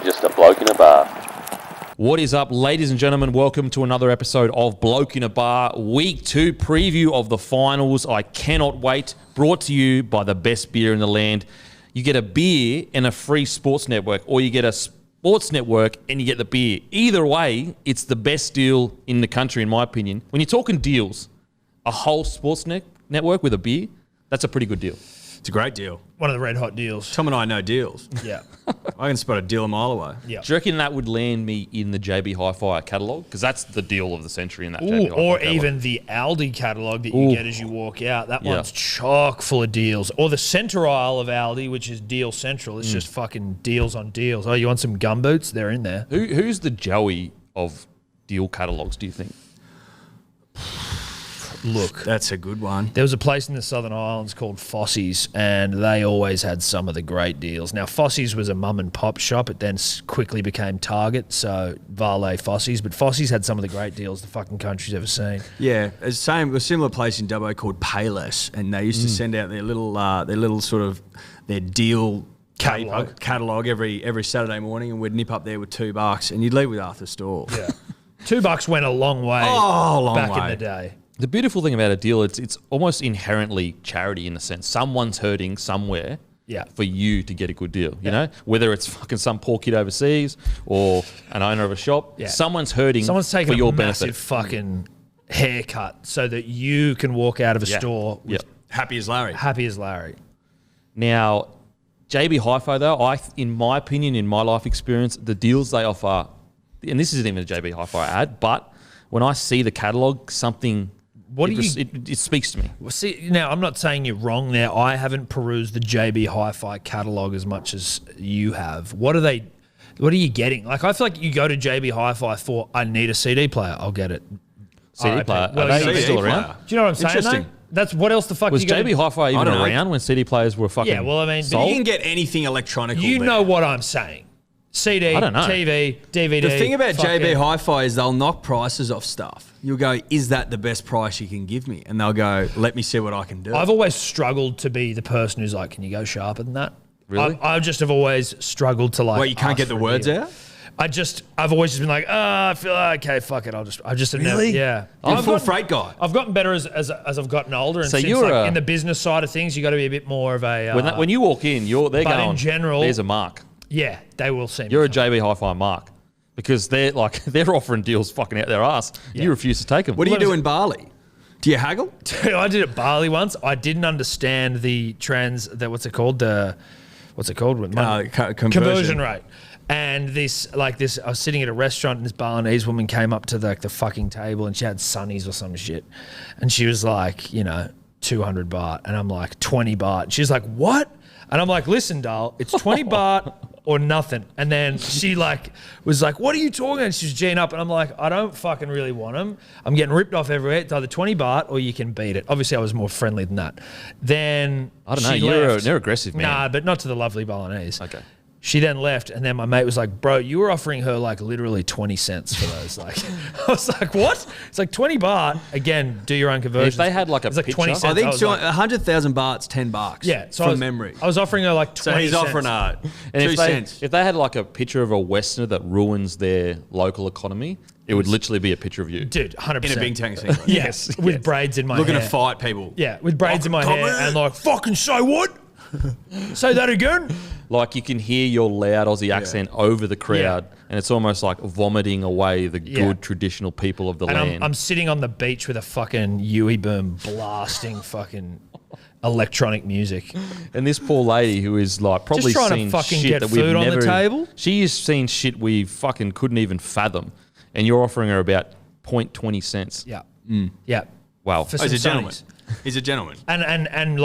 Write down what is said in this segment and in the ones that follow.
Just a bloke in a bar. What is up, ladies and gentlemen? Welcome to another episode of Bloke in a Bar, Week 2 preview of the finals. I cannot wait. Brought to you by the best beer in the land. You get a beer and a free sports network, or you get a sports network and you get the beer. Either way, it's the best deal in the country, in my opinion. When you're talking deals, a whole sports network with a beer, that's a pretty good deal. It's a great deal. One of the red hot deals. Tom and I know deals. Yeah. I can spot a deal a mile away. Yeah. Do you reckon that would land me in the JB Hi-Fi catalogue? Because that's the deal of the century in that JB Hi-Fi Or catalogue. even the Aldi catalogue that you get as you walk out. That one's chock full of deals. Or the centre aisle of Aldi, which is Deal Central. It's just fucking deals on deals. Oh, you want some gumboots? They're in there. Who's the Joey of deal catalogues, do you think? Look, That's a good one. there was a place in the Southern Islands called Fossey's, and they always had some of the great deals. Now, Fossey's was a mum and pop shop. It then quickly became Target, so Vale Fossey's. But Fossey's had some of the great deals the fucking country's ever seen. Yeah, a similar place in Dubbo called Payless, and they used to send out their little sort of their deal catalog every Saturday morning, and we'd nip up there with $2, and you'd leave with Arthur Store. Yeah. $2 went a long way back in the day. The beautiful thing about a deal, it's almost inherently charity in a sense. Someone's hurting somewhere for you to get a good deal, you know? Whether it's fucking some poor kid overseas or an owner of a shop, someone's hurting taking for your a massive benefit. Fucking haircut so that you can walk out of a store with Happy as Larry. happy as Larry. Now, JB Hi-Fi though, in my opinion, in my life experience, the deals they offer, and this isn't even a JB Hi-Fi ad, but when I see the catalogue, it speaks to me. Well, see, now I'm not saying you're wrong there. I haven't perused the JB Hi-Fi catalogue as much as you have. What are you getting? Like, I feel like you go to JB Hi-Fi for, I need a CD player. I'll get it. CD player, Well, are they CD still player. around? Do you know what I'm saying? Interesting. Though? That's what else the fuck Was you go JB Hi-Fi even don't know. around when CD players were fucking Yeah, well, I mean, but sold? You can get anything electronic. You know what I'm saying. CD, I don't know. TV, DVD. The thing about fucking- JB Hi-Fi is they'll knock prices off stuff. You'll go, is that the best price you can give me? And they'll go, let me see what I can do. I've always struggled to be the person who's like, can you go sharper than that? Really? I just have always struggled to like. What, you can't ask get the for a words deal. out? I've always just been like, I feel okay, fuck it. I've just have Really? never, yeah. You're a I've full gotten- freight guy. I've gotten better as I've gotten older, and So since you're like in the business side of things, you got to be a bit more of a. When you walk in, they're but going, in general- there's a mark. yeah, they will see me. You're a JB Hi-Fi mark because they're offering deals fucking out their ass. You refuse to take them. What do you do in Bali? Do you haggle? Dude, I did it Bali once. I didn't understand the what's it called? Conversion rate. And this, I was sitting at a restaurant and this Balinese woman came up to the fucking table and she had sunnies or some shit. And she was like, 200 baht. And I'm like, 20 baht. She's like, what? And I'm like, listen, doll, it's 20 baht or nothing. And then she was like, what are you talking about? And she was G'ing up. And I'm like, I don't fucking really want them. I'm getting ripped off everywhere. It's either 20 baht or you can beat it. Obviously, I was more friendly than that. Then I don't know. she You're left. an aggressive man. Nah, but not to the lovely Balinese. Okay. She then left, and then my mate was like, bro, you were offering her literally 20 cents for those. I was like, what? It's like 20 baht. Again, do your own conversion. If they had a it's like picture, 20 cents. I think was like, 100,000 baht's $10. yeah, so from memory. I was offering her 20 So he's cents. offering And 2 cents. if they had a picture of a Westerner that ruins their local economy, it would literally be a picture of you. Dude, 100%. In a big tank singlet. Yes, with braids in my Looking hair. to fight people. Yeah, with braids in my Come hair here. and fucking say what? Say that again? Like you can hear your loud Aussie accent over the crowd, and it's almost like vomiting away the good traditional people of the And land. I'm sitting on the beach with a fucking Yui boom blasting fucking electronic music. And this poor lady who is probably Just trying to seen fucking shit get that we've food on the never. table? She has seen shit we fucking couldn't even fathom, and you're offering her about 0.20 cents. Yeah. Yeah. Wow. For Oh, he's a some gentleman. sunnies. He's a gentleman. And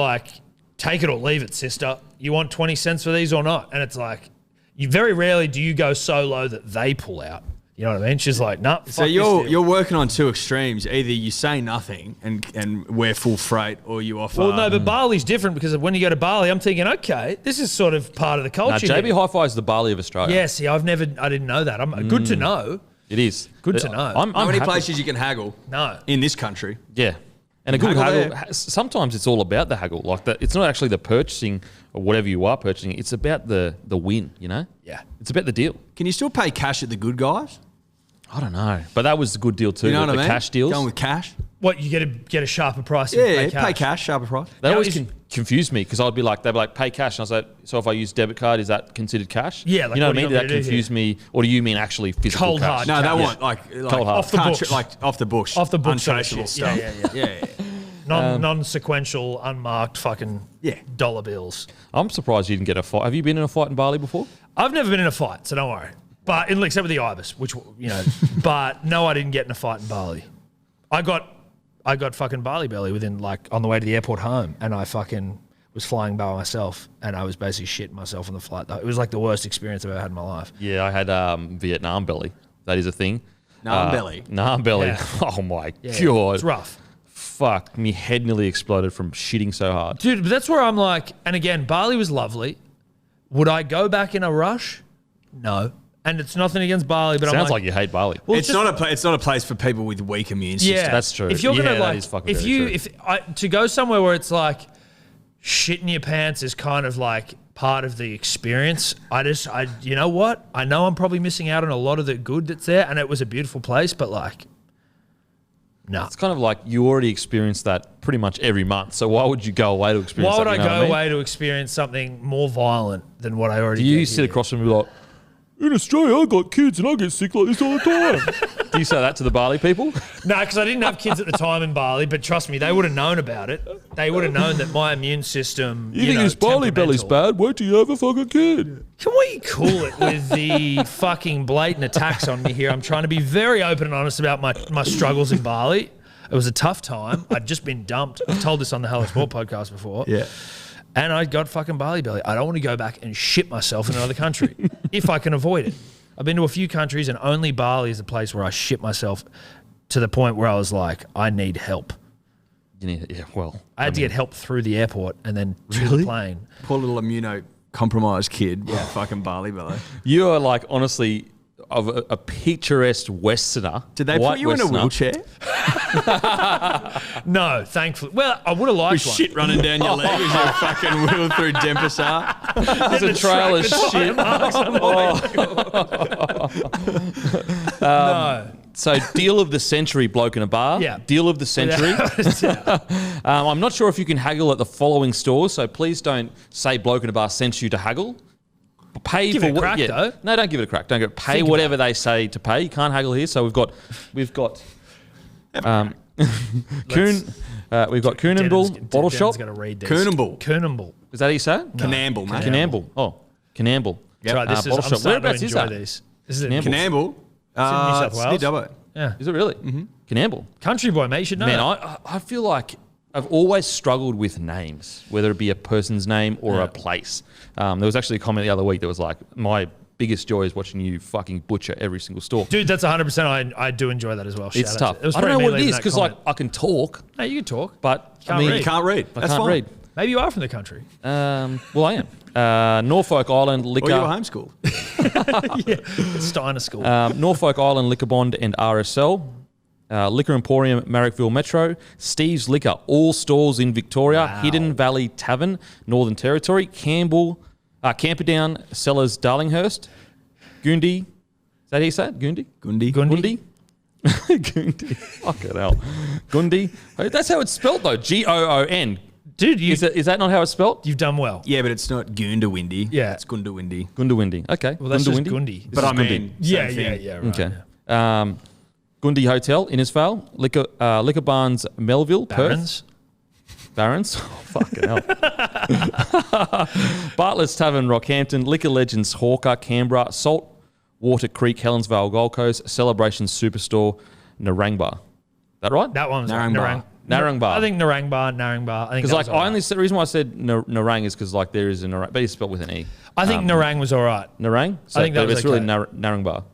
take it or leave it, sister. You want 20 cents for these or not? And it's like, you very rarely do you go so low that they pull out. You know what I mean? She's like, nah, So you're working on two extremes. Either you say nothing and we're full freight, or you offer. Well, no, but Bali's different because when you go to Bali, I'm thinking, okay, this is sort of part of the culture. JB here. Hi-Fi is the Bali of Australia. Yeah, see, I didn't know that. Good to know. It is. Good to know. I'm how many happy. places you can haggle No. in this country? Yeah. And a good Haggle haggle, sometimes it's all about the haggle. Like it's not actually the purchasing or whatever you are purchasing. It's about the win, you know? Yeah. It's about the deal. Can you still pay cash at the good guys? I don't know. But that was a good deal too. You know what I the mean? cash deals. Going with cash? What, you get a sharper price? Yeah, pay cash, sharper price. They Now, always is- confuse me because they'd be like, pay cash. And I was like, so if I use debit card, is that considered cash? Yeah, like, you know what what I do mean? you Did want that me to do confuse me? Or do you mean actually physical Cold cash? hard No, they cash. want like Cold hard. Off the books. off the bush. Off the books sort of untraceable shit. stuff. Yeah. Non-sequential, unmarked fucking dollar bills. I'm surprised you didn't get a fight. Have you been in a fight in Bali before? I've never been in a fight, so don't worry. But except with the Ibis, which, you know, but no, I didn't get in a fight in Bali. I got fucking Bali belly within, like, on the way to the airport home, and I fucking was flying by myself, and I was basically shitting myself on the flight. It was like the worst experience I've ever had in my life. Yeah, I had Vietnam belly. That is a thing. Nam belly. Nam belly. Yeah. Oh my Yeah, God. it's rough. Fuck, me head nearly exploded from shitting so hard. Dude, but that's where I'm like, and again, Bali was lovely. Would I go back in a rush? No. And it's nothing against Bali, but I'm Sounds like, like you hate Bali. well, It's just- not a place for people with weak immune systems. yeah, That's true. If you're Yeah, gonna that like, is fucking if very you true. if I, to go somewhere where it's like shitting your pants is kind of like part of the experience. I you know what? I know I'm probably missing out on a lot of the good that's there, and it was a beautiful place, but like, no. It's kind of like you already experienced that pretty much every month. So why would you go away to experience Why would that? I You know go what mean? away to experience something more violent than what I already Do you get sit here? across from me like, in Australia, I got kids and I get sick like this all the time? Do you say that to the Bali people? No, because I didn't have kids at the time in Bali, but trust me, they would have known about it. They would have known that my immune system, You think this Bali belly's temperamental. bad? Wait till you have a fucking kid. Can we cool it with the fucking blatant attacks on me here? I'm trying to be very open and honest about my struggles in Bali. It was a tough time. I'd just been dumped. I told this on the Hello Sport podcast before. Yeah. And I got fucking Bali belly. I don't want to go back and shit myself in another country if I can avoid it. I've been to a few countries and only Bali is a place where I shit myself to the point where I was like, I need help. You need, yeah, well. I had to get help through the airport and then to the plane. Poor little immunocompromised kid with fucking Bali belly. You are like, honestly, of a picturesque Westerner. Did they white put you in a Westerner. wheelchair? No, thankfully. Well, I would have liked one. Shit running down your leg as you fucking wheel through Denpasar. There's a trail of shit. No. So, deal of the century, bloke in a bar. Yeah. Deal of the century. I'm not sure if you can haggle at the following stores, so please don't say bloke in a bar sent you to haggle. Pay Give for it a what? crack, though. No, don't give it a crack. Don't go. Pay Think whatever they say to pay. You can't haggle here. So we've got Coon. We've got Coonamble Bottle Shop. Got to read this. Coonamble. Is that how you say it? Canamble, mate. Canamble. Oh, Canamble. That's right. This is, Bottle I'm Shop. starting to Whereabouts is enjoy that? these. This is in Canamble. Canamble. South It's near Wales. Dubbo. Yeah. Is it really? Mm-hmm. Canamble. Country boy, mate. You should know. Man, that. I feel like I've always struggled with names, whether it be a person's name or a place. There was actually a comment the other week that was like, my biggest joy is watching you fucking butcher every single store. Dude, that's 100%. I do enjoy that as well. It's Shout tough. out to- it was I don't know probably me what it leaving is that because like comment. I can talk, No, you can talk. but I Can't mean, read. You can't read. I That's can't fine. read. Maybe you are from the country. Well, I am. Norfolk Island Or Liquor. you were homeschooled. It's Steiner School. Norfolk Island Liquor Bond and RSL. Liquor Emporium, Marrickville Metro. Steve's Liquor, all stores in Victoria. Wow. Hidden Valley Tavern, Northern Territory. Camperdown, Cellars, Darlinghurst. Gundi. Is that how you say it? Gundi? Gundi. Gundi? Gundi. Fucking hell. Gundi. That's how it's spelled though. Goon. Dude, Is that not how it's spelled? you've done well. Yeah, but it's not Goondawindi. Yeah. It's Gundawindi. Gundawindi. Okay. Well, that's just Gundawindi. Gundi. But I is mean, Yeah, same yeah, thing. yeah. Right, Okay. yeah. Gundi Hotel, Innisfail. Liquor Barns, Melville, Barons. Perth. Barons. Oh, fucking hell. Bartlett's Tavern, Rockhampton. Liquor Legends, Hawker, Canberra. Saltwater Creek, Helensvale, Gold Coast. Celebration Superstore, Narangba. That right? That one's Narangba. Narangba. I think Narangba. I think Because that like was all right. the reason why I said Narang is because like there is a Narang, but it's spelled with an E. I think Narang was all right. Narang. So, I think that but was it's really okay. Narangba.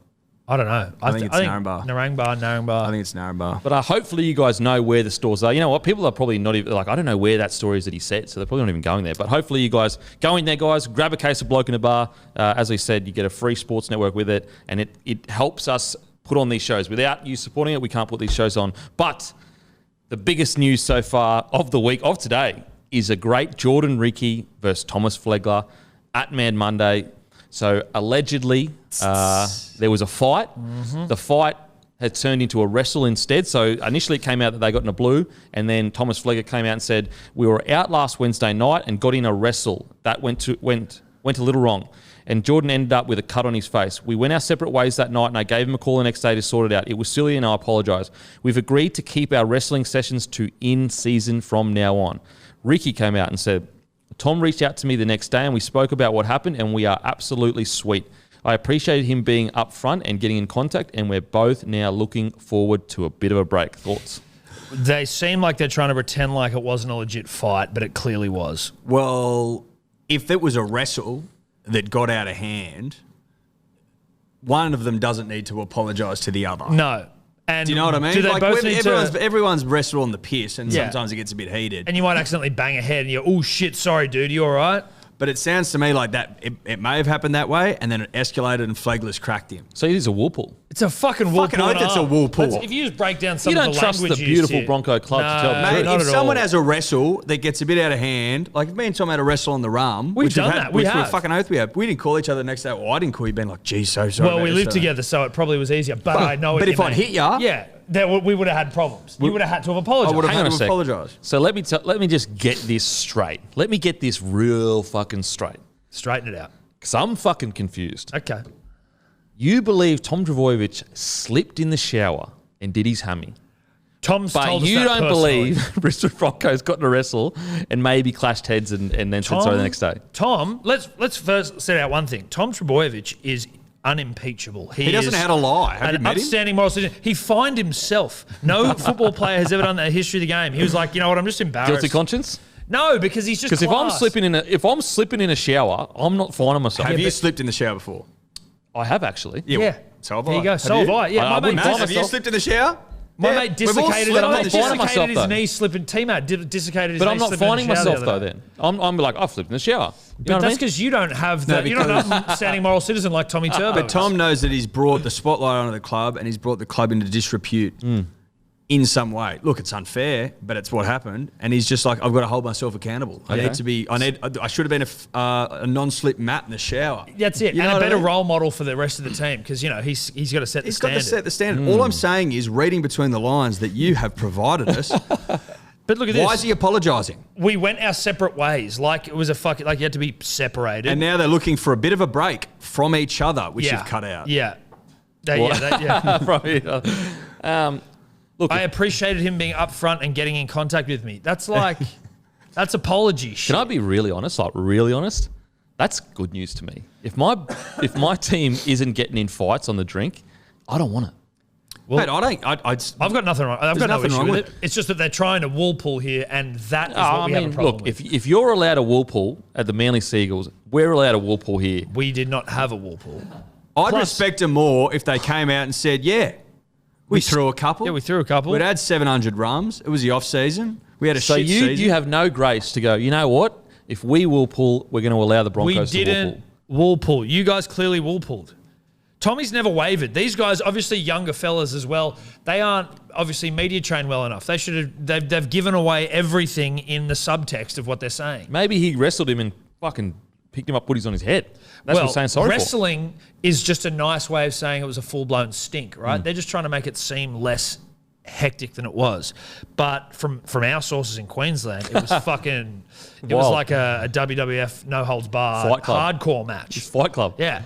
I don't know. I think it's Narangba. Narangba. I think it's Narangba. But hopefully you guys know where the stores are. You know what? People are probably not even like, I don't know where that store is that he said, so they're probably not even going there. But hopefully you guys go in there, guys. Grab a case of Bloke in a Bar. As we said, you get a free sports network with it, and it helps us put on these shows. Without you supporting it, we can't put these shows on. But The biggest news so far of the week, of today, is a great Jordan Riki versus Thomas Flegler at Mad Monday. So allegedly, there was a fight. Mm-hmm. The fight had turned into a wrestle instead. So initially it came out that they got in a blue, and then Thomas Flegler came out and said, we were out last Wednesday night and got in a wrestle. That went a little wrong. And Jordan ended up with a cut on his face. We went our separate ways that night, and I gave him a call the next day to sort it out. It was silly, and I apologise. We've agreed to keep our wrestling sessions to in-season from now on. Ricky came out and said, Tom reached out to me the next day, and we spoke about what happened, and we are absolutely sweet. I appreciated him being upfront and getting in contact, and we're both now looking forward to a bit of a break. Thoughts? They seem like they're trying to pretend like it wasn't a legit fight, but it clearly was. Well, if it was a wrestle that got out of hand, one of them doesn't need to apologise to the other. No. And do you know what I mean? Do they both need everyone's wrestled on the piss, and sometimes it gets a bit heated. And you might accidentally bang a head and you're, oh shit, sorry dude, you all right? But it sounds to me like that it may have happened that way, and then it escalated and Flegler's cracked him. So it is a wool pull. It's a fucking wool fucking pull. Fucking oath it's a wool pull. If you just break down some you of don't the trust language the beautiful here. Bronco club to tell the truth. Mate, if at someone all. has a wrestle that gets a bit out of hand, like if me and Tom had a wrestle on the rum, We've done that. We have. fucking oath we have. We didn't call each other the next day. Well, I didn't call you, being like, geez, so sorry. Well, we lived together, so it probably was easier. But I know. But if I'd hit ya, we would have had problems. You would have had to have apologized. I would have Hang on had a to sec. apologise. So let me just get this straight. Let me get this real fucking straight. Straighten it out. Because I'm fucking confused. Okay. You believe Tom Trbojevic slipped in the shower and did his hammy. Tom's But told us you that don't personally. believe Brisbane Broncos got in a wrestle and maybe clashed heads and then said sorry the next day. Tom, let's first set out one thing. Tom Trbojevic is unimpeachable. He doesn't know how to lie. Have you an met him? upstanding moral citizen. He fined himself. No football player has ever done that in the history of the game. He was like, you know what, I'm just embarrassed. Guilty conscience? No, because he's just Because class. if I'm slipping in a shower, I'm not finding myself. Have you slipped in the shower before? I have actually. Yeah. So have I. There you go. So have I. Yeah, I my mate wouldn't find Have you myself. slipped in the shower? My Yeah, mate we've all dislocated, slipped I'm not finding myself, his though. knee slipping. T-Mate dislocated his But knee I'm not slipping in finding the shower myself the though other day. then. I'm like, I've slipped in the shower. You know But what I that's mean? because you don't have the, you're not an upstanding moral citizen like Tommy Turbo. But Tom knows that he's brought the spotlight onto the club, and he's brought the club into disrepute in some way. Look, it's unfair, but it's what happened. And he's just like, I've got to hold myself accountable. I should have been a non-slip mat in the shower. That's it. You know And a what I better mean? role model for the rest of the team because, you know, he's got to set the He's standard. got to set the standard. All I'm saying is, reading between the lines that you have provided us, But look at this. why is he apologising? We went our separate ways. Like it was like you had to be separated. And now they're looking for a bit of a break from each other, which yeah. you've cut out. Yeah. Yeah. Look, I appreciated him being upfront and getting in contact with me. That's like, that's apology shit. can I be really honest? Like really honest? That's good news to me. If my team isn't getting in fights on the drink, I don't want it. Well, Mate, I've got nothing wrong. I've got no nothing issue wrong with with it. It's just that they're trying to wool pull here, and that is what I we have mean, a problem look, with. if you're allowed a wool pull at the Manly Seagulls, we're allowed a wool pull here. We did not have a wool pull. I'd Plus- respect them more if they came out and said, yeah, we threw a couple. Yeah, we threw a couple. We'd had 700 rums. It was the off season. We had a So shit season. you have no grace to go, you know what? If we wool pull, we're going to allow the We Broncos to wool didn't pull. wool pull. You guys clearly wool pulled. Tommy's never wavered. These guys, obviously younger fellas as well, they aren't obviously media trained well enough. They should have. They've given away everything in the subtext of what they're saying. Maybe he wrestled him and fucking picked him up, put his on his head. That's what I'm saying sorry wrestling is just a nice way of saying it was a full-blown stink, right? They're just trying to make it seem less hectic than it was. But from our sources in Queensland, it was fucking... It was Wild. like a WWF no-holds-barred Fight club. hardcore match. for. Fight Club. Yeah.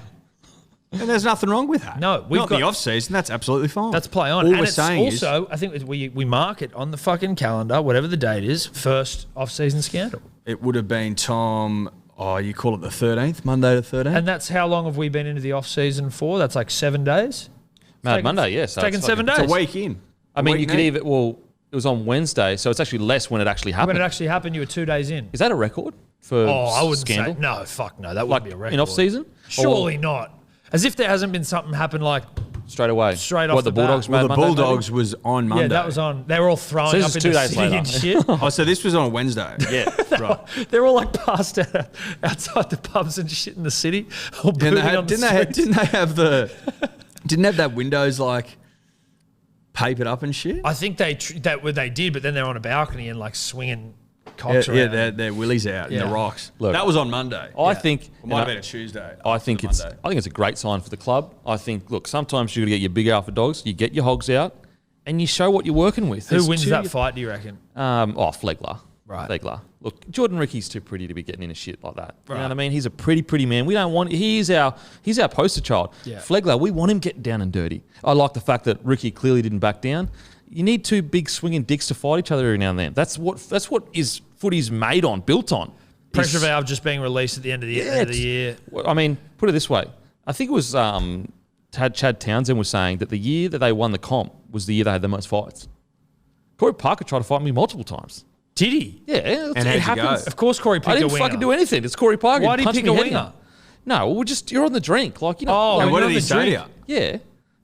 And there's nothing wrong with that. No, we've Not got- in the off season. That's absolutely fine. That's play on. All and we're it's saying also, I think we mark it on the fucking calendar, whatever the date is, first off-season scandal. it would have been Tom. Oh, you call it the 13th, Monday the 13th. And that's how long have we been into the off-season for? That's like 7 days? Mad Monday, yes. It's taken 7 days. it's a week in. I mean, Week you could now. even, well, it was on Wednesday, so it's actually less when it actually When happened. it actually happened, you were 2 days in. Is that a record for Oh, I wouldn't scandal? say. No, fuck no. That Like wouldn't be a record. in off-season? Surely not. As if there hasn't been something happen like, Straight away. Straight off What, the the Bulldogs bat. Mad Well, the Monday, Bulldogs was on Monday. yeah, that was on. They were all throwing So this up is in 2 the days city later. and shit. Oh, so this was on a Wednesday. Yeah. Right. They're all like passed out outside the pubs and shit in the city. All And booting they had, on the didn't they streets. have that Windows like papered up and shit? I think they did, but then they're on a balcony and like swinging cocks around. Yeah, their willies out in the rocks. Look, that was on Monday. I think it might have been a Tuesday. I think it's a great sign for the club. I think, look, sometimes you got to get your big alpha dogs, you get your hogs out, and you show what you're working with. Who wins that fight, do you reckon? Flegler. Right. Flegler. Look, Jordan Ricky's too pretty to be getting into shit like that. Right. You know what I mean? He's a pretty man. We don't want. He's our poster child. Yeah. Flegler, we want him getting down and dirty. I like the fact that Ricky clearly didn't back down. You need two big swinging dicks to fight each other every now and then. That's what is footy's made on, built on. Pressure valve just being released at the end of the year. I mean, put it this way. I think it was Chad Townsend was saying that the year that they won the comp was the year they had the most fights. Corey Parker tried to fight me multiple times. Did he? Yeah, and it happens. Of course, Corey picked a winger. I didn't fucking do anything. It's Corey Parker. Why did he pick a winger? No, well, you're on the drink. Like, you know. Oh, and what did he say to you? Yeah.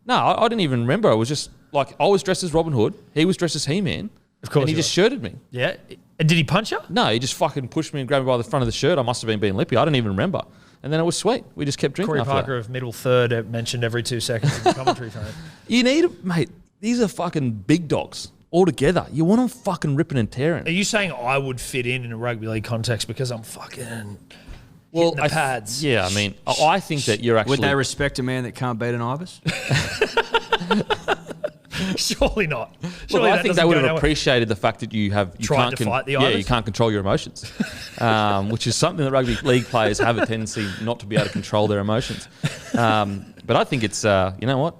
No, I didn't even remember. It was just like I was dressed as Robin Hood. He was dressed as He-Man. Of course. And he just shirted me. Yeah. And did he punch you? No, he just fucking pushed me and grabbed me by the front of the shirt. I must have been being lippy. I don't even remember. And then it was sweet. We just kept drinking. Corey Parker of middle third mentioned every 2 seconds in the commentary phone. You need, mate, these are fucking big dogs. All together. You want them fucking ripping and tearing. Are you saying I would fit in a rugby league context because I'm fucking hitting the pads? Yeah, I mean, I think that you're actually... Would they respect a man that can't beat an ibis? Surely not. Surely I think they would have appreciated the fact that you tried to fight the ibis. Yeah, you can't control your emotions, which is something that rugby league players have a tendency not to be able to control their emotions. But I think it's, you know what?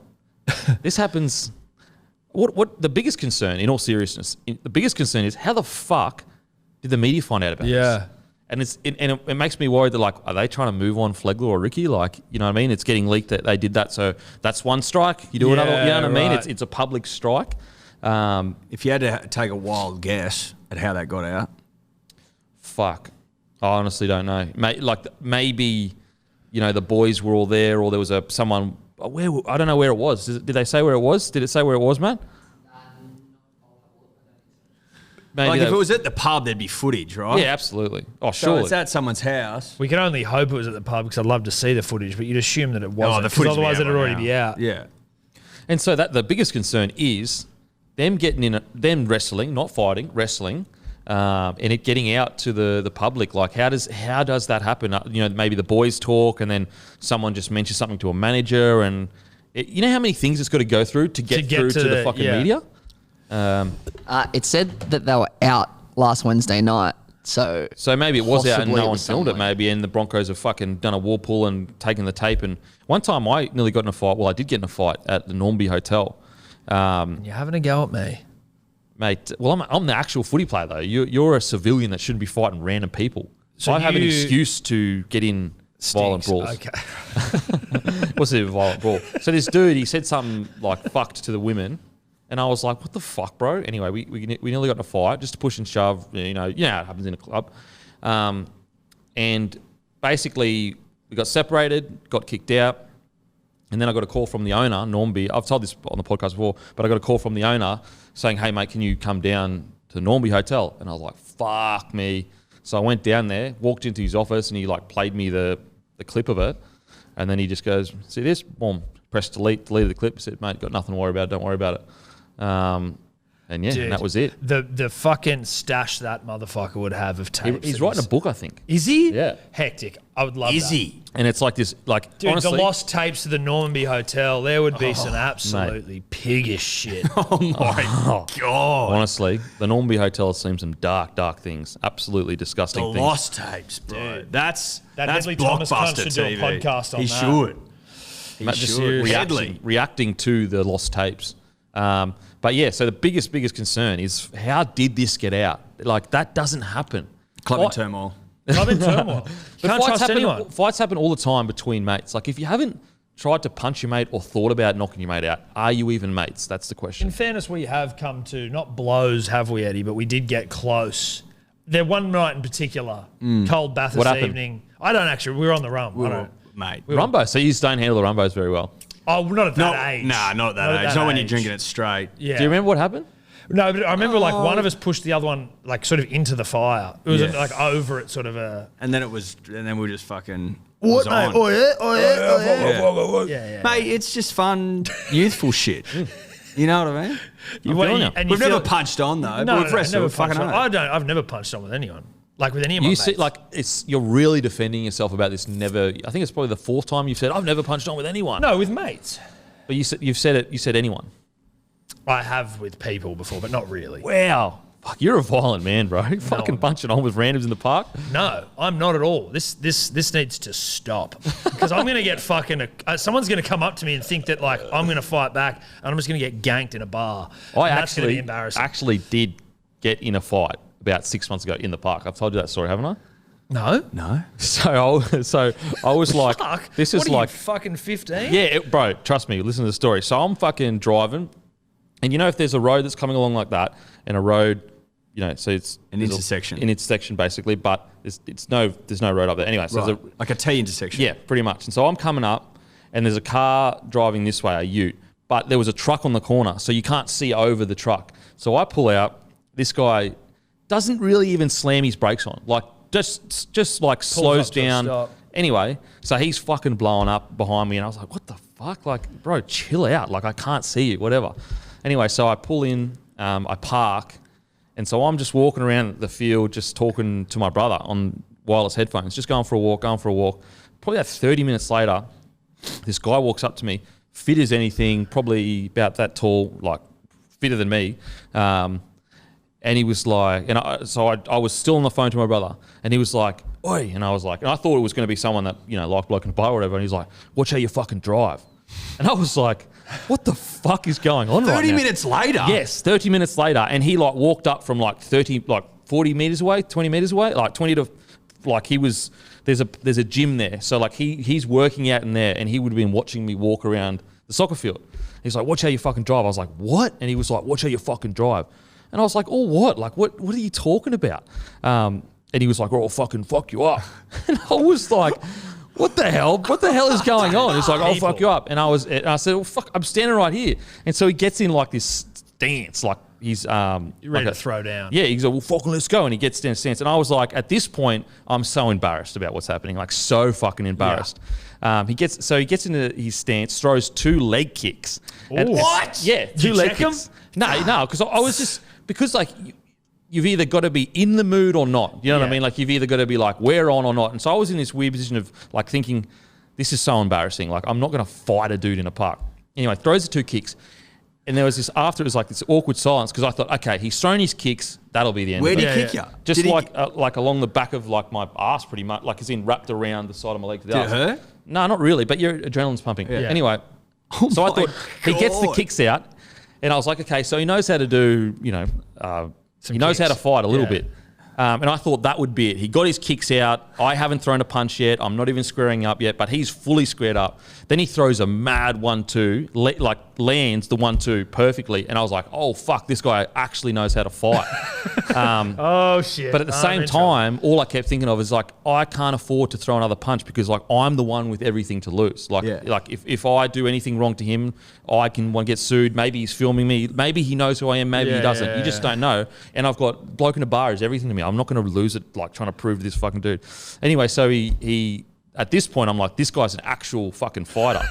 This happens... What the biggest concern, in all seriousness, the biggest concern is how the fuck did the media find out about this? And it makes me worried that, like, are they trying to move on Flegler or Ricky? Like, you know what I mean? It's getting leaked that they did that, so that's one strike. You do another, you know what I mean? It's a public strike. If you had to take a wild guess at how that got out, fuck, I honestly don't know. Maybe, you know, the boys were all there, or there was someone. I don't know where it was. Did they say where it was? Did it say where it was, Matt? Maybe like if it was at the pub, there'd be footage, right? Yeah, absolutely. Oh, so surely. it's at someone's house. We can only hope it was at the pub because I'd love to see the footage, but you'd assume that it wasn't. Oh, the footage otherwise it'd already now. be out. Yeah. And so that the biggest concern is them getting in, them wrestling, not fighting, wrestling, and it getting out to the public. Like, how does that happen? You know, maybe the boys talk, and then someone just mentions something to a manager, and you know how many things it's got to go through to get through to the fucking media. It said that they were out last Wednesday night, so maybe it was out and no one filmed somewhere. it. Maybe, and the Broncos have fucking done a wall pull and taken the tape. And one time I nearly got in a fight. Well, I did get in a fight at the Normby Hotel. You're having a go at me. Mate, well, I'm the actual footy player, though. You're a civilian that shouldn't be fighting random people. So I have an excuse to get in violent brawls. Okay. What's a violent brawl? So this dude, he said something like fucked to the women, and I was like, what the fuck, bro? Anyway, we nearly got in a fight, just to push and shove, you know how it happens in a club. And basically, we got separated, got kicked out, and then I got a call from the owner, Normby. I've told this on the podcast before, but I got a call from the owner saying, hey, mate, can you come down to the Normby Hotel? And I was like, fuck me. So I went down there, walked into his office, and he like played me the clip of it. And then he just goes, see this? Boom, press delete, deleted the clip. He said, mate, got nothing to worry about, don't worry about it. And yeah, Dude, and that was it. The fucking stash that motherfucker would have of tapes. He's writing a book, I think. Is he? Yeah. Hectic. I would love that. Is he? And it's like this, like, Dude, honestly, the lost tapes to the Normanby Hotel, there would be some absolutely piggish shit. Oh my God. honestly, the Normby Hotel has seen some dark, dark things. Absolutely disgusting The things. lost tapes, bro. Dude. That's Headley Thomas cunt blockbuster should do a TV. podcast on He that. should. He Matt just should. reacting to the lost tapes. But yeah, so the biggest concern is how did this get out? Like, that doesn't happen. Club in turmoil. I'm in turmoil. You can't trust anyone. Fights happen all the time between mates. Like, if you haven't tried to punch your mate or thought about knocking your mate out, are you even mates? That's the question. In fairness, we have come to, not blows, have we, Eddie, but we did get close. There one night in particular, cold Bathurst What happened? evening. I don't actually, we were on the rum. Mate. Rumbo. So you just don't handle the Rumbos very well. Oh, not at that age. Nah, not at that age. It's not when you're drinking it straight. Yeah. Do you remember what happened? No, but I remember like one of us pushed the other one like sort of into the fire. It was like over it, sort of a. And then we were just fucking. What, mate? Oh, yeah? Yeah. Mate, it's just fun, youthful shit. You know what I mean? We've never punched on though. No, but we've wrestled. fucking I've never punched on with anyone. Like with any of my You mates. see, like you're really defending yourself about this. Never. I think it's probably the fourth time you've said I've never punched on with anyone. No, with mates. But you've said it. You said anyone. I have with people before, but not really. Wow. Fuck, you're a violent man, bro. Fucking punching on with randoms in the park. No, I'm not at all. This needs to stop because I'm going to get fucking. Someone's going to come up to me and think that like I'm going to fight back, and I'm just going to get ganked in a bar. That's going to be embarrassing. Actually did get in a fight about 6 months ago in the park. I've told you that story, haven't I? No. So I was like, Fuck. this is what are like you, fucking 15? Yeah, bro. Trust me. Listen to the story. So I'm fucking driving, and you know if there's a road that's coming along like that, and a road. So it's an intersection. An intersection, basically, but there's no road up there. Anyway, so there's like a T intersection. Yeah, pretty much. And so I'm coming up, and there's a car driving this way, a ute, but there was a truck on the corner, so you can't see over the truck. So I pull out. This guy doesn't really even slam his brakes on, like just like slows down. Anyway, so he's fucking blowing up behind me, and I was like, "What the fuck? Like, bro, chill out. Like, I can't see you, whatever." Anyway, so I pull in, I park. And so I'm just walking around the field, just talking to my brother on wireless headphones, just going for a walk. Probably about 30 minutes later, this guy walks up to me, fit as anything, probably about that tall, like fitter than me. And he was like, I was still on the phone to my brother, and he was like, "Oi," and I was like, and I thought it was going to be someone that, like Bloke in a bar or whatever, and he's like, "Watch how you fucking drive." And I was like, what the fuck is going on right now? 30 minutes later? Yes, 30 minutes later. And he like walked up from like 40 meters away, 20 meters away, like 20 to, like he was, there's a gym there. So like he's working out in there, and he would have been watching me walk around the soccer field. He's like, "Watch how you fucking drive." I was like, "What?" And he was like, "Watch how you fucking drive." And I was like, "Oh, what? Like, what are you talking about?" And he was like, "Oh, I'll fucking fuck you up." And I was like, what the hell? What the hell is going on? He's like, "I'll fuck you up." And I said, "Well, fuck, I'm standing right here." And so he gets in like this stance, like he's You're ready to throw down. Yeah, he's like, "Well, fucking let's go." And he gets down a stance. And I was like, at this point, I'm so embarrassed about what's happening, like so fucking embarrassed. Yeah. He gets into his stance, throws 2 leg kicks. What? Yeah, 2 leg kicks. No, because I was just, because like, you've either got to be in the mood or not. You know what I mean? Like you've either got to be like, we're on or not. And so I was in this weird position of like thinking, this is so embarrassing. Like I'm not going to fight a dude in a park. Anyway, throws the 2 kicks. And there was this, after it was like this awkward silence, because I thought, okay, he's thrown his kicks. That'll be the end. Where of it. did he kick you? Just like along the back of like my ass pretty much. Like it's in wrapped around the side of my leg to the Did ass. it hurt? No, not really. But your adrenaline's pumping. Yeah. Anyway, so I thought he gets the kicks out. And I was like, okay, so he knows how to do, he knows how to fight a little bit. And I thought that would be it. He got his kicks out. I haven't thrown a punch yet. I'm not even squaring up yet, but he's fully squared up. Then he throws a mad 1-2, lands the 1-2 perfectly. And I was like, oh, fuck, this guy actually knows how to fight. Oh, shit. But at the same time, all I kept thinking of is like, I can't afford to throw another punch because like I'm the one with everything to lose. Like if I do anything wrong to him, I can get sued. Maybe he's filming me. Maybe he knows who I am. Maybe he doesn't. You just don't know. And I've got Bloke in a bar is everything to me. I'm not going to lose it like trying to prove to this fucking dude. Anyway, so he at this point, I'm like, this guy's an actual fucking fighter.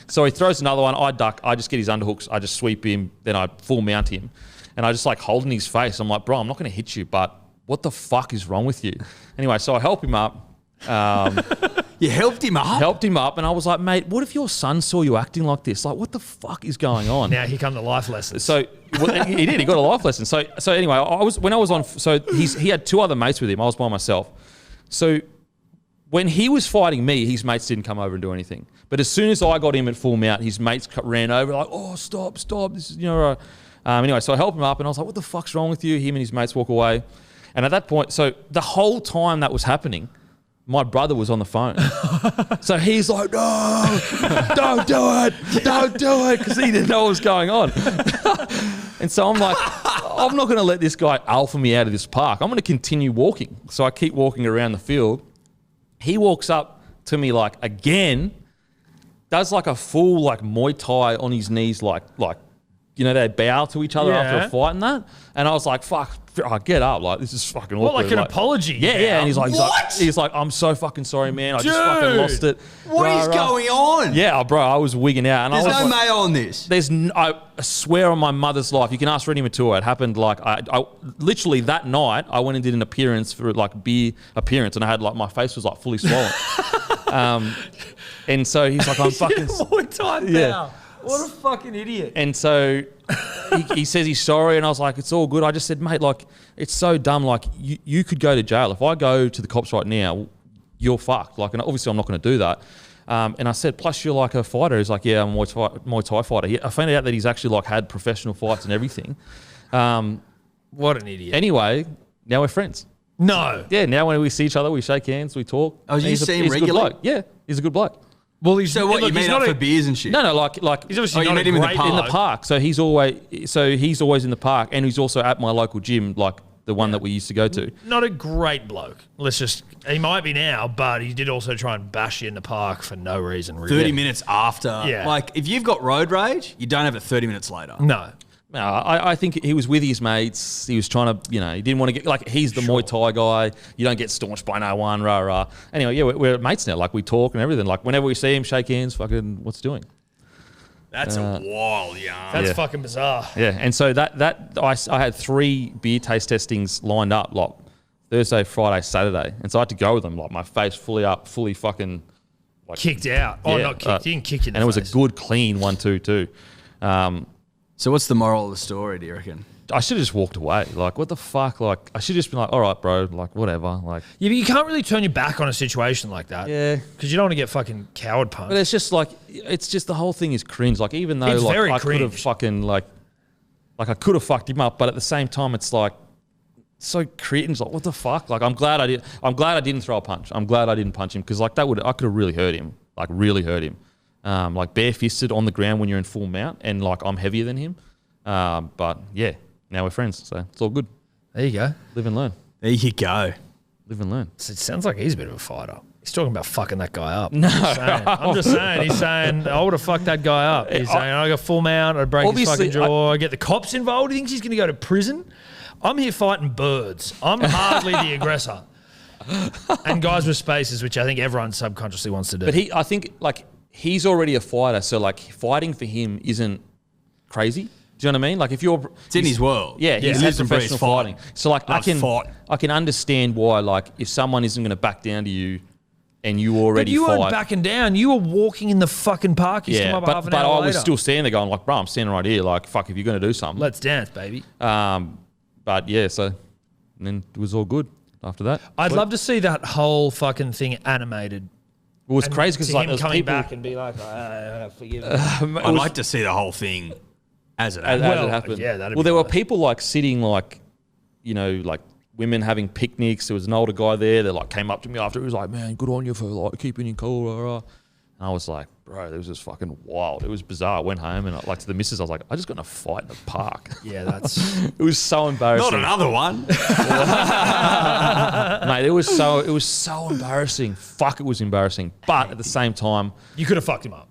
So he throws another one. I duck. I just get his underhooks. I just sweep him. Then I full mount him. And I just like holding his face. I'm like, bro, I'm not going to hit you, but what the fuck is wrong with you? Anyway, so I help him up. You helped him up? Helped him up. And I was like, mate, what if your son saw you acting like this? Like, what the fuck is going on? Now here come the life lessons. So he did. He got a life lesson. So anyway, when I was on. So he had 2 other mates with him. I was by myself. So when he was fighting me, his mates didn't come over and do anything. But as soon as I got him at full mount, his mates ran over like, oh, stop. This is anyway, so I helped him up, and I was like, what the fuck's wrong with you? Him and his mates walk away. And at that point, so the whole time that was happening, my brother was on the phone. So he's like, no, don't do it, because he didn't know what was going on. And so I'm like, I'm not going to let this guy alpha me out of this park. I'm going to continue walking. So I keep walking around the field. He walks up to me like again, does like a full like Muay Thai on his knees, like they bow to each other after Yeah. a fight and that. And I was like, fuck, get up. Like, this is fucking awkward. What, like an apology? Yeah, yeah. And he's like, I'm so fucking sorry, man. I just fucking lost it. What is going on? Yeah, bro, I was wigging out. And There's I was no like, mayo on this. I swear on my mother's life, you can ask Reddy Matua. It happened like, I literally that night, I went and did an appearance for like beer appearance, and I had like, my face was like fully swollen. And so he's like, I'm fucking... More time now. What a fucking idiot. And so he says he's sorry, and I was like, it's all good. I just said, mate, like, it's so dumb. Like, you could go to jail. If I go to the cops right now, you're fucked. Like, and obviously I'm not going to do that. And I said, plus you're like a fighter. He's like, yeah, I'm a Muay Thai fighter. I found out that he's actually like had professional fights and everything. What an idiot. Anyway, now we're friends. No. Yeah, now when we see each other, we shake hands, we talk. Oh, you see him he's a good regularly? bloke. Yeah, he's a good bloke. Well, he's So what, look, you he's meet not up a- for beers and shit? No, like He's obviously you not met a him in the great park? in the bloke. park. So he's always in the park, and he's also at my local gym, like the one that we used to go to. Not a great bloke. He might be now, but he did also try and bash you in the park for no reason, really. 30 minutes after. Yeah. Like, if you've got road rage, you don't have it 30 minutes later. No. No, I think he was with his mates. He was trying to, he didn't want to get, like, he's the Muay Thai guy. You don't get staunched by no one, rah, rah. Anyway, yeah, we're mates now. Like, we talk and everything. Like, whenever we see him, shake hands, fucking, what's he doing? That's a wild yarn. That's fucking bizarre. Yeah, and so I had 3 beer taste testings lined up, like, Thursday, Friday, Saturday. And so I had to go with them, like, my face fully up, fully fucking... Like, Kicked out. Oh, yeah, not kicked. He didn't kick you in the and it was face. a good, clean 1-2 too. So what's the moral of the story, do you reckon? I should have just walked away. Like, what the fuck? Like, I should have just been like, all right, bro. Like, whatever. Like, Yeah, but you can't really turn your back on a situation like that. Yeah. Because you don't want to get fucking coward punched. but it's just like, it's just the whole thing is cringe. Like, even though It's like very I could have cringe. fucking like I could have fucked him up, but at the same time, it's like so cringe. Like, what the fuck? Like, I'm glad I didn't throw a punch. I'm glad I didn't punch him, because like I could have really hurt him. Like, really hurt him. Like, bare-fisted on the ground when you're in full mount, and like I'm heavier than him. But yeah, now we're friends, so it's all good. There you go. Live and learn. There you go. Live and learn. So it sounds like he's a bit of a fighter. He's talking about fucking that guy up. No. I'm just saying. He's saying, I would have fucked that guy up. He's saying, I got full mount, I'd break his Obviously, fucking jaw, I get the cops involved. He thinks he's going to go to prison. I'm here fighting birds. I'm hardly the aggressor. And guys with spaces, which I think everyone subconsciously wants to do. But I think like he's already a fighter, so like fighting for him isn't crazy. Do you know what I mean? Like, if you're... It's in his world. Yeah, He he's lives had and breathes professional fighting. So like I can understand why, like, if someone isn't going to back down to you and you already But you fight... weren't backing down. You were walking in the fucking park. He's come up half an but hour I was later. still standing there going like, bro, I'm standing right here. Like, fuck, if you're going to do something. Let's dance, baby. But yeah, so and then it was all good after that. I'd love to see that whole fucking thing animated. It was And crazy because to like him there's coming people... back and be like, forgive me. I'd like to see the whole thing as it as happened. it happened. yeah, that'd well, be there were nice. people like sitting like, like women having picnics. There was an older guy there that like came up to me after. He was like, "Man, good on you for like keeping your cool." Rah, rah. And I was like, "Bro, it was just fucking wild. It was bizarre." I went home and like to the missus, I was like, "I just got in a fight in the park." Yeah, that's... It was so embarrassing. Not another one. Mate, it was so embarrassing. Fuck, it was embarrassing. But at the same time, You could have fucked him up.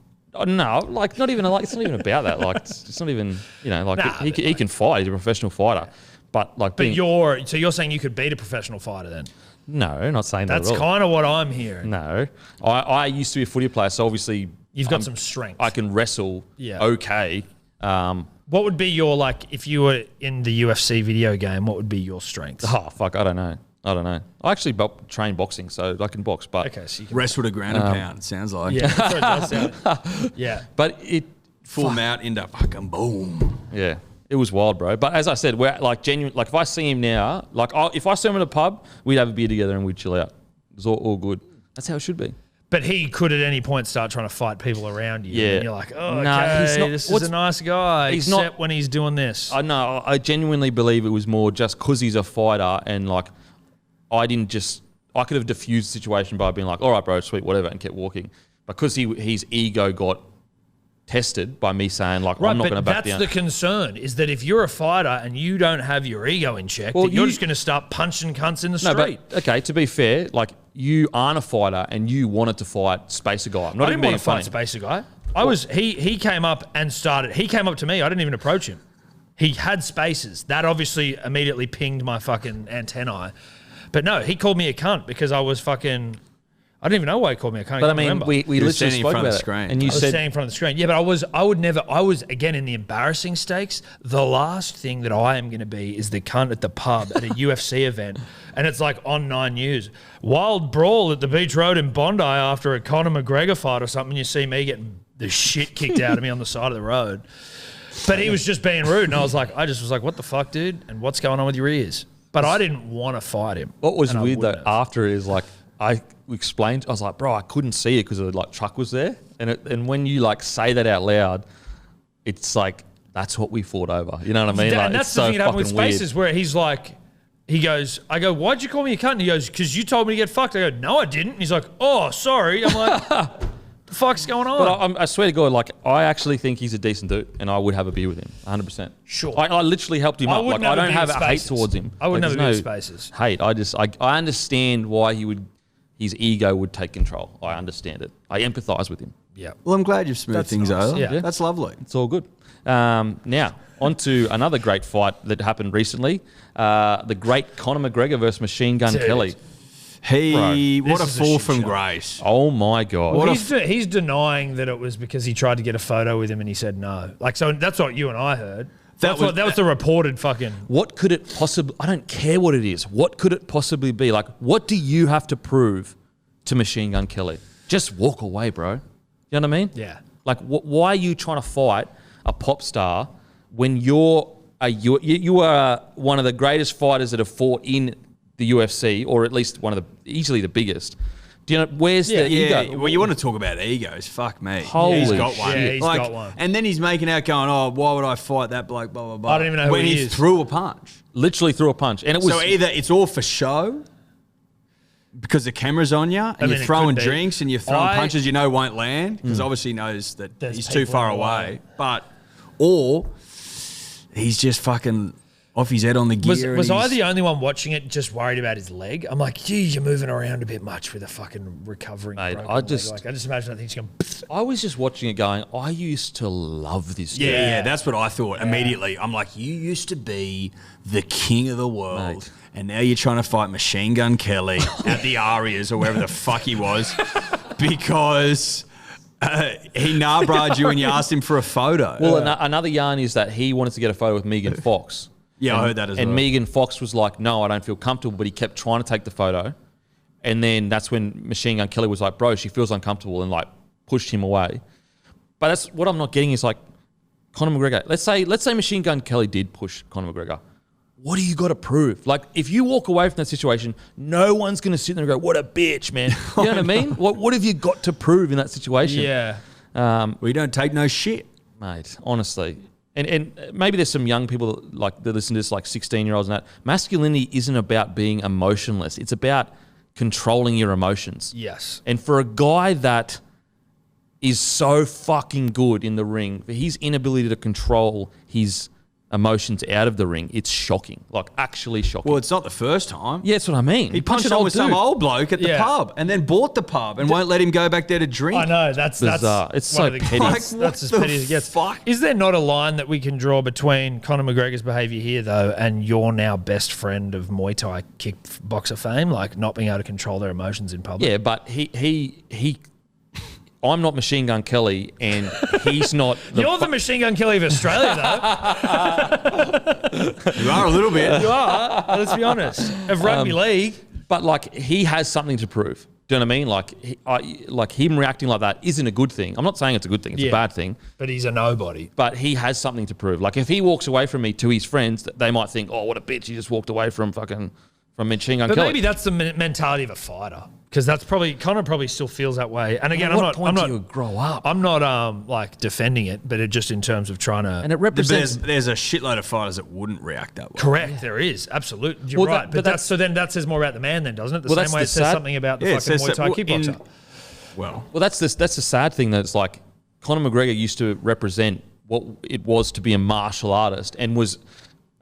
no, like not even like it's not even about that. Like it's not even like Nah, he can fight. He's a professional fighter. But like, But you're saying you could beat a professional fighter then? no, not saying That's that at all. kind of what I'm hearing. No, I used to be a footy player, so obviously You've got some strength. I can wrestle. Yeah. Okay. What would be your, like, if you were in the UFC video game, what would be your strength? Oh fuck, I don't know. I actually train boxing, so I can box. But Okay, so you can... Wrestle to ground and pound, sounds like. Yeah, that's what it does sound. Yeah. but it Full mount into fucking boom. yeah. It was wild, bro. But as I said, we're like genuine. Like if I see him now, like if I saw him in a pub, we'd have a beer together and we'd chill out. It was all good. That's how it should be. But he could at any point start trying to fight people around you. Yeah. And you're like, oh, Nah, okay, he's not- this is what's- a nice guy, he's not- except when he's doing this. I know. I genuinely believe it was more just because he's a fighter, and like I could have diffused the situation by being like, all right, bro, sweet, whatever, and kept walking. Because his ego got tested by me saying like, I'm not going to back down. That's the concern, is that if you're a fighter and you don't have your ego in check, Well, that you're you- just going to start punching cunts in the No, street. but okay, to be fair, like you aren't a fighter and you wanted to fight Spacer Guy. I'm not I even didn't being want to fight funny. Spacer guy. He came up and started. He came up to me. I didn't even approach him. He had spaces. That obviously immediately pinged my fucking antennae. But no, he called me a cunt because I was fucking. I don't even know why he called me a cunt. But I mean, we literally spoke about it. And you I was standing in front of the screen. Yeah, but I was again in the embarrassing stakes. The last thing that I am going to be is the cunt at the pub at a UFC event. And it's like on 9 News. Wild brawl at the Beach Road in Bondi after a Conor McGregor fight or something. You see me getting the shit kicked out of me on the side of the road. But he was just being rude. And I was like, what the fuck, dude? And what's going on with your ears? But I didn't want to fight him. What was weird though, after is like, I explained, I was like, bro, I couldn't see it because the like truck was there. And when you like say that out loud, it's like, that's what we fought over. You know what I mean? And that's the thing that happened with Spaces where he's like, I go, why'd you call me a cunt? And he goes, because you told me to get fucked. I go, no, I didn't. And he's like, oh, sorry. I'm like, the fuck's going on? But I swear to God, like, I actually think he's a decent dude and I would have a beer with him, 100%. Sure. I literally helped him up. Like, I don't have a hate towards him. I would like, never be Spaces. Hate. I understand why his ego would take control. I understand it. I empathise with him. Yeah. Well, I'm glad you've smoothed things over. Yeah. That's lovely. It's all good. Now, on to another great fight that happened recently. The great Conor McGregor versus Machine Gun Kelly. What a fall from grace. Oh, my God. He's denying that it was because he tried to get a photo with him and he said no. Like, so that's what you and I heard. That was the reported fucking... What could it possibly... I don't care what it is. What could it possibly be? Like, what do you have to prove to Machine Gun Kelly? Just walk away, bro. You know what I mean? Yeah. Like, why are you trying to fight a pop star when you are one of the greatest fighters that have fought in the UFC, or at least easily the biggest? Do you know where's the ego? Well, you want to talk about egos? Fuck me. Holy he's got one. Yeah, he's got one. And then he's making out going, "Oh, why would I fight that bloke?" Blah blah blah. I don't even know who when he he is. threw a punch. Literally threw a punch, and it was So either it's all for show because the camera's on you, and you're throwing drinks and you're throwing punches you know won't land because obviously he knows that he's too far away. Or he's just fucking off his head on the gear. Was I the only one watching it just worried about his leg? I'm like, geez, you're moving around a bit much with a fucking recovering Mate, broken I leg. just Like, I just imagine that thing's going. I was just watching it going, I used to love this guy. Yeah, that's what I thought immediately. I'm like, you used to be the king of the world. Mate. And now you're trying to fight Machine Gun Kelly at the Arias or wherever the fuck he was because he narbrayed you and you asked him for a photo. Well, another yarn is that he wanted to get a photo with Megan Fox. Yeah, I heard that as well. And Megan Fox was like, no, I don't feel comfortable, but he kept trying to take the photo. And then that's when Machine Gun Kelly was like, bro, she feels uncomfortable and like pushed him away. But that's what I'm not getting is like Conor McGregor. Let's say Machine Gun Kelly did push Conor McGregor. What do you got to prove? Like, if you walk away from that situation, no one's going to sit there and go, what a bitch, man. You know what I mean? What have you got to prove in that situation? Yeah. Well, you don't take no shit. Mate, honestly. And maybe there's some young people that listen to this, like 16-year-olds and that. Masculinity isn't about being emotionless. It's about controlling your emotions. Yes. And for a guy that is so fucking good in the ring, for his inability to control his emotions out of the ring, it's shocking. Like, actually shocking. Well, it's not the first time. Yeah, that's what I mean. He punched on with some old bloke at the pub and then bought the pub and won't let him go back there to drink. I know, that's bizarre. It's so petty. That's as petty as it gets. Fuck? Is there not a line that we can draw between Conor McGregor's behaviour here, though, and you're now best friend of Muay Thai kickboxer fame, like not being able to control their emotions in public? Yeah, but he I'm not Machine Gun Kelly, and he's not. You're the Machine Gun Kelly of Australia, though. You are a little bit. You are. Let's be honest. Of rugby league, but like he has something to prove. Do you know what I mean? Like him reacting like that isn't a good thing. I'm not saying it's a good thing. It's a bad thing. But he's a nobody. But he has something to prove. Like if he walks away from me to his friends, they might think, "Oh, what a bitch! He just walked away from Machine Gun Kelly." But maybe that's the mentality of a fighter. Because that's probably Conor probably still feels that way. And again, I'm not do you grow up? I'm not like defending it, but it just in terms of trying to. And it represents. There's a shitload of fighters that wouldn't react that way. Correct, there is absolutely. You're right, but that's so then that says more about the man, then, doesn't it? The same way it says something about the fucking Muay Thai kickboxer. Well, that's the sad thing that it's like Conor McGregor used to represent what it was to be a martial artist and was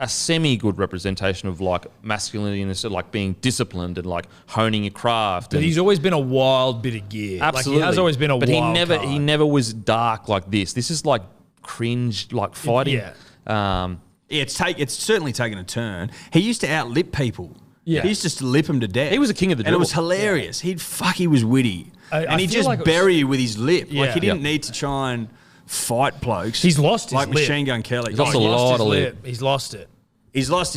a semi-good representation of like masculinity and sort of like being disciplined and like honing your craft. But he's always been a wild bit of gear. Absolutely. Like, he has always been a but wild he never was dark like this. This is like cringe, like fighting. Yeah, it's certainly taken a turn. He used to outlip people. Yeah. He used to just lip them to death. He was a king of the and it dribble. was hilarious. He was witty. And he'd feel just like it was- bury you with his lip. Yeah. Like, he didn't need to try and fight blokes. He's lost his like lip. Machine Gun Kelly. He's lost a lot of lip. He's lost it. He's lost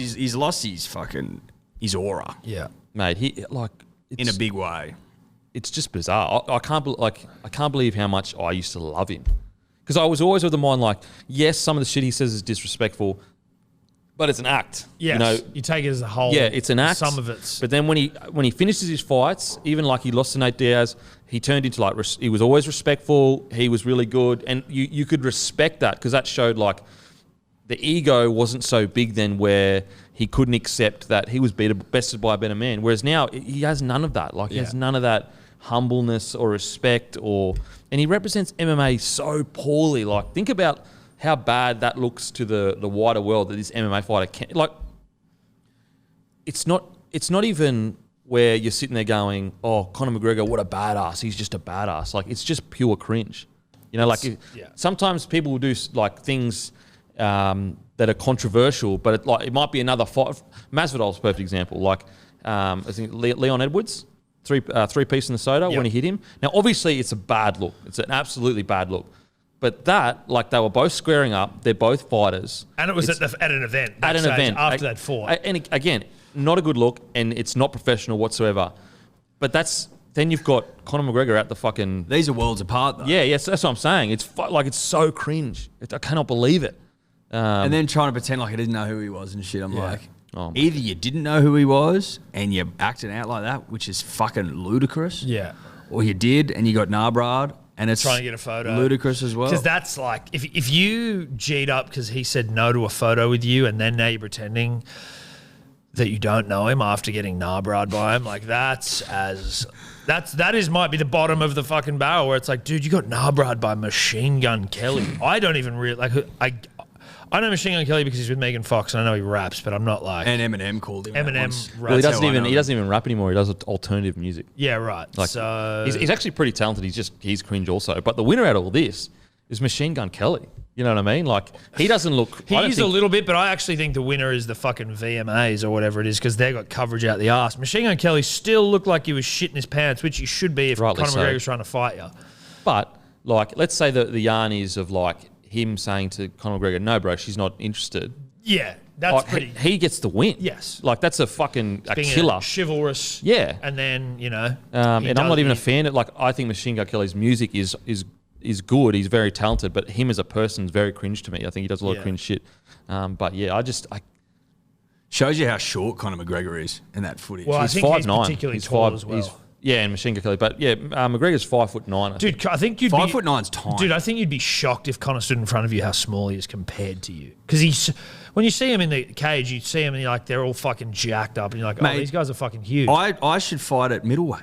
his fucking his aura Yeah. Mate, he like in a big way. It's just bizarre. I can't believe how much I used to love him, because I was always of the mind like, yes, some of the shit he says is disrespectful, but it's an act. Yes. You know, you take it as a whole. yeah, it's an act. Some of it's. But then when he finishes his fights, even like he lost to Nate Diaz, he turned into like he was always respectful. He was really good, and you could respect that because that showed like the ego wasn't so big then, where he couldn't accept that he was bested by a better man. Whereas now he has none of that. Like he has none of that humbleness or respect, and he represents MMA so poorly. Like, think about how bad that looks to the wider world that this MMA fighter can. Like, it's not even where you're sitting there going, oh, Conor McGregor, what a badass. He's just a badass. Like, it's just pure cringe. You know, like sometimes people will do like things that are controversial, but it might be another fight. Masvidal's a perfect example. Like, I think Leon Edwards, three piece in the soda when he hit him. Now, obviously, it's a bad look. It's an absolutely bad look. But that, like, they were both squaring up. They're both fighters. And it was at an event. At an event. After that fought. And again, not a good look, and it's not professional whatsoever. But then you've got Conor McGregor at the fucking... These are worlds apart, though. Yeah, yes, that's what I'm saying. It's it's so cringe. I cannot believe it. And then trying to pretend like I didn't know who he was and shit. I'm like, Oh, either you didn't know who he was and you're acting out like that, which is fucking ludicrous. Yeah. Or you did and you got Narbrad and it's Trying to get a photo. ludicrous as well. Because that's like, if you G'd up because he said no to a photo with you and then now you're pretending that you don't know him after getting Narbrad by him, like that might be the bottom of the fucking barrel where it's like, dude, you got Narbrad by Machine Gun Kelly. I don't even really, I know Machine Gun Kelly because he's with Megan Fox and I know he raps, but I'm not like... And Eminem called him. Eminem raps. Well, he That's how I know he doesn't even rap anymore. He does alternative music. Yeah, right. Like, so... he's actually pretty talented. He's cringe also. But the winner out of all this is Machine Gun Kelly. You know what I mean? Like, he doesn't look... He is a little bit, but I actually think the winner is the fucking VMAs or whatever it is because they got coverage out the arse. Machine Gun Kelly still looked like he was shitting his pants, which he should be if Rightly Conor so. McGregor's trying to fight you. But, like, let's say the yarn is of, like, him saying to Conor McGregor, no, bro, she's not interested. Yeah, that's Like, pretty... He gets the win. Yes. Like, that's a fucking being killer. chivalrous. Yeah. And then, you know... And I'm not even a fan of... Like, I think Machine Gun Kelly's music is good. He's very talented, but him as a person is very cringe to me. I think he does a lot of cringe shit. But, yeah, Shows you how short Conor McGregor is in that footage. Well, I he's think 5'9". he's particularly tall as well. And Machine Gun Kelly. But, yeah, McGregor's 5'9". Dude, I think you'd be... 5'9's tiny. Dude, I think you'd be shocked if Conor stood in front of you how small he is compared to you. Because when you see him in the cage, you see him and you're like, they're all fucking jacked up. And you're like, Mate, these guys are fucking huge. I should fight at middleweight.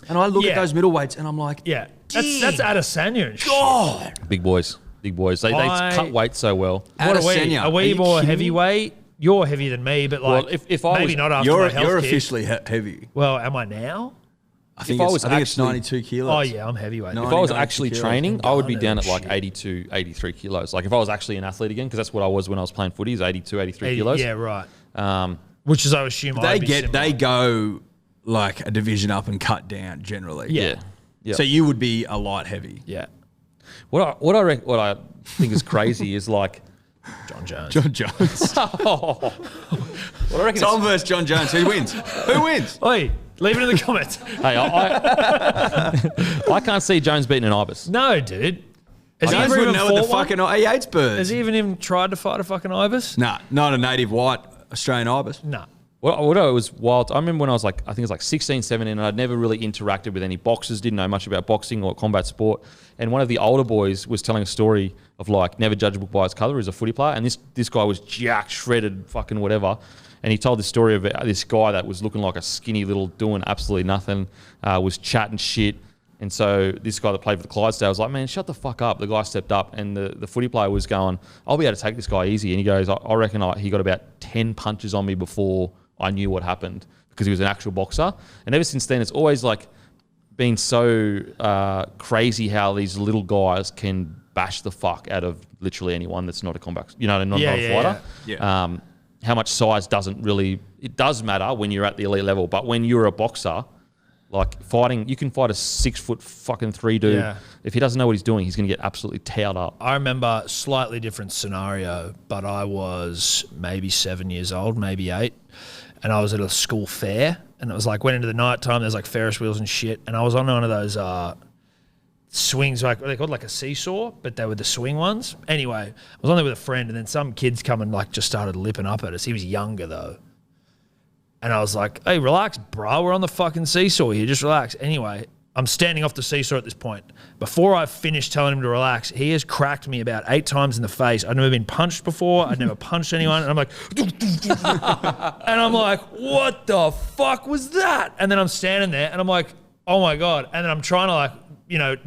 And I look at those middleweights and I'm like, yeah. That's Adesanya and shit. God. Big boys. Big boys. They cut weight so well. What are we? Adesanya, Are we you more kidding me? heavyweight? You're heavier than me, but like, Well, if I maybe was- not after my health You're kick. officially heavy. Well, am I now? I think, I it's, was I think it's actually- 92 kilos. Oh, yeah, I'm heavyweight. No. If I was 92 actually kilos. training, I would be down at Shit. like 82, 83 kilos. Like if I was actually an athlete again, because that's what I was when I was playing footy, is 82, 83 kilos. Yeah, right. Um, Which is, I assume, They go like a division up and cut down generally. yeah. Yeah. So you would be a light heavy. Yeah. What I think is crazy is like John Jones. John Jones. what I reckon. Tom versus John Jones. Who wins? Who wins? Oi, leave it in the comments. Hey, I can't see Jones beating an ibis. No, dude. Has he Jones ever wouldn't even know what the fought one? fucking he hates birds. Has he even tried to fight a fucking ibis? Nah, not a native white Australian ibis. No. What I was wild. I remember when I was like, I think it was like 16, 17, and I'd never really interacted with any boxers, didn't know much about boxing or combat sport. And one of the older boys was telling a story of like never judge a book by its colour as a footy player. And this guy was jacked, shredded, fucking whatever. And he told this story of this guy that was looking like a skinny little doing absolutely nothing, was chatting shit. And so this guy that played for the Clydesdale was like, man, shut the fuck up. The guy stepped up, and the footy player was going, I'll be able to take this guy easy. And he goes, I reckon he got about 10 punches on me before I knew what happened, because he was an actual boxer. And ever since then, it's always like been so crazy how these little guys can bash the fuck out of literally anyone that's not a combat, not a fighter. Yeah. How much size it does matter when you're at the elite level, but when you're a boxer, like fighting, you can fight a 6 foot fucking 3 dude. Yeah. If he doesn't know what he's doing, he's going to get absolutely towed up. I remember slightly different scenario, but I was maybe 7 years old, maybe 8, and I was at a school fair, and it was like went into the night time. There's like Ferris wheels and shit, and I was on one of those swings, like what they called like a seesaw, but they were the swing ones. Anyway, I was on there with a friend, and then some kids come and like just started lipping up at us. He was younger though. And I was like, hey, relax, bro. We're on the fucking seesaw here. Just relax. Anyway, I'm standing off the seesaw at this point. Before I finished telling him to relax, he has cracked me about 8 times in the face. I'd never been punched before. I'd never punched anyone. And I'm like, and I'm like, what the fuck was that? And then I'm standing there and I'm like, oh my God. And then I'm trying to like,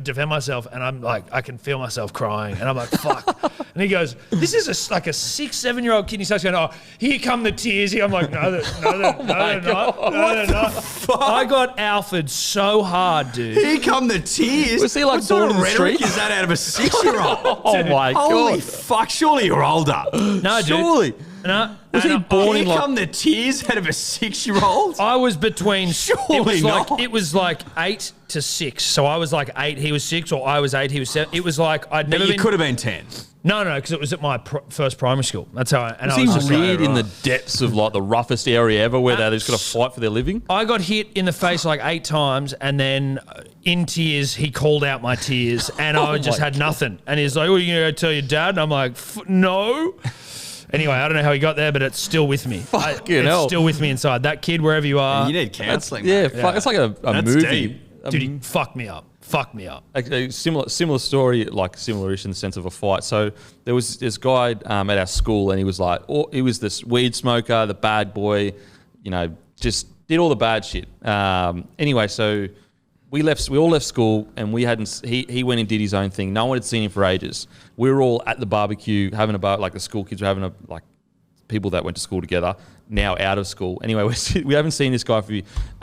defend myself, and I'm like, I can feel myself crying, and I'm like, fuck. And he goes, this is like a 6, 7-year-old kid. And he starts going, oh, here come the tears. I'm like, no, they're not. I got alphaed so hard, dude. Here come the tears. Was he like what sort of the rhetoric street? is that out of a 6-year-old? Oh my Holy God. fuck, surely you're older. No, dude. Surely. No. Was he born Here in like... come the tears out of a 6-year-old? I was between. Surely not. It was like 8 to 6. So I was like 8, he was 6, or I was 8, he was 7. It was like I'd never But you been. could have been 10. No, because it was at my first primary school. That's how. And Was I was he just reared like, in the depths of like the roughest area ever, where they're just got to fight for their living? I got hit in the face like 8 times, and then in tears, he called out my tears, and I just had nothing. And he's like, "Oh, you gonna go tell your dad?" And I'm like, "No." Anyway, I don't know how he got there, but it's still with me. It's still with me inside. That kid, wherever you are, You need counselling. Yeah, mate. fuck, it's like a That's movie. deep. dude, he fucked me up. A similar story, like similar-ish in the sense of a fight. So there was this guy at our school, and he was like, he was this weed smoker, the bad boy, just did all the bad shit. Anyway, so we all left school, and we hadn't. He went and did his own thing. No one had seen him for ages. We were all at the barbecue having like the school kids were having people that went to school together, now out of school. Anyway, we haven't seen this guy for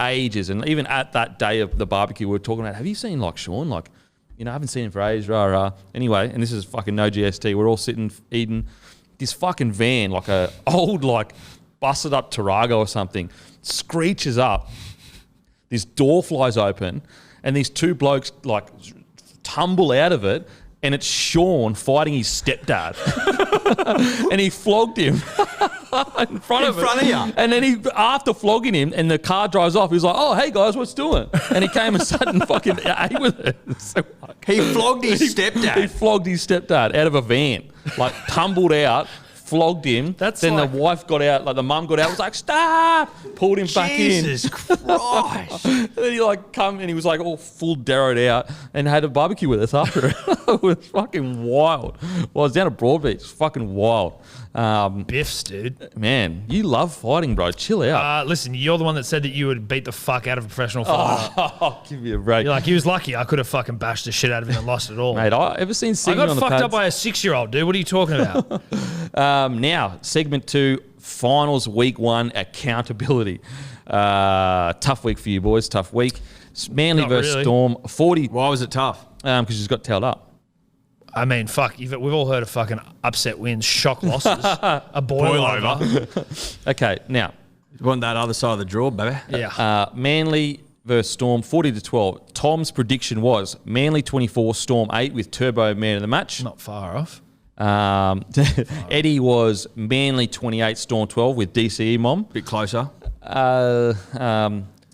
ages. And even at that day of the barbecue, we were talking about, have you seen like Sean? Like, I haven't seen him for ages, Anyway, and this is fucking no GST. We're all sitting, eating. This fucking van, like a old, like busted up Tarago or something, screeches up. This door flies open, and these 2 blokes like tumble out of it, and it's Sean fighting his stepdad. And he flogged him in front of you. And then after flogging him, and the car drives off, he was like, oh, hey guys, what's doing? And he came and sat and fucking ate with it. So, He flogged his stepdad. He flogged his stepdad out of a van, like tumbled out, flogged him. Then the wife got out, like the mum got out, was like, stop, pulled him back in. Jesus Christ. And then he come and he was like all full darrowed out and had a barbecue with us after it. It was fucking wild. Well, I was down at Broadbeach. It's fucking wild. Biffs, dude. Man, you love fighting, bro. Chill out. Listen, you're the one that said that you would beat the fuck out of a professional fighter. Oh, give me a break. You're like, he was lucky. I could have fucking bashed the shit out of him and lost it all. Mate, I ever seen I singing got on the fucked pads? up by a 6-year-old, dude. What are you talking about? Now, segment 2, finals week 1, accountability. Tough week for you boys, tough week. Manly Not versus really. Storm, 40. Why was it tough? Because she's got tailed up. I mean, fuck. We've all heard of fucking upset wins, shock losses, a boil over. Okay, now. You want that other side of the draw, baby? Yeah. Manly versus Storm, 40-12. Tom's prediction was Manly 24, Storm 8 with Turbo man of the match. Not far off. Eddie was Manly 28, Storm 12 with DCE mom. Bit closer.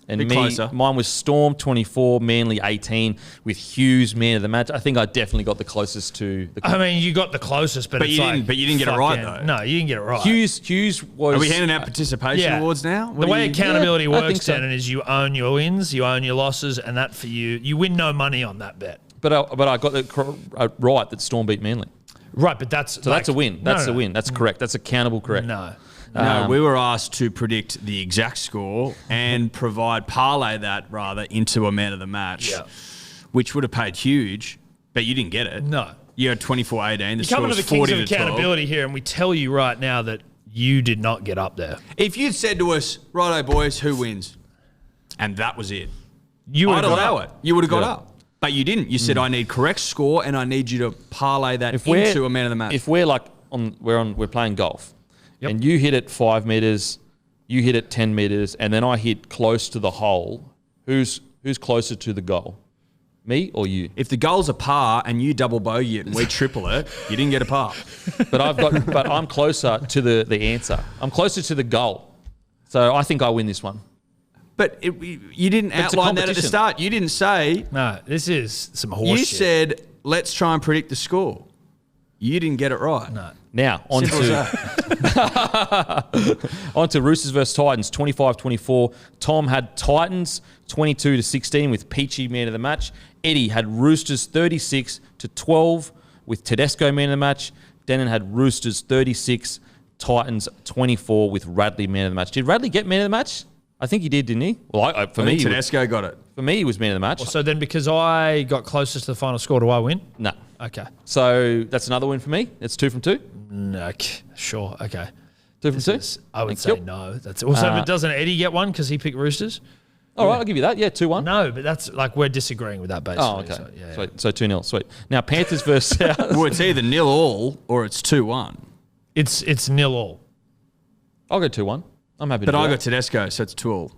And Bit me, closer. mine was Storm 24, Manly 18 with Hughes man of the match. I think I definitely got the closest to the. I mean, you got the closest, but But it's you like, didn't- but you didn't get it right, fucking- though. No, you didn't get it right. Hughes was. Are we handing out participation Yeah. awards now? The way accountability Yeah, I think works, so. Denon, is you own your wins, you own your losses, and that for you win no money on that bet. But I got it right that Storm beat Manly. Right, but that's So that's a win. That's a win. That's correct. That's accountable correct. No. No, we were asked to predict the exact score and parlay that into a man of the match. Yeah. which would have paid huge, but you didn't get it. No. You had 24-18. The You're score coming was to the kings 40 of to 12. accountability here, and we tell you right now that you did not get up there. If you'd said to us, righto, boys, who wins? And that was it. I'd allow it. You would have got up. But you didn't. You said, I need correct score, and I need you to parlay that into a man of the match. If we're like we're playing golf, Yep. and you hit it 5 meters, you hit it 10 meters, and then I hit close to the hole, who's closer to the goal? Me or you? If the goal's a par and you double bogey it and we triple it, you didn't get a par. But I'm closer to the answer. I'm closer to the goal. So I think I win this one. But you didn't It's a outline that at the competition. start. You didn't say. No, this is some horse You shit. said, let's try and predict the score. You didn't get it right. No. Now, on Simple as to, that. on to Roosters versus Titans, 25-24. Tom had Titans 22-16 with Peachey man of the match. Eddy had Roosters 36-12 with Tedesco man of the match. Denon had Roosters 36, Titans 24 with Radley man of the match. Did Radley get man of the match? I think he did, didn't he? Well, I think Tedesco got it. For me, he was man of the match. So then because I got closest to the final score, do I win? No. Okay. So that's another win for me. It's 2 from 2. No, sure. Okay. 2 from 2. I would Thank say you. no. That's also, but doesn't Eddie get one because he picked Roosters? All right, I'll give you that. Yeah, 2-1. No, but that's like we're disagreeing with that basically. Oh, okay. So, yeah. Sweet. So 2-0. Sweet. Now, Panthers versus South. Well, it's either 0-0 or it's 2-1. It's 0-0. I'll go 2-1. I'm happy But to do I that. got Tedesco, so it's 2-all.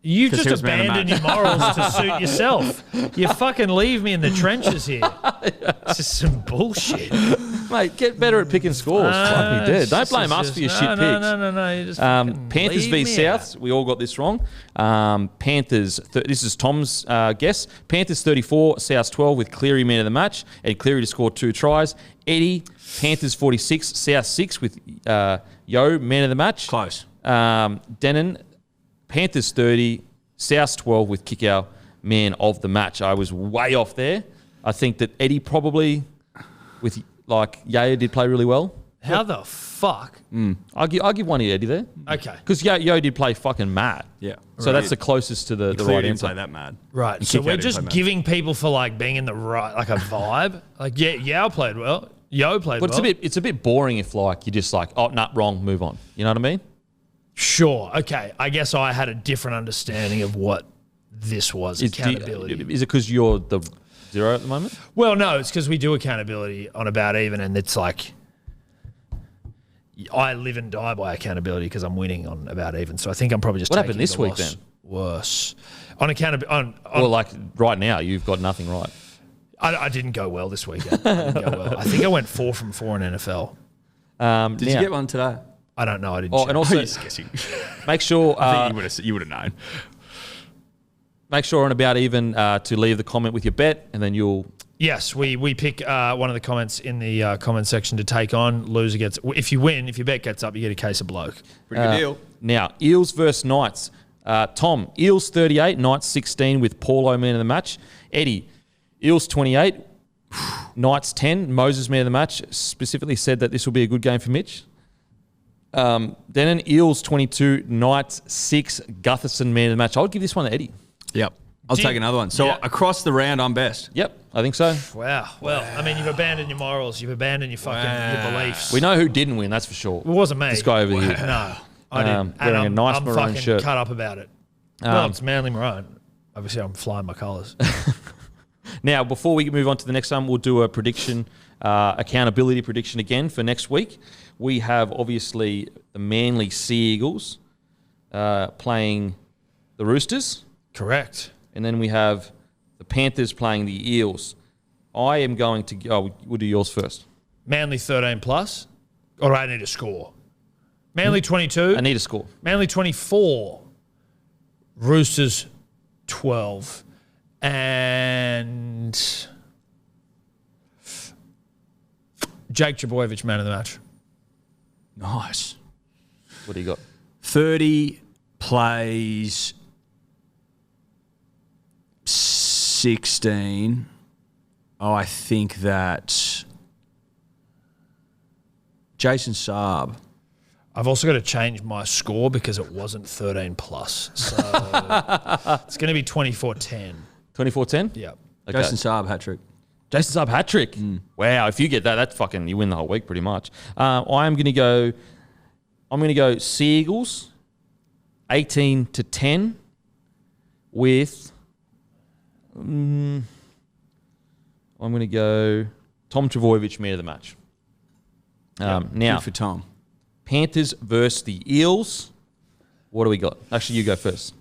You 'Cause just he was man of the abandoned your morals to suit yourself. You fucking leave me in the trenches here. This is some bullshit. Mate, get better at picking scores. Fuck me dead. Don't blame us for your shit picks. No. You just fucking Panthers leave v me Souths. out. We all got this wrong. Panthers, this is Tom's guess. Panthers 34, Souths 12 with Cleary man of the match. And Cleary to score 2 tries. Eddy, Panthers 46, South 6 with Yo man of the match. Close. Denon, Panthers 30, Souths 12 with Kickow man of the match. I was way off there. I think that Eddy probably, with like Yaya did play really well. How the fuck? I'll give one to Eddy there. Okay. Because Yo did play fucking mad. Yeah. So that's the closest to the Clearly right didn't answer. play that mad. Right. And So Kickow we're didn't just play mad. giving people for like being in the right, like a vibe. Like, Yao played well. Yo played But well. it's a bit boring if like you're just like, oh, nah, wrong, move on. You know what I mean? Sure. Okay. I guess I had a different understanding of what this was, accountability. Is it because you're the 0 at the moment? Well, no, it's because we do accountability on About Even, and it's like I live and die by accountability because I'm winning on About Even. So I think I'm probably just What taking happened this the week loss then? Worse on accountability. Well, like right now, you've got nothing right. I didn't go well this weekend. I didn't go well. I think I went 4 from 4 in NFL. Did you get one today? I don't know. I didn't. Oh, check. and also Just guessing. make sure I think you would have known. make sure on About Even to leave the comment with your bet, and then you'll. Yes, we pick one of the comments in the comment section to take on. Loser gets. If you win, if your bet gets up, you get a case of Bloke. Pretty good deal. Now, Eels versus Knights. Tom, Eels 38, Knights 16 with Paulo man of the match. Eddie, Eels 28, Knights 10. Moses man of the match. Specifically said that this will be a good game for Mitch. Then Eels 22, Knights 6, Gutherson man of the match. I would give this one to Eddie. Yep. I'll take another one. So Yeah. across the round, I'm best. Yep, I think so. Wow. Well, I mean, you've abandoned your morals. You've abandoned your fucking your beliefs. We know who didn't win, that's for sure. It wasn't me. This guy over here. No, I didn't. Wearing a nice I'm maroon fucking shirt. cut up about it. Well, it's Manly Maroon. Obviously, I'm flying my colours. Now, before we move on to the next one, we'll do a prediction, accountability prediction again for next week. We have, obviously, the Manly Sea Eagles playing the Roosters. Correct. And then we have the Panthers playing the Eels. I am going to go. We'll do yours first. Manly 13 plus. Or I need a score. Manly 22. I need a score. Manly 24. Roosters 12. And Jake Trbojevic, man of the match. Nice. What do you got? 30 plays 16. Oh, I think that Jason Saab. I've also got to change my score because it wasn't 13 plus. So it's going to be 24-10. 24-10? Yeah. Okay. Jason Saab hat-trick. Jason Saab hat-trick. Wow, if you get that, that's fucking, you win the whole week pretty much. I'm going to go Seagulls 18-10 with, I'm going to go Tom Trbojevic man of the match. Now, Good for Tom. Panthers versus the Eels. What do we got? Actually, you go first.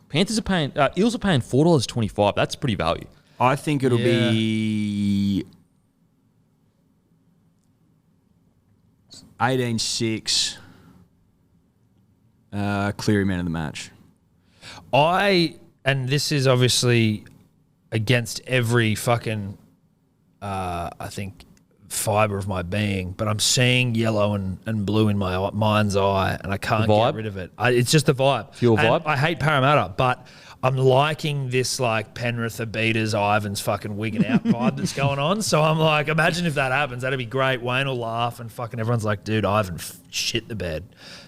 Panthers are paying, Eels are paying $4.25. That's pretty value. I think it'll be 18-6. Cleary man of the match. And this is obviously against every fucking, I think, fibre of my being, but I'm seeing yellow and blue in my mind's eye, and I can't get rid of it. It's just the vibe. Pure vibe? I hate Parramatta, but I'm liking this like Penrith are beaters, Ivan's fucking wigging out vibe that's going on. So I'm like, imagine if that happens. That'd be great. Wayne will laugh and fucking everyone's like, dude, Ivan shit the bed.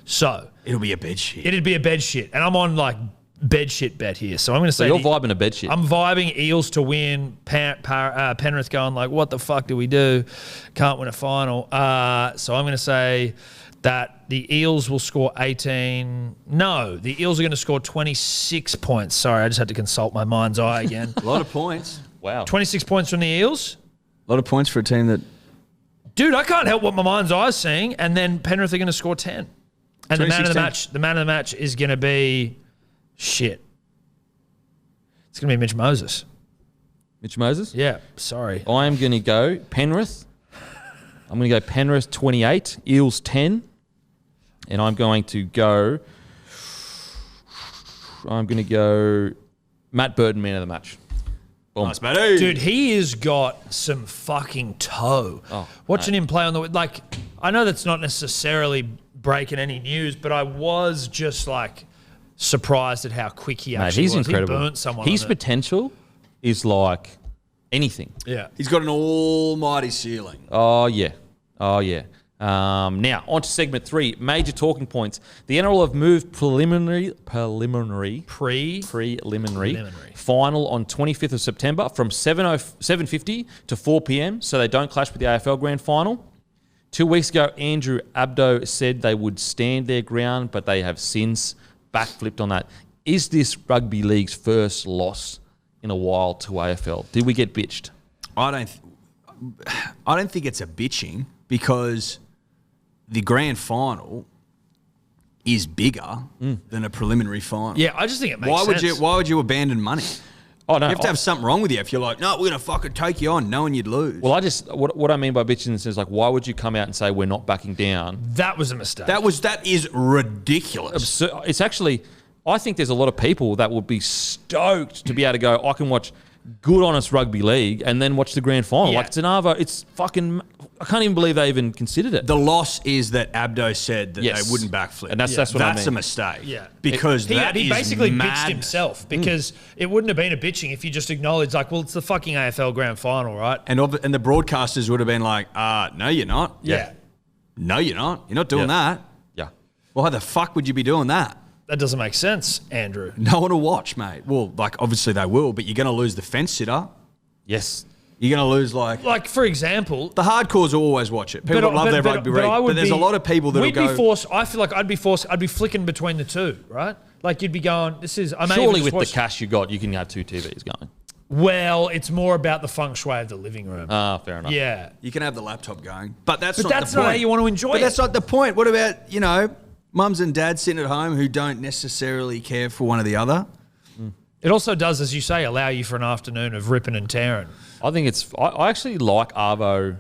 So It'll be a bed shit. it'd be a bed shit. And I'm on like bed shit bet here. So I'm going to say So you're vibing a bed shit. I'm vibing Eels to win. Penrith going like, what the fuck do we do? Can't win a final. So I'm going to say that the Eels will score 18. No, the Eels are going to score 26 points. Sorry, I just had to consult my mind's eye again. A lot of points. Wow. 26 points from the Eels. A lot of points for a team that... Dude, I can't help what my mind's eye is seeing. And then Penrith are going to score 10. And the man of the match is going to be shit. It's going to be Mitch Moses. Mitch Moses? Yeah, sorry. I'm going to go Penrith. I'm going to go Penrith 28, Eels 10. And I'm going to go Matt Burton man of the match. Boom. Nice, Matty. Dude, he has got some fucking toe. Watching him play on the... Like, I know that's not necessarily breaking any news, but I was just like surprised at how quick he actually he's was. incredible. He burnt someone. His potential is like anything. Yeah. He's got an almighty ceiling. Oh, yeah. Now, on to segment 3, major talking points. The NRL have moved preliminary final on 25th of September from 7:50 to 4 p.m. so they don't clash with the AFL Grand Final. 2 weeks ago, Andrew Abdo said they would stand their ground, but they have since backflipped on that. Is this rugby league's first loss in a while to AFL? Did we get bitched? I don't think it's a bitching because the grand final is bigger than a preliminary final. Yeah, I just think it makes sense. Why would you abandon money? Oh, no. You have to have something wrong with you if you're like, no, we're going to fucking take you on knowing you'd lose. Well, what I mean by bitching is like, why would you come out and say we're not backing down? That was a mistake. That is ridiculous. It's actually, I think there's a lot of people that would be stoked to be able to go, I can watch good, honest rugby league and then watch the grand final. Yeah. Like, it's an Arvo. It's fucking, I can't even believe they even considered it. The loss is that Abdo said that Yes. they wouldn't backflip. And that's what I mean. That's a mistake. Yeah. Because he is basically madness. bitched himself because it wouldn't have been a bitching if you just acknowledged like, well, it's the fucking AFL Grand Final, right? And the broadcasters would have been like, no, you're not. Yeah. No, you're not. You're not doing that. Yeah. Well, how the fuck would you be doing that? That doesn't make sense, Andrew. No one will watch, mate. Well, like, obviously they will, but you're going to lose the fence sitter. Yes. You're going to lose, like... for example... The hardcores will always watch it. People that love their rugby league. But there's a lot of people that will go... I feel like I'd be flicking between the two, right? Like, you'd be going, Surely with the cash you got, you can have 2 TVs going. Well, it's more about the feng shui of the living room. Fair enough. Yeah. You can have the laptop going. But that's not that's the point. not how you want to enjoy it. But that's not the point. What about, mums and dads sitting at home who don't necessarily care for one or the other? It also does, as you say, allow you for an afternoon of ripping and tearing. I think I actually like Arvo.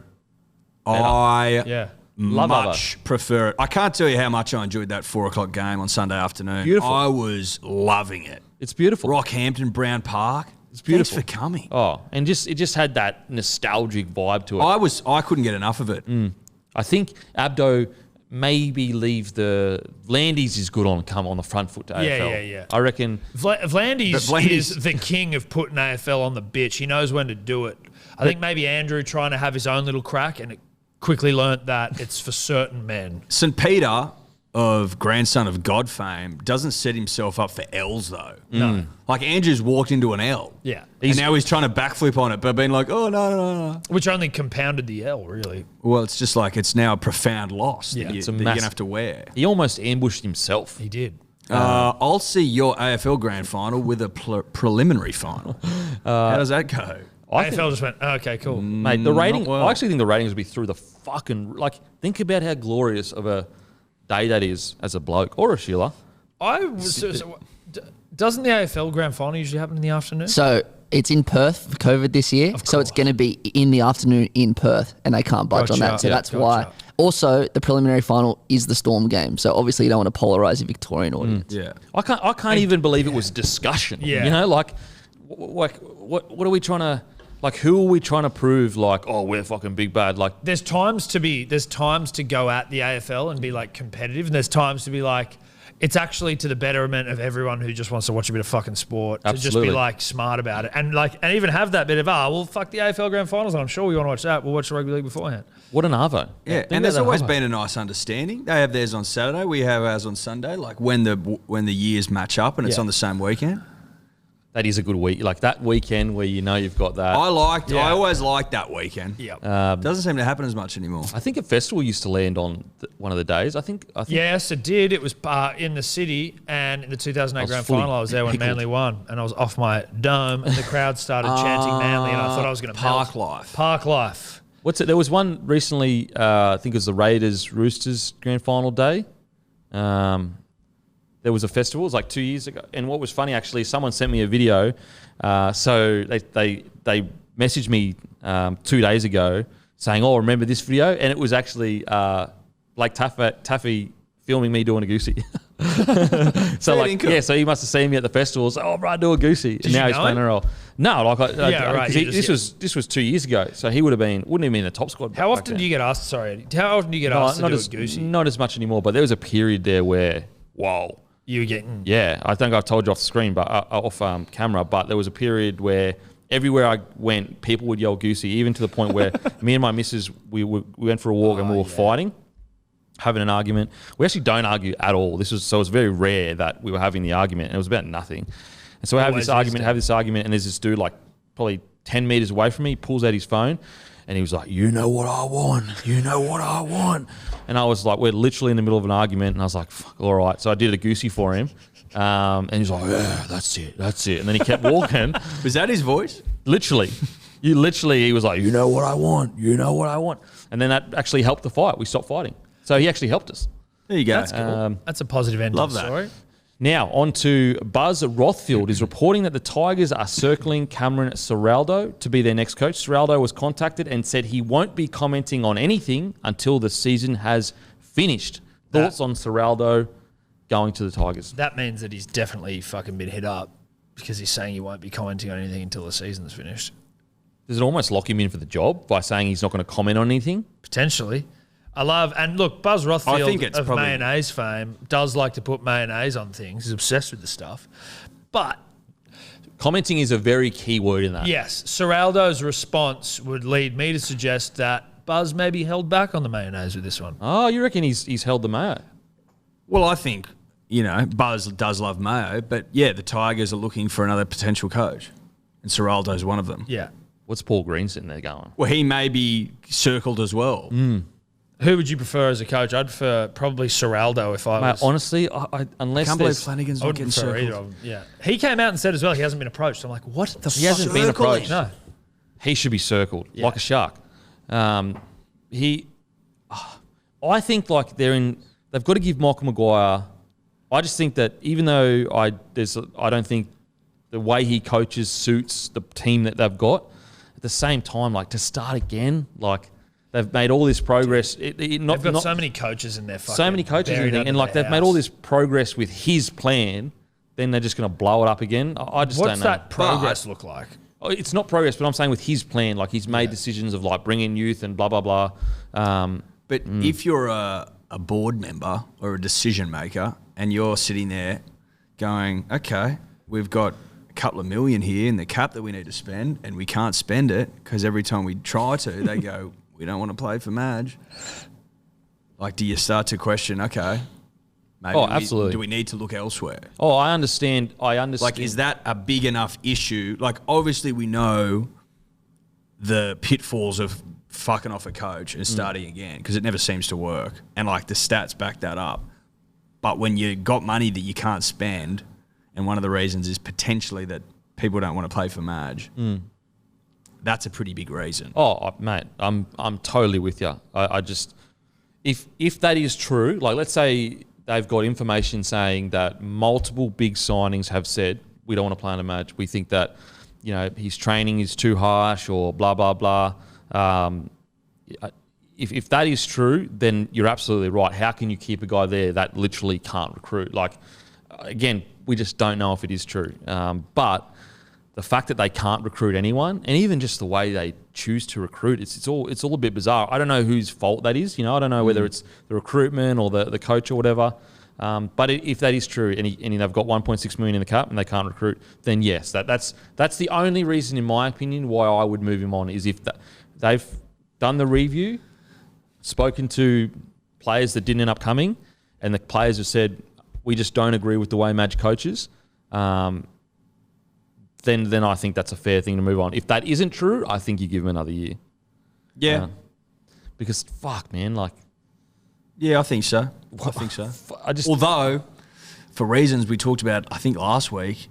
I Love much prefer it. I can't tell you how much I enjoyed that 4 o'clock game on Sunday afternoon. Beautiful. I was loving it. It's beautiful. Rockhampton, Brown Park. It's beautiful. Thanks for coming. Oh, and it just had that nostalgic vibe to it. I couldn't get enough of it. I think Abdo maybe leave the V'landys is good come on the front foot to AFL. Yeah. I reckon V'landys is the king of putting AFL on the bitch. He knows when to do it. I think maybe Andrew trying to have his own little crack and it quickly learnt that it's for certain men. St. Peter of grandson of God fame doesn't set himself up for L's though. No. Like Andrew's walked into an L. Yeah. And now he's trying to backflip on it, but being like, oh, no. Which only compounded the L, really. Well, it's just like it's now a profound loss Yeah. that, It's that a you're going massive- to have to wear. He almost ambushed himself. He did. I'll see your AFL Grand Final with a preliminary final. How does that go? I AFL think, just went, okay, cool. mate, the rating. well. I actually think the ratings would be through the fucking. Like, think about how glorious of a day that is as a bloke or a Sheila. Doesn't the AFL Grand Final usually happen in the afternoon? So it's in Perth for COVID this year. So it's going to be in the afternoon in Perth, and they can't budge on Gotcha. that. So Yeah, that's why. gotcha. Also, the preliminary final is the Storm game. So obviously, you don't want to polarize the Victorian audience. Yeah. I can't even believe it was discussion. Yeah. You know, like what are we trying to, like, who are we trying to prove, like, oh, we're fucking big bad? Like, There's times to go at the AFL and be like competitive, and there's times to be like, it's actually to the betterment of everyone who just wants to watch a bit of fucking sport. To just Absolutely. be like smart about it, and even have that bit of well, fuck the AFL Grand Finals, and I'm sure we want to watch that. We'll watch the rugby league beforehand. what an arvo. Yeah, Think and there's about that always arvo. been a nice understanding. They have theirs on Saturday. We have ours on Sunday. Like when the years match up and it's Yeah. on the same weekend. That is a good week. Like that weekend where you know you've got that. I Yeah. always liked that weekend. Yeah. Doesn't seem to happen as much anymore. I think a festival used to land on one of the days. I think. Yes, it did. It was in the city, and in the 2008 was Grand fully Final, I was there when pickled. Manly won, and I was off my dome, and the crowd started chanting Manly, and I thought I was going to Park life. Park life. What's it? There was one recently. I think it was the Raiders Roosters Grand Final day. There was a festival. It was like 2 years ago. And what was funny actually, someone sent me a video. So they messaged me 2 days ago saying, "Oh, remember this video?" And it was actually Blake Taffy filming me doing a goosey. So Fair like, income. yeah, so he must have seen me at the festival. So, oh, bro, I do a goosey. And you now he's know playing him? a role. No, like, Yeah, right, 'cause you just- this was 2 years ago. So he wouldn't have been in the top squad. How back often then. do you get asked? Sorry, Eddie, how often do you get asked to do a goosey? Not as much anymore, but there was a period there where, whoa. You were getting Yeah, I think I've told you off the screen, but off camera. But there was a period where everywhere I went, people would yell "goosey," even to the point where me and my missus we went for a walk and we were fighting, having an argument. We actually don't argue at all. So it was very rare that we were having the argument, and it was about nothing. And so we have Always this argument, and there's this dude like probably 10 meters away from me, pulls out his phone, and he was like, "You know what I want? You know what I want?" And I was like, we're literally in the middle of an argument, and I was like, "Fuck, all right." So I did a goosey for him, and he's like, "Yeah, that's it. And then he kept walking. Was that his voice? Literally, he was like, "You know what I want? You know what I want?" And then that actually helped the fight. We stopped fighting. So he actually helped us. There you go. That's cool. That's a positive end love to the that. story. Now, on to Buzz Rothfield is reporting that the Tigers are circling Cameron Ciraldo to be their next coach. Ciraldo was contacted and said he won't be commenting on anything until the season has finished. Thoughts on Ciraldo going to the Tigers? That means that he's definitely fucking been hit up because he's saying he won't be commenting on anything until the season's finished. Does it almost lock him in for the job by saying he's not going to comment on anything? Potentially. And look, Buzz I think Rothfield it's of probably- mayonnaise fame does like to put mayonnaise on things. He's obsessed with the stuff. But Commenting is a very key word in that. yes, Ciraldo's response would lead me to suggest that Buzz maybe held back on the mayonnaise with this one. Oh, you reckon he's held the mayo? Well, I think, Buzz does love Mayo, but yeah, the Tigers are looking for another potential coach. And Ciraldo's one of them. Yeah. What's Paul Green sitting there going? Well, he may be circled as well. Who would you prefer as a coach? I'd prefer probably Ciraldo if I Mate, was. honestly, I unless Can't believe there's... Flanagan's I not wouldn't getting prefer either circled. of them. Yeah. He came out and said as well he hasn't been approached. I'm like, what the He hasn't been Circling. approached. No. He should be circled Yeah. like a shark. I think like they've got to give Michael Maguire. I just think that even though I don't think the way he coaches suits the team that they've got. At the same time, like to start again, like they've made all this progress. They've got so many coaches in there. so many coaches and everything, and like they've made all this progress with his plan. Then they're just going to blow it up again. I just What's don't know. that progress look like? Oh, it's not progress, but I'm saying with his plan, like he's made decisions of like bringing youth and blah blah blah. But if you're a board member or a decision maker and you're sitting there going, okay, we've got a couple of million here in the cap that we need to spend and we can't spend it because every time we try to, they go, we don't want to play for Madge. Like, do you start to question, okay, Maybe absolutely. Do we need to look elsewhere? Oh, I understand. Like, is that a big enough issue? Like, obviously we know the pitfalls of fucking off a coach and starting again because it never seems to work. And, like, the stats back that up. But when you got money that you can't spend, and one of the reasons is potentially that people don't want to play for Madge, that's a pretty big reason. Oh, mate, I'm totally with you. I just, if that is true, like, let's say they've got information saying that multiple big signings have said, we don't want to play in a match. We think that, you know, his training is too harsh or blah, blah, blah. If that is true, then you're absolutely right. How can you keep a guy there that literally can't recruit? Like, again, we just don't know if it is true. But the fact that they can't recruit anyone, and even just the way they choose to recruit, it's all a bit bizarre. I don't know whose fault that is. You know, I don't know whether it's the recruitment or the coach or whatever. But if that is true, and they've got 1.6 million in the cap and they can't recruit, then yes, that's the only reason, in my opinion, why I would move him on is if they've done the review, spoken to players that didn't end up coming, and the players have said, we just don't agree with the way Madge coaches, then I think that's a fair thing to move on. If that isn't true, I think you give him another year. Yeah. Because, fuck, man, like... Yeah, I think so. Although, for reasons we talked about, I think last week,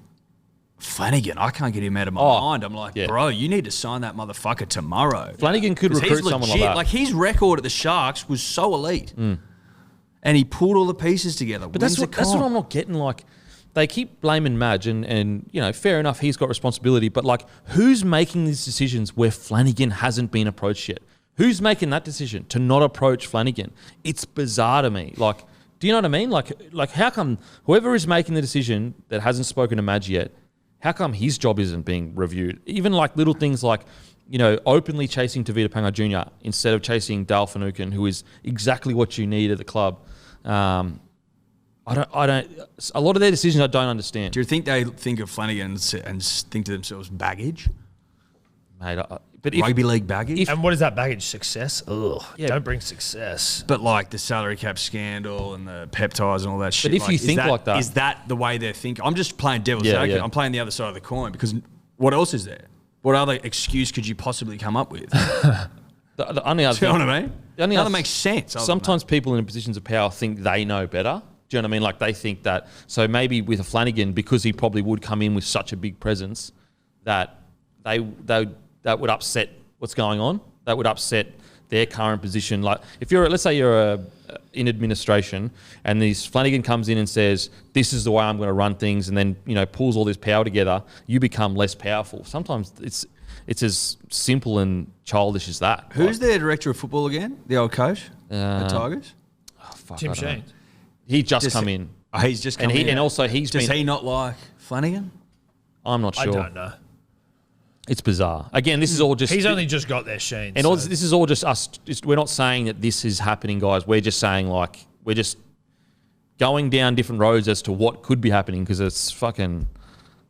Flanagan, I can't get him out of my mind. I'm like, bro, you need to sign that motherfucker tomorrow. Flanagan could recruit someone like that. Like, his record at the Sharks was so elite. And he pulled all the pieces together. But that's what I'm not getting. Like, they keep blaming Madge, and you know, fair enough, he's got responsibility. But, like, who's making these decisions where Flanagan hasn't been approached yet? Who's making that decision to not approach Flanagan? It's bizarre to me. Like, do you know what I mean? Like how come whoever is making the decision that hasn't spoken to Madge yet, how come his job isn't being reviewed? Even like little things like, you know, openly chasing Tavita Pangai Jr. instead of chasing Dale Finucane, who is exactly what you need at the club. I don't. A lot of their decisions I don't understand. Do you think they think of Flanagan and think to themselves, baggage? Mate, rugby league baggage? And what is that baggage? Success? Ugh, don't bring success. But like the salary cap scandal and the peptides and all that shit. But if you think like that... Is that the way they're thinking? I'm just playing devil's advocate. I'm playing the other side of the coin because what else is there? What other excuse could you possibly come up with? the only other Do you know what I mean? The only other makes sense. Sometimes people in positions of power think they know better. Do you know what I mean? Like they think that... So maybe with a Flanagan, because he probably would come in with such a big presence that that would upset what's going on. That would upset their current position. Like if let's say you're in administration and this Flanagan comes in and says, this is the way I'm going to run things, and then, you know, pulls all this power together, you become less powerful. Sometimes it's as simple and childish as that. Who's their director of football again? The old coach at Tigers? Oh, fuck, Tim Sheen. He just come in. Oh, he's just come in. And also does he not like Flanagan? I'm not sure. I don't know. It's bizarre. Again, this is all just... He's only just got their Sheen. And all, this is all just us. We're not saying that this is happening, guys. We're just saying, like, we're just going down different roads as to what could be happening because it's fucking...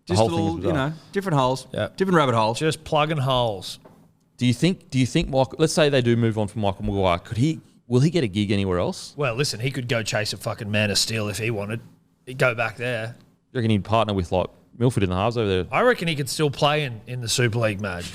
Just little, you know, different holes. Yeah. Different rabbit holes. Just plugging holes. Do you think Michael... Let's say they do move on from Michael Maguire. Will he get a gig anywhere else? Well, listen, he could go chase a fucking Man of Steel if he wanted. He'd go back there. You reckon he'd partner with, like, Milford in the halves over there? I reckon he could still play in the Super League, Madge.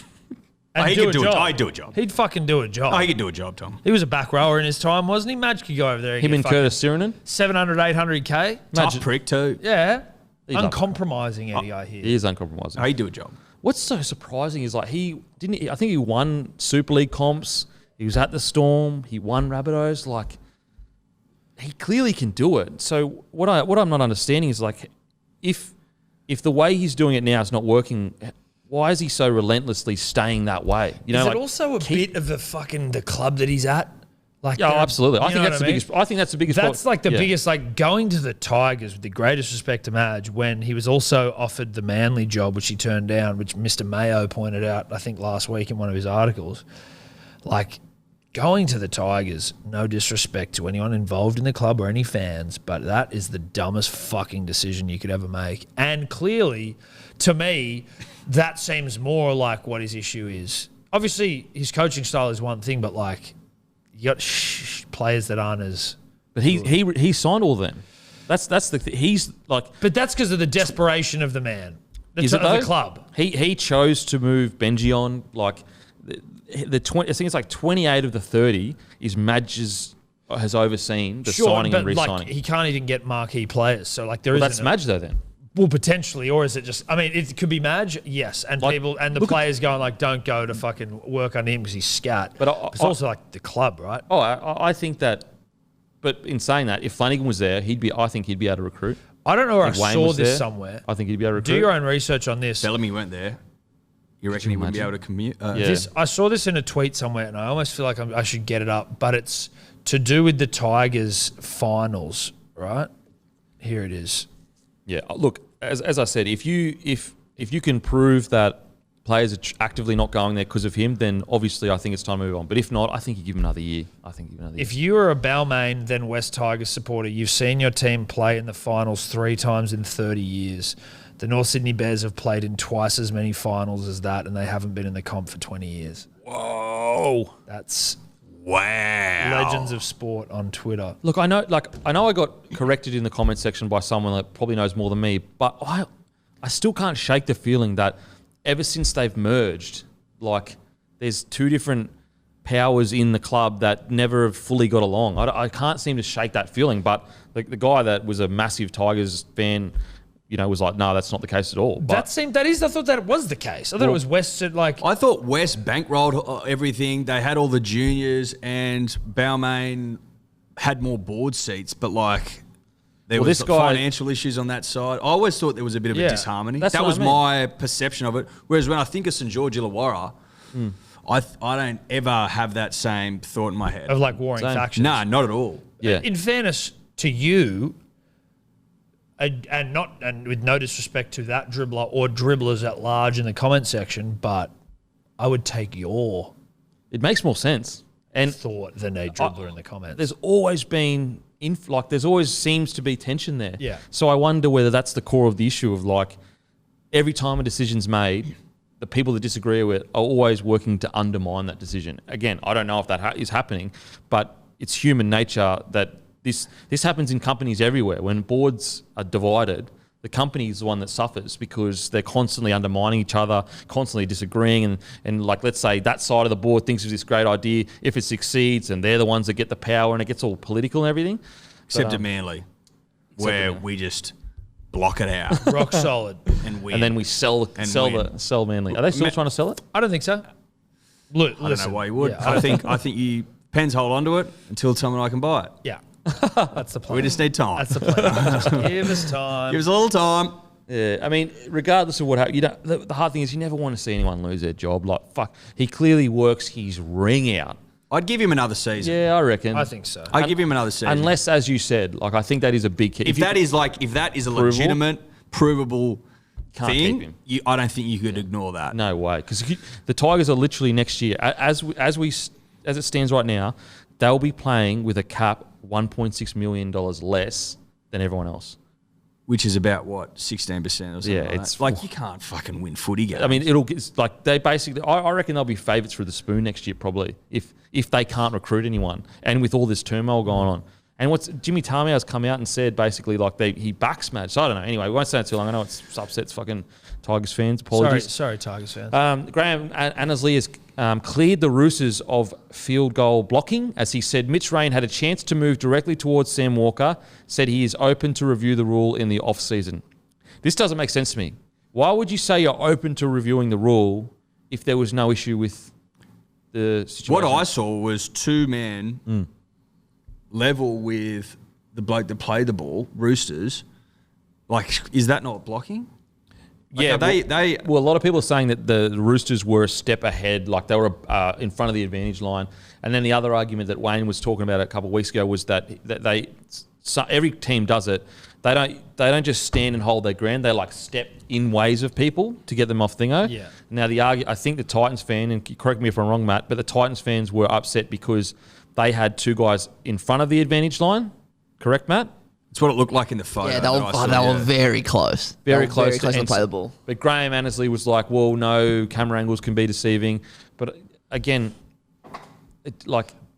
He could do a job. He'd fucking do a job. Oh, he could do a job, Tom. He was a back rower in his time, wasn't he? Madge could go over there. Him and Curtis Sirinen? 700, 800K. Tough prick too. Yeah. Uncompromising, Eddie, I hear. He is uncompromising. Oh, he'd do a job. What's so surprising is, like, I think he won Super League comps. He was at the Storm. He won Rabbitohs. Like, he clearly can do it. So what I'm not understanding is, like, if the way he's doing it now is not working, why is he so relentlessly staying that way? You know, is it also a bit of the club that he's at? Like, absolutely. I think that's the biggest. I think that's the biggest. That's like the biggest. Like going to the Tigers, with the greatest respect to Madge, when he was also offered the Manly job, which he turned down, which Mr. Mayo pointed out, I think last week in one of his articles. Like going to the Tigers, no disrespect to anyone involved in the club or any fans, but that is the dumbest fucking decision you could ever make. And clearly, to me, that seems more like what his issue is. Obviously, his coaching style is one thing, but like you got players that aren't as. But he signed all of them. That's the he's like. But that's because of the desperation of the man. Is it though? The club. He chose to move Benji on like the 20. I think it's like 28 of the 30 is Madge's has overseen the signing and re-signing. Like, he can't even get marquee players. So like there that's Madge though then. Well, potentially, or is it just? I mean, it could be Madge, yes, and like, people and the players going like, don't go to fucking work on him because he's scat. But it's also like the club, right? Oh, I think that. But in saying that, if Flanagan was there, I think he'd be able to recruit. I don't know where I saw this somewhere. I think he'd be able to recruit. Do your own research on this. Bellamy went there. You reckon he wouldn't be able to commute? Yeah. I saw this in a tweet somewhere, and I almost feel like I should get it up. But it's to do with the Tigers finals, right? Here it is. Yeah, look, as I said, if you can prove that players are actively not going there because of him, then obviously I think it's time to move on. But if not, I think you give him another year. If you are a Balmain then West Tigers supporter, you've seen your team play in the finals 3 times in 30 years. The North Sydney Bears have played in twice as many finals as that, and they haven't been in the comp for 20 years. Whoa. That's... Wow. Legends of Sport on Twitter. Look, I know I got corrected in the comment section by someone that probably knows more than me, but I still can't shake the feeling that ever since they've merged, like there's 2 different powers in the club that never have fully got along. I can't seem to shake that feeling, but the guy that was a massive Tigers fan, was like, no, that's not the case at all. But I thought that it was the case. I thought it was West, I thought West bankrolled everything. They had all the juniors, and Balmain had more board seats, but like there was financial issues on that side. I always thought there was a bit of a disharmony. That was my perception of it. Whereas when I think of St George Illawarra, I don't ever have that same thought in my head of like warring factions. Nah, not at all. Yeah. In fairness to you, and with no disrespect to that dribbler or dribblers at large in the comment section, but I would take your it makes more sense and thought than a dribbler in the comments. There's always been there's always seems to be tension there. Yeah. So I wonder whether that's the core of the issue of like every time a decision's made, the people that disagree with are always working to undermine that decision. Again, I don't know if that is happening, but it's human nature that this happens in companies everywhere. When boards are divided, the company is the one that suffers because they're constantly undermining each other, constantly disagreeing, and like let's say that side of the board thinks of this great idea. If it succeeds, and they're the ones that get the power, and it gets all political and everything. Except at Manly, where we just block it out, rock solid, and win. And then we sell Manly. Are they still trying to sell it? I don't think so. Look, I don't know why you would. Yeah, I think you Pens hold on to it until someone I can buy it. Yeah. That's the plan. We just need time. That's the plan. Just give us time. Give us a little time. Yeah, I mean, regardless of what happens, the hard thing is you never want to see anyone lose their job. Like, fuck, he clearly works his ring out. I'd give him another season. Yeah, I reckon. I think so. I'd give him another season. Unless, as you said, like I think that is a big key. If that is a legitimate, provable thing, I don't think you could ignore that. No way, because the Tigers are literally next year, as it stands right now, they'll be playing with a cap $1.6 million less than everyone else. Which is about what, 16% or something. Yeah, like it's that. Like you can't fucking win footy games. I mean, it's like they basically. I reckon they'll be favourites for the spoon next year, probably if they can't recruit anyone, and with all this turmoil going on. And what's Jimmy Tamia's come out and said basically like he backs Madge. So I don't know. Anyway, we won't say it too long. I know it upsets fucking Tigers fans. Apologies. Sorry, Tigers fans. Graham Annesley has cleared the Roosters of field goal blocking. As he said, Mitch Rain had a chance to move directly towards Sam Walker, said he is open to review the rule in the off-season. This doesn't make sense to me. Why would you say you're open to reviewing the rule if there was no issue with the situation? What I saw was 2 men level with the bloke that played the ball, Roosters. Like, is that not blocking? Yeah, a lot of people are saying that the Roosters were a step ahead, like they were in front of the advantage line. And then the other argument that Wayne was talking about a couple of weeks ago was that every team does it. They don't just stand and hold their ground. They like step in ways of people to get them off thingo. Yeah. Now I think the Titans fan, and correct me if I'm wrong, Matt, but the Titans fans were upset because they had 2 guys in front of the advantage line. Correct, Matt? It's what it looked like in the photo. Yeah, they were very close. Very close to play the ball. But Graham Annesley was like, well, no, camera angles can be deceiving. But again,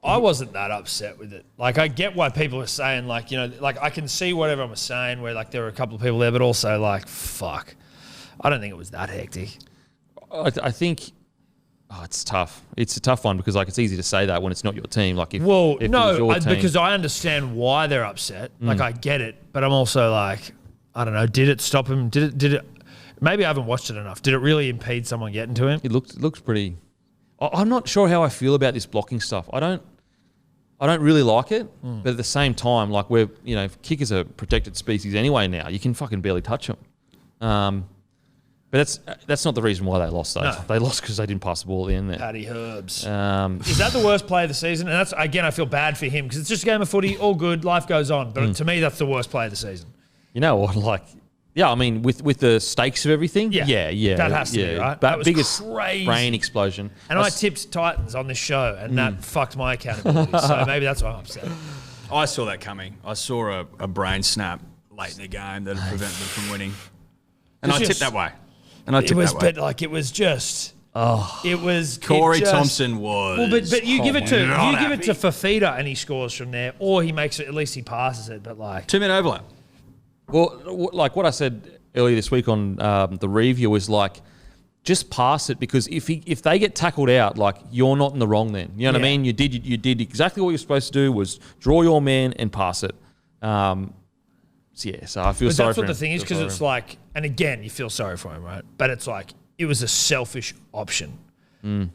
I wasn't that upset with it. Like, I get why people are saying, like, you know, like, I can see what everyone was saying where, like, there were a couple of people there, but also, like, fuck. I don't think it was that hectic. I think... Oh, it's tough. It's a tough one because, like, it's easy to say that when it's not your team. Like, if it was your team, because I understand why they're upset. Like, I get it, but I'm also like, I don't know. Did it stop him? Did it? Maybe I haven't watched it enough. Did it really impede someone getting to him? It looks pretty. I'm not sure how I feel about this blocking stuff. I don't really like it, but at the same time, like, kickers are protected species anyway now. You can fucking barely touch them. But that's not the reason why they lost, though. No. They lost because they didn't pass the ball at the end there. Paddy Herbs. Is that the worst play of the season? And that's, again, I feel bad for him because it's just a game of footy, all good, life goes on. But to me, that's the worst play of the season. You know what? Like, yeah, I mean, with the stakes of everything, yeah. That has to be, right? That was biggest crazy brain explosion. And I tipped Titans on this show, and that fucked my accountability. So maybe that's why I'm upset. I saw that coming. I saw a brain snap late in the game that prevented them from winning. And I tipped that way. And I took that way. But like it was just. It was Corey Thompson was. Well, but you give it to Fafita and he scores from there, or he makes it. At least he passes it. But like 2-minute overlap. Well, like what I said earlier this week on the review was like, just pass it because if they get tackled out, like you're not in the wrong then. You know what I mean? You did exactly what you're supposed to do was draw your man and pass it. So I feel sorry for him. But that's what the thing is because it's like, and again, you feel sorry for him, right? But it's like, it was a selfish option.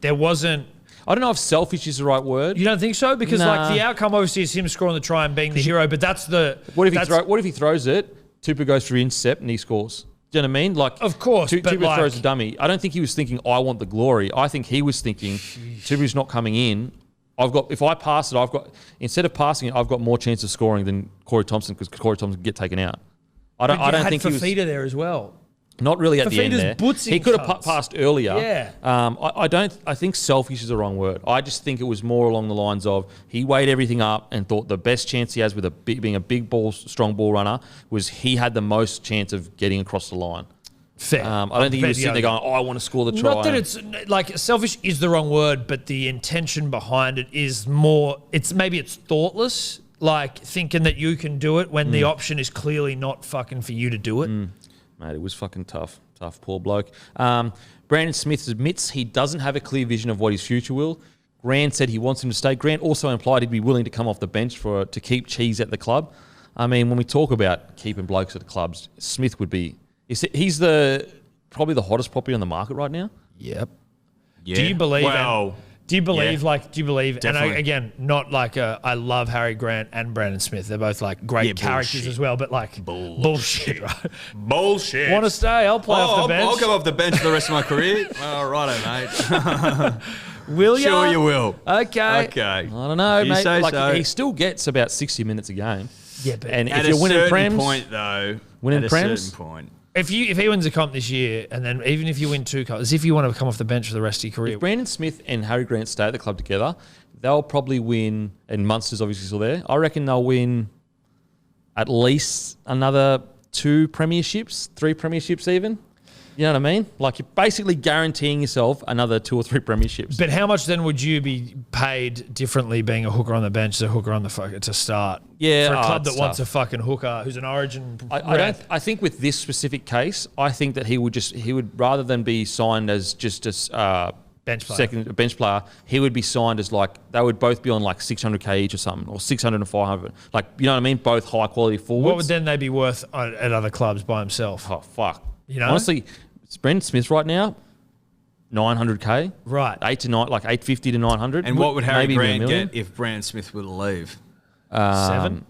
There wasn't... I don't know if selfish is the right word. You don't think so? Because like the outcome obviously is him scoring the try and being the hero, but that's the... What if he throws it, Tupa goes for intercept and he scores? Do you know what I mean? Like, of course, Tupa throws a dummy. I don't think he was thinking, I want the glory. I think he was thinking, Tupa's not coming in. If I pass it, instead of passing it, I've got more chance of scoring than Corey Thompson because Corey Thompson can get taken out. I don't think he was Fafita there as well. Not really at the end there. He could have passed earlier. Yeah. I think selfish is the wrong word. I just think it was more along the lines of he weighed everything up and thought the best chance he has with being a big ball, strong ball runner was he had the most chance of getting across the line. Fair. I don't think he was sitting there going, I want to score the try. Not that it's like selfish is the wrong word, but the intention behind it is more. It's thoughtless, like thinking that you can do it when the option is clearly not fucking for you to do it. Mate, it was fucking tough, poor bloke. Brandon Smith admits he doesn't have a clear vision of what his future will. Grant said he wants him to stay. Grant also implied he'd be willing to come off the bench to keep Cheese at the club. I mean, when we talk about keeping blokes at the clubs, Smith would be. He's probably the hottest property on the market right now. Yep. Yeah. Do you believe? Wow. Do you believe? Definitely. And again, not like I love Harry Grant and Brandon Smith. They're both like great characters bullshit. as well, but like bullshit, right? Bullshit. Want to stay? I'll play off the bench. I'll come off the bench for the rest of my career. All righto, mate. Will you? Sure you will. Okay. I don't know, You mate. say Like so. he still gets about 60 minutes a game. Yeah, but and at if you're winning certain prems, point though, winning at prems, a certain point. If he wins a comp this year, and then even if you win 2 comps, as if you want to come off the bench for the rest of your career. if Brandon Smith and Harry Grant stay at the club together, they'll probably win, and Munster's obviously still there. I reckon they'll win at least another 2 premierships, 3 premierships even. You know what I mean? Like you're basically guaranteeing yourself another 2 or 3 premierships. But how much then would you be paid differently being a hooker on the bench as a hooker on the fucker to start? Yeah, for a club that it's wants a tough. fucking hooker who's an Origin. I think with this specific case, I think that he would rather than be signed as just a bench player. bench player, he would be signed as like they would both be on like 600k each or something, or 600 and 500. Like you know what I mean? Both high quality forwards. What would then they be worth at other clubs by himself? Oh fuck! You know, honestly, it's Brandon Smith right now. 900k, right? 850 to 900. And what would Harry maybe Grant $1 million. get if Brandon Smith were to leave? 7.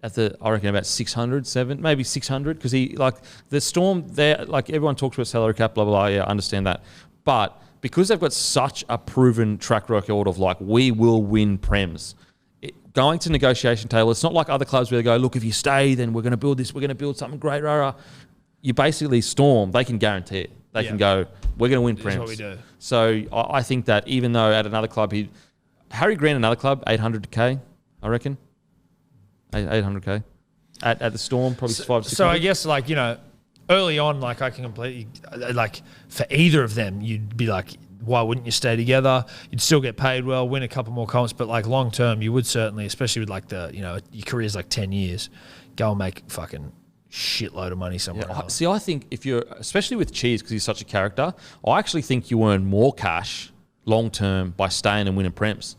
I reckon about 600, 7, maybe 600, because he like the Storm. There, like everyone talks about salary cap, blah blah blah. Yeah, I understand that, but because they've got such a proven track record of like we will win prems. Going to negotiation table, it's not like other clubs where they go, look, if you stay, then we're going to build this, we're going to build something great. Rah, rah. You basically Storm, they can guarantee it. They can go, we're going to win prems. That's what we do. So I think that even though at another club, Harry Grant, another club, 800k, I reckon. 800k. At the Storm, probably 5 600. So I guess early on, like I can completely, like for either of them, you'd be like, why wouldn't you stay together? You'd still get paid well, win a couple more comps, but like long term, you would certainly, especially with like your career's like 10 years, go and make fucking shitload of money somewhere else. See, I think if you're, especially with Cheese, because he's such a character, I actually think you earn more cash long term by staying and winning prems.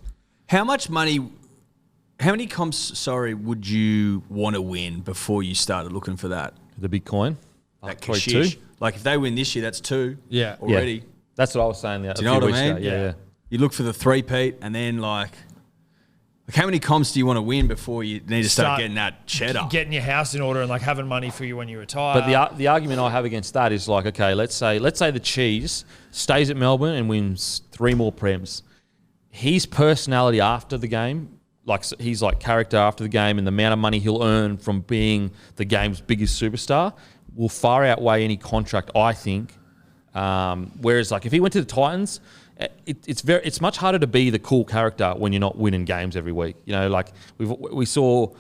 How many comps, would you want to win before you started looking for that? The big coin? That Probably cashish. 2. Like if they win this year, that's 2 Yeah. already. Yeah. That's what I was saying. Do you know what I mean? Yeah. You look for the 3-peat and then like how many comps do you want to win before you need to start getting that cheddar? Getting your house in order and like having money for you when you retire. But the argument I have against that is like, okay, let's say the Cheese stays at Melbourne and wins 3 more prems. His personality after the game, like he's like character after the game, and the amount of money he'll earn from being the game's biggest superstar will far outweigh any contract, I think. Whereas like if he went to the Titans, it's much harder to be the cool character when you're not winning games every week. You know, like we saw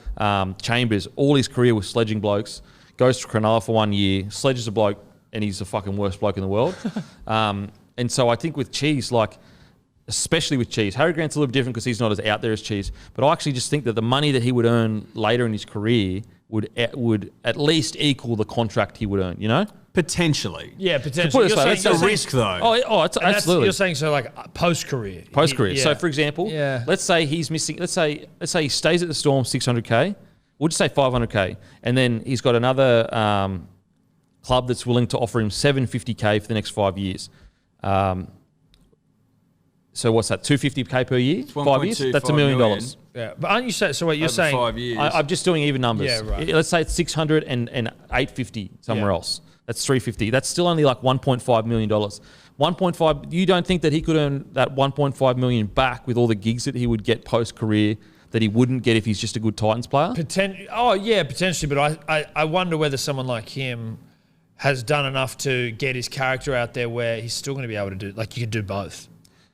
Chambers, all his career was sledging blokes, goes to Cronulla for 1 year, sledges a bloke, and he's the fucking worst bloke in the world. And so I think with Cheese, like especially with Cheese, Harry Grant's a little bit different because he's not as out there as Cheese. But I actually just think that the money that he would earn later in his career would at least equal the contract he would earn. You know. Potentially. Yeah, potentially. That's a risk, though. It's absolutely. You're saying so like post-career. Post-career. Yeah. So, for example, let's say he's missing. Let's say he stays at the Storm 600K. We'll just say 500K, and then he's got another club that's willing to offer him 750K for the next 5 years. So what's that? 250K per year? 5 years. That's $1 million. Yeah, but aren't you saying? So what you're saying? 5 years. I'm just doing even numbers. Yeah, right. Let's say it's 600 and 850 somewhere else. That's 350. That's still only like $1.5 million. 1.5. You don't think that he could earn that 1.5 million back with all the gigs that he would get post career that he wouldn't get if he's just a good Titans player? Potentially. But I wonder whether someone like him has done enough to get his character out there where he's still going to be able to do. Like you could do both.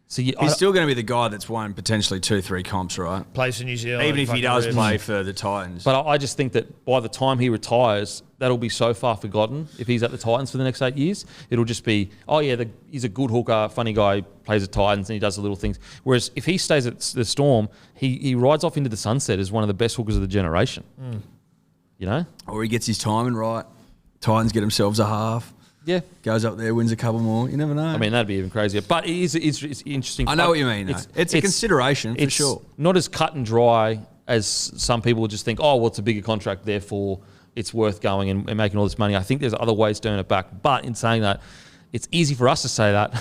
So he's still going to be the guy that's won potentially 2-3 comps, right? Plays for New Zealand. Even if he does play for the Titans. But I just think that by the time he retires, that'll be so far forgotten. If he's at the Titans for the next 8 years, it'll just be, he's a good hooker, funny guy, plays at Titans and he does the little things. Whereas if he stays at the Storm, he rides off into the sunset as one of the best hookers of the generation. You know? Or he gets his timing right. Titans get themselves a half. Yeah. Goes up there, wins a couple more. You never know. I mean, that'd be even crazier. But it's interesting. I know what you mean, though. It's a consideration for sure. Not as cut and dry as some people just think, it's a bigger contract, therefore it's worth going and making all this money. I think there's other ways to earn it back. But in saying that, it's easy for us to say that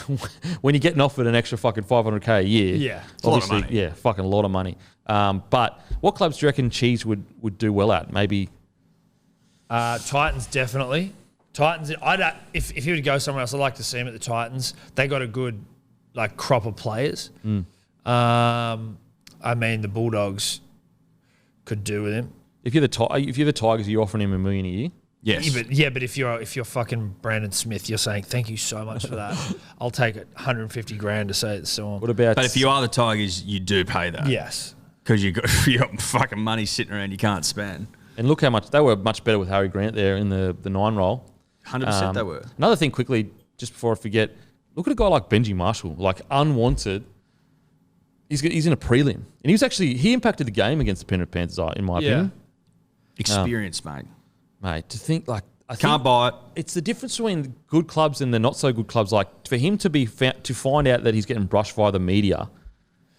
when you're getting offered an extra fucking 500K a year. Yeah. It's a lot of money. Yeah, fucking a lot of money. But what clubs do you reckon Cheese would do well at? Maybe Titans, definitely. Titans, if he were to go somewhere else, I'd like to see him at the Titans. They got a good crop of players. I mean, the Bulldogs could do with him. if you're the Tigers, you're offering him $1 million a year. Yes. But if you're fucking Brandon Smith, you're saying thank you so much for that. I'll take it 150 grand to say it. So What about? But if you are the Tigers, you do pay that. yes, Because you got fucking money sitting around you can't spend. And look how much they were much better with Harry Grant there in the 9 role. 100% they were. Another thing quickly, just before I forget, look at a guy like Benji Marshall, like unwanted. He's in a prelim, and he impacted the game against the Penrith Panthers, in my opinion. Experience, mate. Mate, to think like I Can't think buy it. it's the difference between good clubs and the not so good clubs. Like for him to find out that he's getting brushed by the media,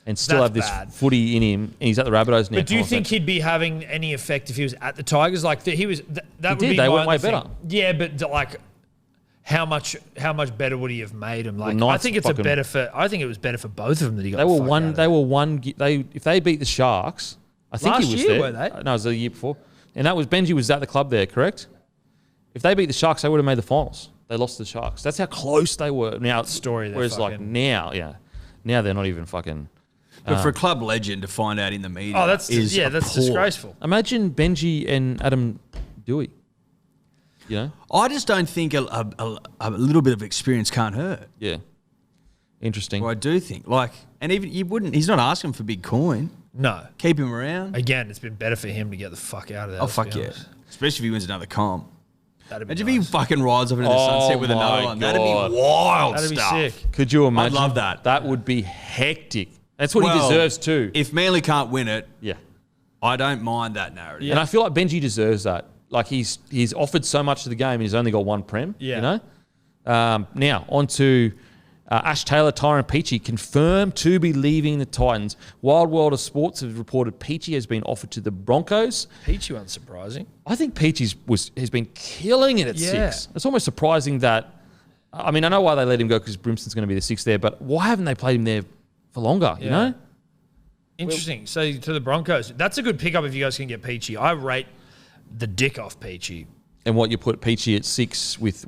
and still That's have this bad. footy in him, and he's at the Rabbitohs now. But do you think he'd be having any effect if he was at the Tigers? Like he was. That would be They my went way other thing. better. Yeah, but like, how much better would he have made him? Like, Well, I think it was better for both of them that he got. They were the fuck one. out of They it. were one. If they beat the Sharks, I think Last he was year, there. were they? No, it was the year before, and that was Benji was at the club there, correct? If they beat the Sharks, they would have made the finals. They lost to the Sharks. That's how close they were. Now Story there, Whereas like fucking- now they're not even fucking. But for a club legend to find out in the media, that's appalling. disgraceful. Imagine Benji and Adam Dewey. You know? I just don't think a little bit of experience can't hurt. Yeah. Interesting. Well, I do think and even you wouldn't. He's not asking for big coin. No. Keep him around. Again, it's been better for him to get the fuck out of there. Oh let's be fuck yeah! honest. Especially if he wins another comp. That'd be Imagine if he nice. fucking rides off into the sunset with another my one. That'd be God. wild That'd be stuff. sick. Could you imagine? love that. That would be hectic. That's what he Well, deserves too. If Manly can't win it, Yeah. I don't mind that narrative. And I feel like Benji deserves that. Like he's offered so much to the game and he's only got one prem. Yeah. You know? Now, on to Ash Taylor, Tyron Peachey confirmed to be leaving the Titans. Wild World of Sports have reported Peachey has been offered to the Broncos. Peachey unsurprising. I think Peachey has been killing it at Yeah. 6. It's almost surprising that. I mean, I know why they let him go because Brimson's going to be the 6th there, but why haven't they played him there for longer? You know? Interesting. So to the Broncos, that's a good pickup if you guys can get Peachey. I rate the dick off Peachey. And what you put Peachey at 6 with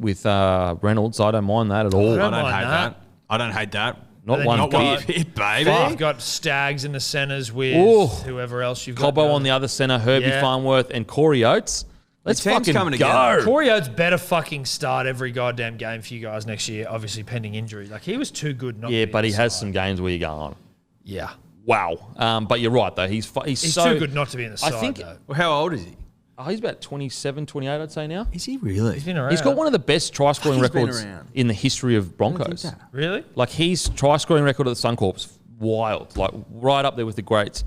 Reynolds, I don't mind that at all. I don't I don't mind hate that. that. I don't hate that. Not then one you've got- bit. baby. You've got Stags in the centres with Ooh. whoever else you've got. Cobbo on the other centre, Herbie Yeah. Farnworth and Corey Oates. Let's team's fucking coming go. together. Corey Oates better fucking start every goddamn game for you guys next year, obviously pending injury. Like, he was too good not to Yeah, be but in he the has side. some games where you go on. Yeah. Wow. But you're right, though. He's He's so too good not to be in the side, think- though. Well, how old is he? He's about 27, 28, I'd say now. Is he really? He's been around. He's got one of the best try scoring He's been records around. in the history of Broncos. Really? Like his try scoring record at the Suncorp's wild, like right up there with the greats.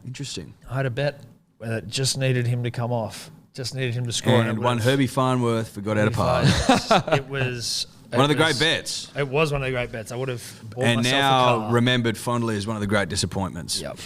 Interesting. I had a bet that just needed him to come off. Just needed him to score. And one Herbie Farnworth forgot how to pass. It was... One of the it great was- bets. It was one of the great bets. I would have bought And myself a now car. remembered fondly as one of the great disappointments. Yep.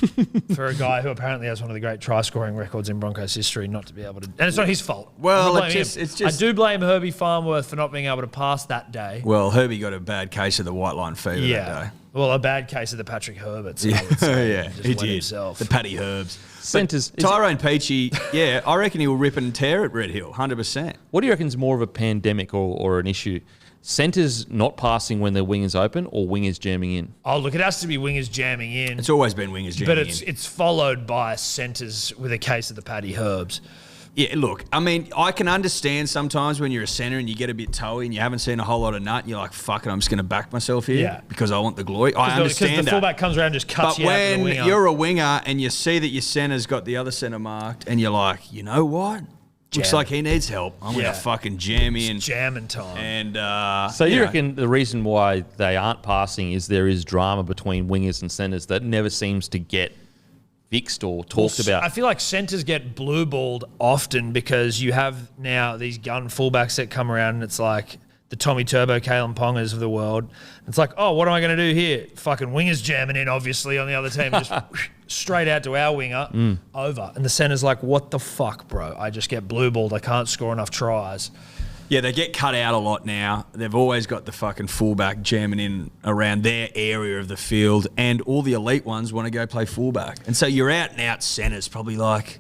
For a guy who apparently has one of the great try scoring records in Broncos history, not to be able to, and it's not his fault. Well, I'm not it's blaming just- him. it's just- I do blame Herbie Farnworth for not being able to pass that day. Well, Herbie got a bad case of the white line fever that Yeah. day. Well, a bad case of the Patrick Herberts. I Yeah, would say. yeah, Just he wet did. himself. The Paddy Herbs. Centres. Tyrone Peachey, yeah, I reckon he will rip and tear at Red Hill, 100%. What do you reckon is more of a pandemic or an issue? Centres not passing when their wingers open or wingers jamming in? Oh, look, it has to be wingers jamming in, It's always been wingers jamming but in. it's followed by centres with a case of the Paddy Herbs. Yeah, look, I mean, I can understand sometimes when you're a centre and you get a bit toey and you haven't seen a whole lot of nut and you're like, fuck it, I'm just going to back myself here Yeah. because I want the glory. I Because understand the that. fullback comes around and just cuts But you out to the when winger. you're a winger and you see that your centre's got the other centre marked and you're like, you know what? Looks Jam. like he needs help. I'm going Yeah. to fucking jam in. jamming time. And So you know, reckon the reason why they aren't passing is there is drama between wingers and centres that never seems to get fixed or talked about? I feel like centres get blue balled often because you have now these gun fullbacks that come around and it's like the Tommy Turbo, Kalen Pongas of the world. It's like, oh, what am I going to do here? Fucking wingers jamming in, obviously, on the other team. Just straight out to our winger, over. And the centre's like, what the fuck, bro? I just get blue balled. I can't score enough tries. Yeah, they get cut out a lot now. They've always got the fucking fullback jamming in around their area of the field, and all the elite ones want to go play fullback. And so you're out and out centres, probably like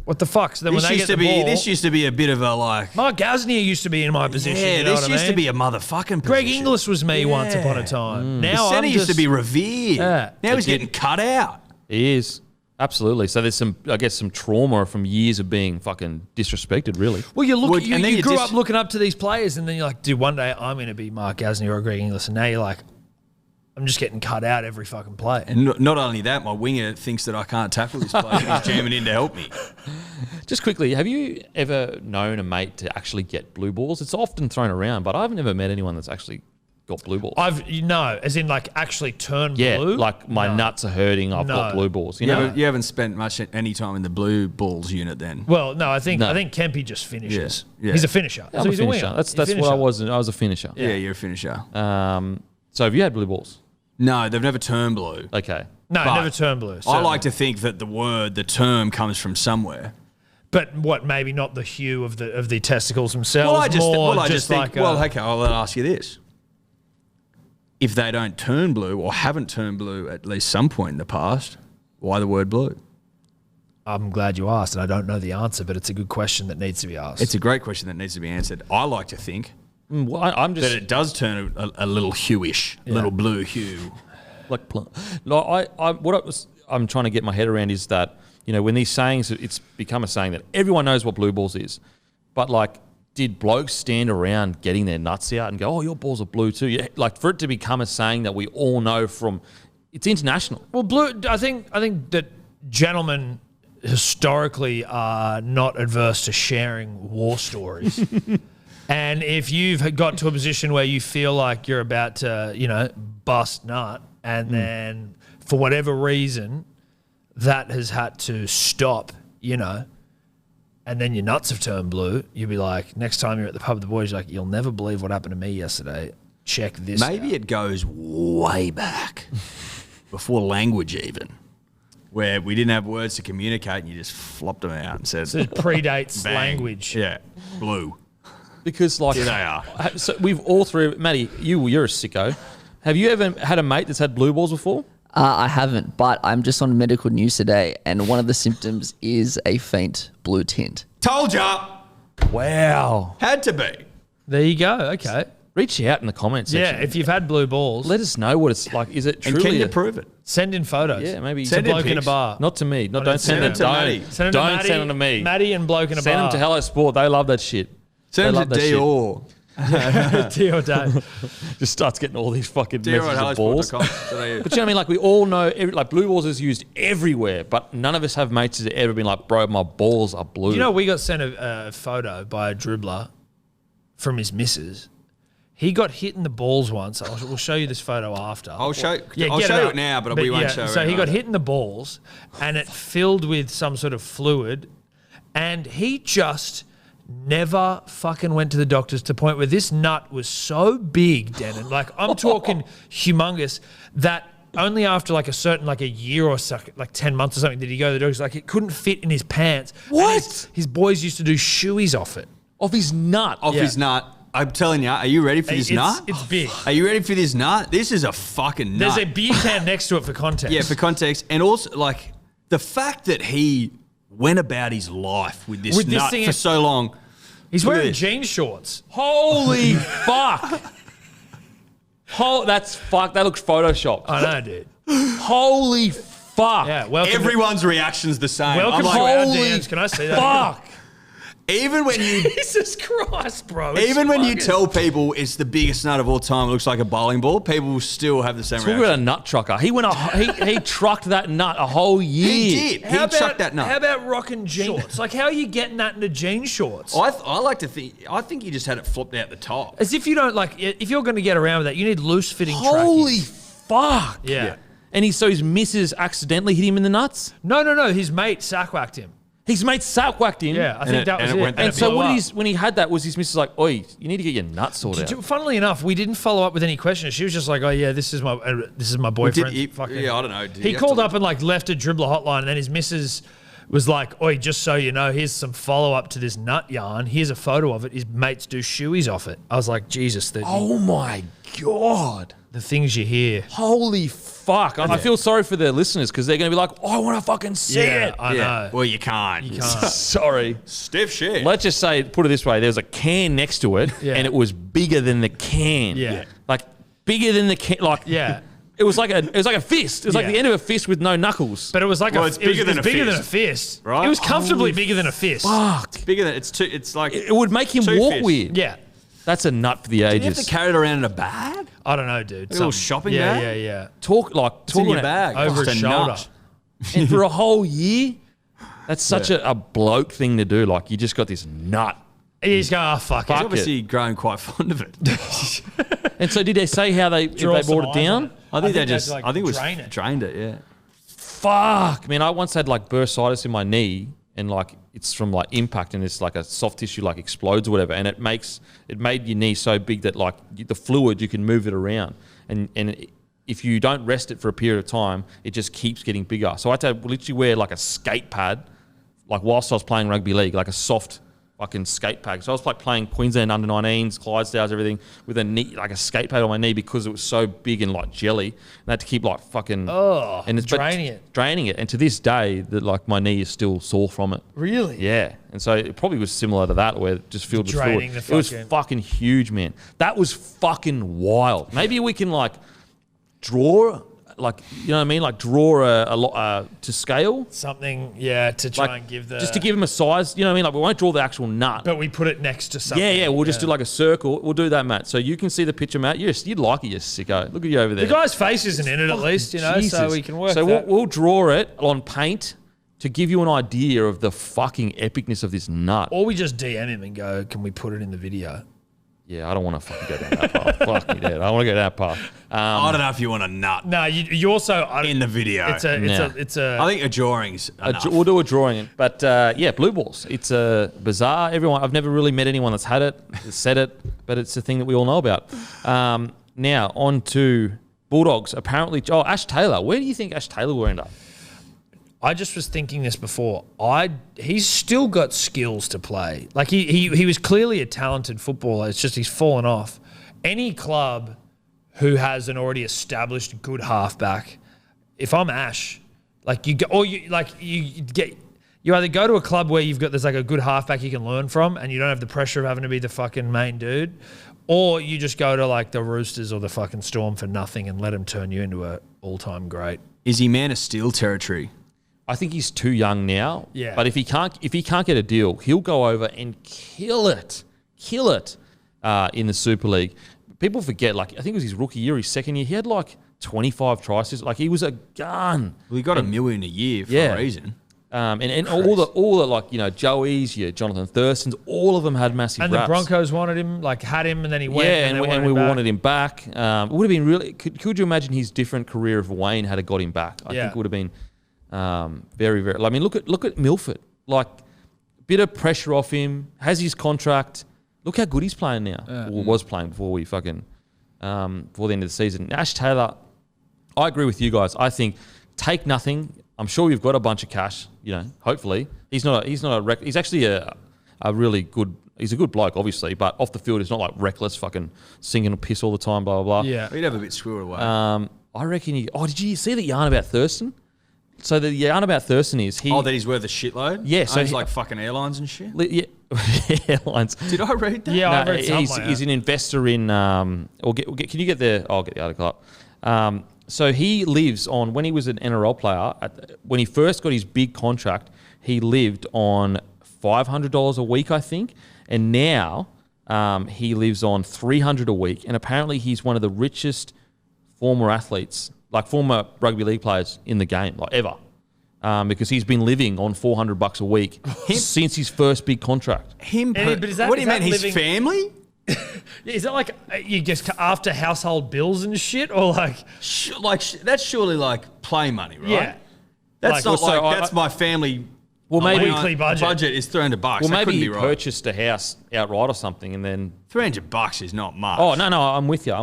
What the fuck? So then when this they used get to the be. ball, This used to be a bit of a like. Mark Gasnier used to be in my position. Yeah, you know this what I used to mean? be a motherfucking Greg position. Inglis was me once Yeah. upon a time. The Now centre I'm used to just- be revered. Yeah. Now he's getting cut out. He is. Absolutely. So there's some, I guess, some trauma from years of being fucking disrespected, really. Well, you look, Well, you, and then you you grew just- up looking up to these players, and then you're like, dude, one day I'm going to be Mark Gasnier or Greg Inglis, and now you're like, I'm just getting cut out every fucking play. And not only that, my winger thinks that I can't tackle this player. He's jamming in to help me. Just quickly, have you ever known a mate to actually get blue balls? It's often thrown around, but I've never met anyone that's actually got blue balls. As in like actually turn yeah, blue. like my No. nuts are hurting. I've got No. blue balls. You You, know, haven't, you haven't spent much any time in the blue balls unit then. Well, no, I think No. Kempy just finishes. Yeah. He's a finisher. I'm so a he's finisher. a winger. That's He's a what I finisher. was. I was a finisher. Yeah, you're a finisher. So have you had blue balls? No, they've never turned blue. Okay. No, But never turn blue. I certainly. like to think that the term comes from somewhere. But what? Maybe not the hue of the testicles themselves. Well, I more just think, like well, okay, I'll ask you this. If they don't turn blue or haven't turned blue at least some point in the past, why the word blue? I'm glad you asked, and I don't know the answer, but it's a good question that needs to be asked. It's a great question that needs to be answered. I like to think Well, I'm just that it does turn a little hueish, little blue hue. like no, I'm trying to get my head around is that, you know, when these sayings, it's become a saying that everyone knows what blue balls is, but like, did blokes stand around getting their nuts out and go, oh, your balls are blue too? Yeah, like for it to become a saying that we all know from, it's international. Well, blue. I think that gentlemen historically are not adverse to sharing war stories. And if you've got to a position where you feel like you're about to, bust nut, and then for whatever reason that has had to stop, and then your nuts have turned blue, you'll be like, next time you're at the pub with the boys, you're like, you'll never believe what happened to me yesterday. Check this Maybe out. it goes way back, before language even, where we didn't have words to communicate and you just flopped them out and said... So it predates bang. language. Yeah, blue. Because like Here they are. So we've all three. Matty, you're a sicko. Have you ever had a mate that's had blue balls before? I haven't, but I'm just on medical news today, and one of the symptoms is a faint blue tint. Told ya! Wow. Had to be. There you go. Okay. Reach out in the comments section. Yeah, if you've had blue balls, Let us know what it's like. Is it And truly? can you prove it? send in photos. Yeah, maybe. To Send in Bloke in a pics. bar. Not to me. Don't send it. to Maddie. Don't Send them to don't Maddie, send them to me. Maddie and Bloke in a Send bar. them to Hello Sport. They love that shit. Send They them love to that shit. Dior. Dior Dave. Just starts getting all these fucking Dior messages at of balls. hellosport.com. But you know what I mean? Like we all know, like blue balls is used everywhere, but none of us have mates that have ever been like, bro, my balls are blue. You know, we got sent a photo by a dribbler from his missus. He got hit in the balls once. We'll show you this photo after. I'll show get you up. it now, but we won't show it. So he got right. hit in the balls, and it filled with some sort of fluid, and he just never fucking went to the doctors, to the point where this nut was so big, Denon, like I'm talking humongous, that only after like a year or so, like 10 months or something, did he go to the doctors. Like it couldn't fit in his pants. What? And his boys used to do shoeys off it. Off his nut. Off his nut. I'm telling you, are you ready for this nut? It's big. Are you ready for this nut? This is a fucking nut. There's a beer can next to it for context. Yeah, for context. And also, like, the fact that he went about his life with this nut thing for so long. He's Look at wearing this. jean shorts. Holy fuck. That's fuck. That looks photoshopped. I know, dude. Holy fuck. Yeah, welcome. Everyone's reaction's the same. Welcome I'm to like, our holy DMs. Can I see that? Fuck. even when you Jesus Christ, bro. It's even when you fucking- tell people it's the biggest nut of all time, it looks like a bowling ball, people will still have the same Talk reaction. about a nut trucker. He trucked that nut a whole year. He did. He chucked that nut. How about rocking jeans shorts? Like, how are you getting that into jean shorts? I like to think. I think he just had it flopped out the top. As if you don't like. If you're going to get around with that, you need loose fitting. Holy trackies. fuck. Yeah. And his missus accidentally hit him in the nuts? No. His mate sack-whacked him. His mate sack-whacked him? Yeah, I think that was and it it. went that And so blew up. when he had that, was his missus like, oi, you need to get your nuts sorted out? Funnily enough, we didn't follow up with any questions. She was just like, "Oh yeah, this is my boyfriend." Yeah, I don't know. He called up and like left a dribbler hotline, and then his missus was like, "Oi, just so you know, here's some follow up to this nut yarn. Here's a photo of it. His mates do shoeys off it." I was like, "Jesus, Oh my God. the things you hear." Holy fuck. I feel sorry for their listeners because they're going to be like, I want to fucking see it. I know. Well, you can't. You can't. Sorry. Stiff shit. Let's just say, put it this way, there was a can next to it Yeah. and it was bigger than the can. Yeah. Like bigger than the can. Like, Yeah. It was like a fist. It was like Yeah. the end of a fist with no knuckles. But it was like It's bigger than a fist. Right? It was comfortably bigger than a fist. Fuck. Bigger than it's like It would make him Two walk fists. weird. Yeah. That's a nut for the you have ages. to carry it around in a bag. I don't know, dude. A little shopping yeah, bag? Yeah. Talk in your bag. Over Just his a shoulder. nut. and for a whole year. That's such a bloke thing to do. Like you just got this nut. He's going, "Oh, fuck He's it." obviously grown quite fond of it. And so did they say how they Draw they some brought it eyes down? on it. I think they had just. to, like, I think it was drain it. drained it. Yeah. Fuck. I mean, I once had like bursitis in my knee, and like it's from like impact, and it's like a soft tissue like explodes or whatever, and it made your knee so big that like the fluid you can move it around, and if you don't rest it for a period of time, it just keeps getting bigger. So I had to literally wear like a skate pad, like whilst I was playing rugby league, like a soft fucking skate pad. So I was like playing Queensland under-19s, Clydesdales, everything with a knee, like a skate pad on my knee because it was so big and like jelly. And I had to keep like fucking draining it. draining it. And to this day, that like my knee is still sore from it. Really? Yeah. And so it probably was similar to that, where it just filled with Draining fluid. the It was fucking- fucking huge, man. That was fucking wild. Maybe we can like draw, like, you know what I mean? Like draw a lot to scale. Something, to try Like, and give the... just to give him a size, you know what I mean? Like we won't draw the actual nut. But we put it next to something. Yeah, we'll just do like a circle. We'll do that, Matt. So you can see the picture, Matt. You'd like it, you sicko. Look at you over there. The guy's face isn't in it, at least, so Jesus. we can work So that. we'll draw it on paint to give you an idea of the fucking epicness of this nut. Or we just DM him and go, can we put it in the video? Yeah, I don't want to fucking go down that path. Fuck me, Dad. I don't want to go down that path. I don't know if you want a nut No, you also... in the video. It's a... I think a drawing's enough. We'll do a drawing. But yeah, blue balls. It's bizarre. I've never really met anyone that's had it, that's said it, but it's a thing that we all know about. Now, on to Bulldogs. Apparently, Ash Taylor. Where do you think Ash Taylor will end up? I just was thinking this before. He's still got skills to play. Like he was clearly a talented footballer. It's just he's fallen off. Any club who has an already established good halfback, if I'm Ash, like you either go to a club where there's like a good halfback you can learn from, and you don't have the pressure of having to be the fucking main dude, or you just go to like the Roosters or the fucking Storm for nothing and let them turn you into a all-time great. Is he man of steel territory? I think he's too young now. Yeah. But if he can't get a deal, he'll go over and kill it in the Super League. People forget, like, I think it was his rookie year, his second year, he had like 25 tries. Like, he was a gun. Well, he got $1 million a year for a reason. And all the like, you know, Joey's, Jonathan Thurston's, all of them had massive And raps. the Broncos wanted him, like had him, and then he went. Yeah, and we back. wanted him back. It would have been really. Could you imagine his different career if Wayne had got him back? I think it would have been very, very. I mean, look at Milford. Like, bit of pressure off him. Has his contract. Look how good he's playing now. Or was playing before we fucking before the end of the season. Ash Taylor. I agree with you guys. I think take nothing. I'm sure you've got a bunch of cash. Hopefully he's actually a really good. He's a good bloke, obviously, but off the field, he's not like reckless, fucking singing a piss all the time, blah blah blah. Yeah, he'd have a bit squirred away. I reckon. Did you see the yarn about Thurston? So the yarn about Thurston is that he's worth a shitload. Yeah, so he's like fucking airlines and shit. Yeah, airlines. Did I read that? Yeah, I read something. He's an investor in. Can you get the? I'll get the article up. So he lives on, when he was an NRL player, when he first got his big contract, he lived on $500 a week, I think. And now he lives on $300 a week. And apparently he's one of the richest former athletes, like former rugby league players in the game, like ever. Because he's been living on $400 a week since his first big contract. But what do you mean, his family? Is that like you just after household bills and shit, or like that's surely like play money, right? Yeah, that's not like that's my family. Well, maybe weekly budget is $300. Well, maybe he purchased a house outright or something, and then $300 is not much. Oh no, I'm with you.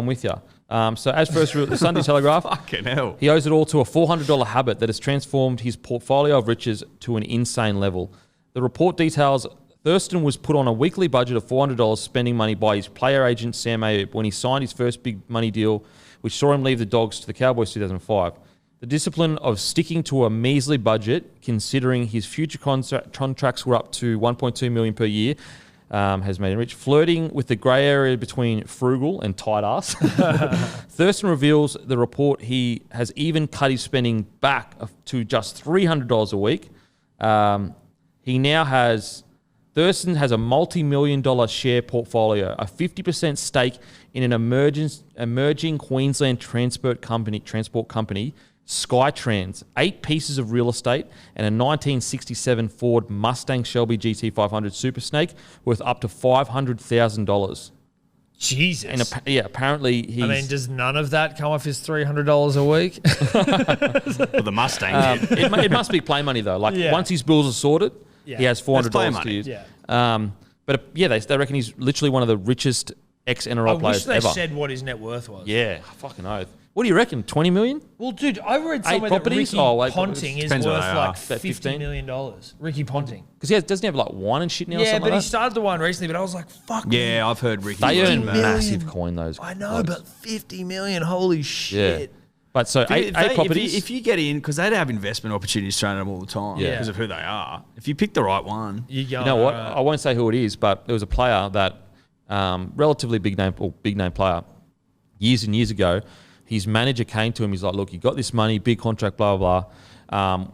So as first the Sunday Telegraph, fucking hell, he owes it all to a $400 habit that has transformed his portfolio of riches to an insane level. The report details Thurston was put on a weekly budget of $400 spending money by his player agent Sam Abe when he signed his first big money deal, which saw him leave the Dogs to the Cowboys 2005. The discipline of sticking to a measly budget, considering his future contracts were up to $1.2 million per year, has made him rich. Flirting with the grey area between frugal and tight ass. Thurston reveals the report he has even cut his spending back to just $300 a week. Thurston has a multi-million-dollar share portfolio, a 50% stake in an emerging Queensland transport company, Skytrans, 8 pieces of real estate, and a 1967 Ford Mustang Shelby GT500 Super Snake worth up to $500,000. Jesus. And apparently he's... I mean, does none of that come off his $300 a week? Well, the Mustang did. It must be play money, though. Like, once his bills are sorted... Yeah. He has $400 to use. Yeah. They reckon he's literally one of the richest ex-NRL players ever. I wish they said what his net worth was. Yeah, fucking oath. What do you reckon, 20 million? Well, dude, I read somewhere that Ricky Ponting is worth like $50 million. Ricky Ponting. Because doesn't he have like wine and shit now or something but like he started the wine recently, but I was like, fuck. Yeah, I've heard Ricky. They earn massive coin, those I know, but 50 million, holy shit. Yeah. But so eight properties. If you get in, because they'd have investment opportunities thrown at them all the time because of who they are. If you pick the right one. You know what? Right. I won't say who it is, but there was a player that, relatively big name player, years and years ago, his manager came to him. He's like, look, you got this money, big contract, blah, blah, blah.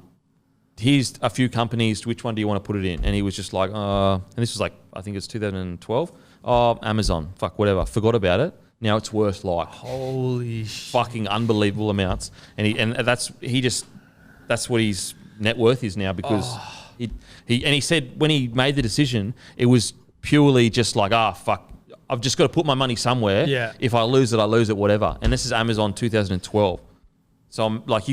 Here's a few companies. Which one do you want to put it in? And he was just like, and this was like, I think it's 2012. Oh, Amazon. Fuck, whatever. Forgot about it. Now it's worth like holy fucking unbelievable amounts, and that's what he's net worth is now because he said when he made the decision, it was purely just like, fuck, I've just got to put my money somewhere. Yeah. If I lose it, whatever. And this is Amazon 2012. So I'm like,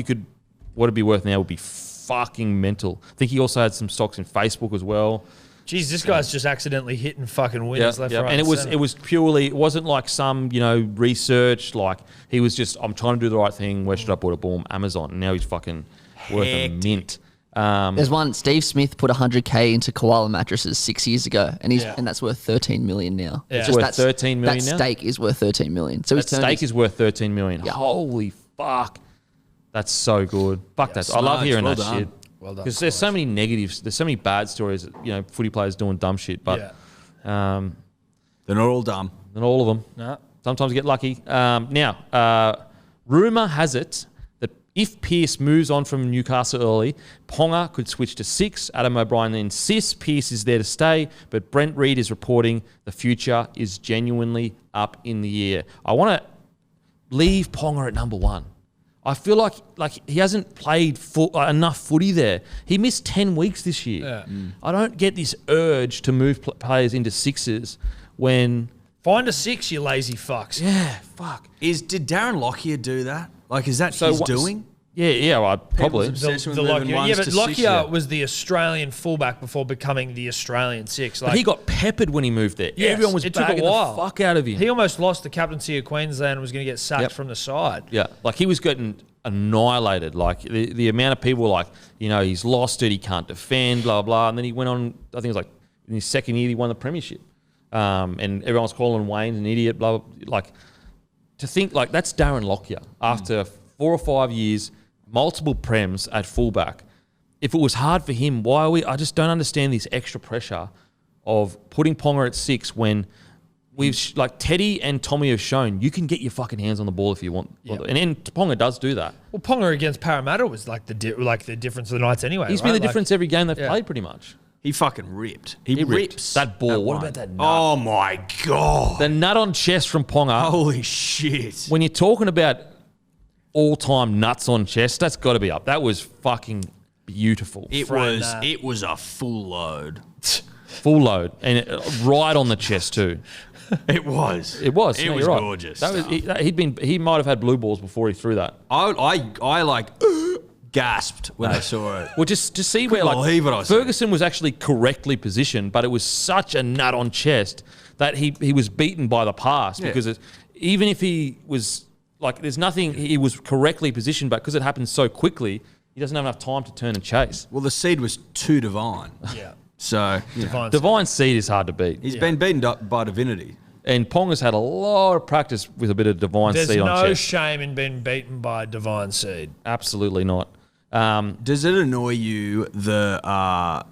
what it'd be worth now would be fucking mental. I think he also had some stocks in Facebook as well. Jeez, this guy's just accidentally hitting fucking winners left, right, and it was purely, it wasn't like some, research. Like he was just, I'm trying to do the right thing. Where should I put it? Boom, Amazon. And now he's fucking worth a mint. There's one. Steve Smith put 100K into koala mattresses 6 years ago, and and that's worth 13 million now. Yeah. It's Worth just 13 million that now? stake is worth 13 million. So That stake is worth 13 million. Yeah. Holy fuck. That's so good. Fuck that. I love smart. hearing Well that done. shit. Well done. Because there's so many negatives. There's so many bad stories. Footy players doing dumb shit, but They're not all dumb. not all of them. No. Sometimes you get lucky. Now, rumour has it that if Pearce moves on from Newcastle early, Ponga could switch to 6. Adam O'Brien insists Pearce is there to stay, but Brent Reid is reporting the future is genuinely up in the air. I want to leave Ponga at number 1. I feel like he hasn't played enough footy there. He missed 10 weeks this year. Yeah. I don't get this urge to move players into 6s when... Find a 6, you lazy fucks. Yeah, fuck. Did Darren Lockyer do that? Like, is that So his what's- doing? Yeah, well, probably. People's obsession with The moving Lockyer. ones Yeah, but to 6, Lockyer was the Australian fullback before becoming the Australian 6. But he got peppered when he moved there. Yes, Everyone was it took a bagging the while. fuck out of him. He almost lost the captaincy of Queensland and was going to get sacked Yep. from the side. Yeah, like he was getting annihilated. Like the amount of people were like, he's lost it, he can't defend, blah, blah. And then he went on, I think it was like in his second year, he won the premiership. And everyone was calling Wayne an idiot, blah, blah. Like, to think, like, that's Darren Lockyer after 4 or 5 years, multiple prems at fullback. If it was hard for him, I just don't understand this extra pressure of putting Ponga at 6 when like Teddy and Tommy have shown you can get your fucking hands on the ball if you want. Yeah. And then Ponga does do that. Well, Ponga against Parramatta was like the difference of the nights anyway. He's been the right? difference every game they've Yeah. played pretty much. He fucking ripped. He He ripped. rips. That ball. What one. about that nut? Oh, my God. The nut on chest from Ponga. Holy shit. When you're talking about all-time nuts on chest, that's got to be up. That was fucking beautiful. It was a full load. Full load. And right on the chest too. It was. It was. It No, was you're right. gorgeous. That was, he might have had blue balls before he threw that. I like gasped when I saw it. Well, just to see where Couldn't like believe what I was saying. Ferguson was actually correctly positioned, but it was such a nut on chest that he was beaten by the pass Yeah. because even if he was like, there's nothing, he was correctly positioned, but because it happened so quickly, he doesn't have enough time to turn and chase. Well, the seed was too divine. Yeah. So, Divine seed is hard to beat. he's been beaten up by divinity. And Ponga's had a lot of practice with a bit of divine There's seed on no chest. shame in being beaten by divine seed. Absolutely not. Does it annoy you that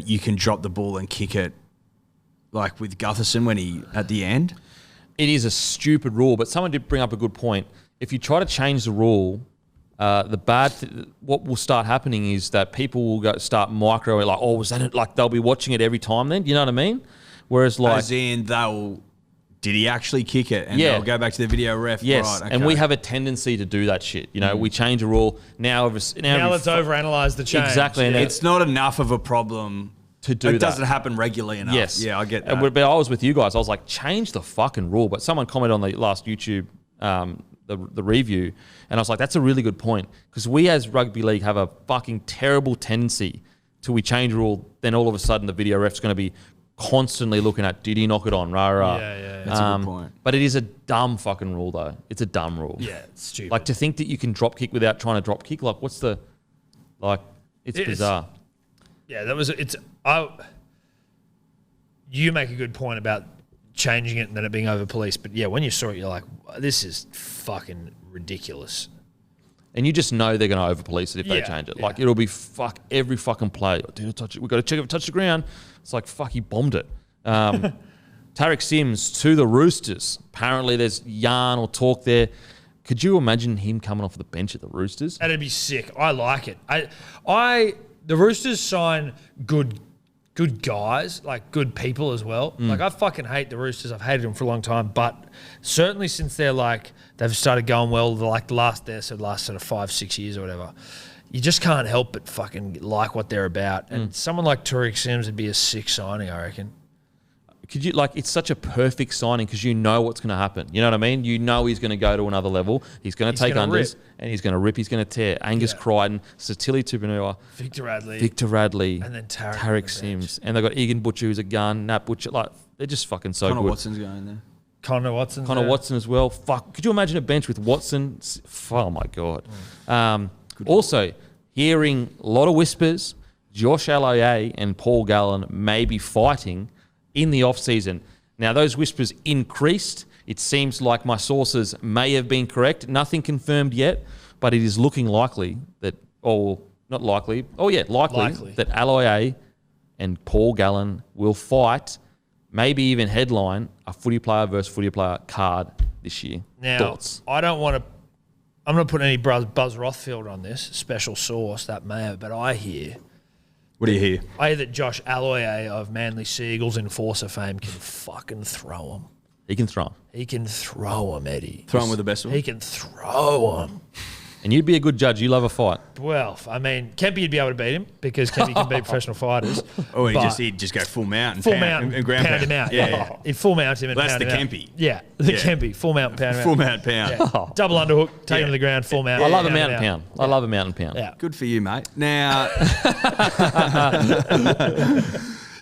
you can drop the ball and kick it like with Gutherson when he at the end? It is a stupid rule, but someone did bring up a good point. If you try to change the rule, what will start happening is that people will start micro like, oh, was that it? Like they'll be watching it every time. Then you know what I mean? Whereas like, As in, did he actually kick it? And Yeah. they'll go back to the video ref. yes, Right, and we okay. have a tendency to do that shit. We change a rule now. Now let's overanalyze the change. Exactly, and It's not enough of a problem to do It that. doesn't happen regularly enough. Yes. Yeah, I get And that. but I was with you guys. I was like, change the fucking rule. But someone commented on the last YouTube, the review, and I was like, that's a really good point. Because we as rugby league have a fucking terrible tendency till we change a rule, then all of a sudden the video ref's going to be constantly looking at, did he knock it on? Rah, rah. Yeah. That's a good point. But it is a dumb fucking rule, though. It's a dumb rule. Yeah, it's stupid. Like to think that you can drop kick without trying to drop kick, like what's the, like, it's bizarre. Yeah, you make a good point about changing it and then it being over policed. But yeah, when you saw it, you're like, this is fucking ridiculous. And you just know they're going to over police it if they Yeah, change it. yeah. Like it'll be every fucking play. Oh, did it touch it? We've got to check if it touched the ground. It's like, fuck, he bombed it. Tariq Sims to the Roosters. Apparently there's yarn or talk there. Could you imagine him coming off the bench at the Roosters? That'd be sick. I like it. The Roosters sign good guys, like good people as well. Like I fucking hate the Roosters. I've hated them for a long time, but certainly since they've started going well, the last sort of 5-6 years or whatever. you just can't help but fucking like what they're about. And someone like Tariq Sims would be a sick signing, I reckon. Could you it's such a perfect signing because you know what's going to happen. You know what I mean? You know he's going to go to another level. He's going to take unders and he's going to rip. He's going to tear. Angus Crichton, Satili Tupanua, Victor Radley, and then Tariq Sims, and they've got Egan Butcher who's a gun. Nat Butcher, they're just fucking so Connor good. Watson's going there. Connor Watson as well. Fuck, could you imagine a bench with Watson? Oh my god. Also, hearing a lot of whispers. Josh Aloiai and Paul Gallen may be fighting in the off-season. Now, those whispers increased. It seems like my sources may have been correct. Nothing confirmed yet, but it is looking likely that, likely that Aloiai and Paul Gallen will fight, maybe even headline, a footy player versus footy player card this year. Now, Thoughts? I don't want to... I'm not putting any Buzz Rothfield on this, special source, that may have, but I hear... What do you hear? I hear that Josh Aloiai of Manly Seagulls Enforcer fame can fucking throw him. He can throw him. He can throw him, Eddie. Throw him with the best of them? He can throw him. And you'd be a good judge. You love a fight. Well, I mean, Kempy would be able to beat him because Kempy can beat professional fighters. Oh, he'd just go full mount and full pound, mount and ground pound him out. Yeah. He'd full mount him and That's pound the him out. Kempy. Yeah, the Kempy. Full mount pound him out. Full mount pound. Yeah. Double underhook, take him to the ground, full mount. I love a pound him mountain out. pound. I love a mountain pound. Yeah. Good for you, mate. Now,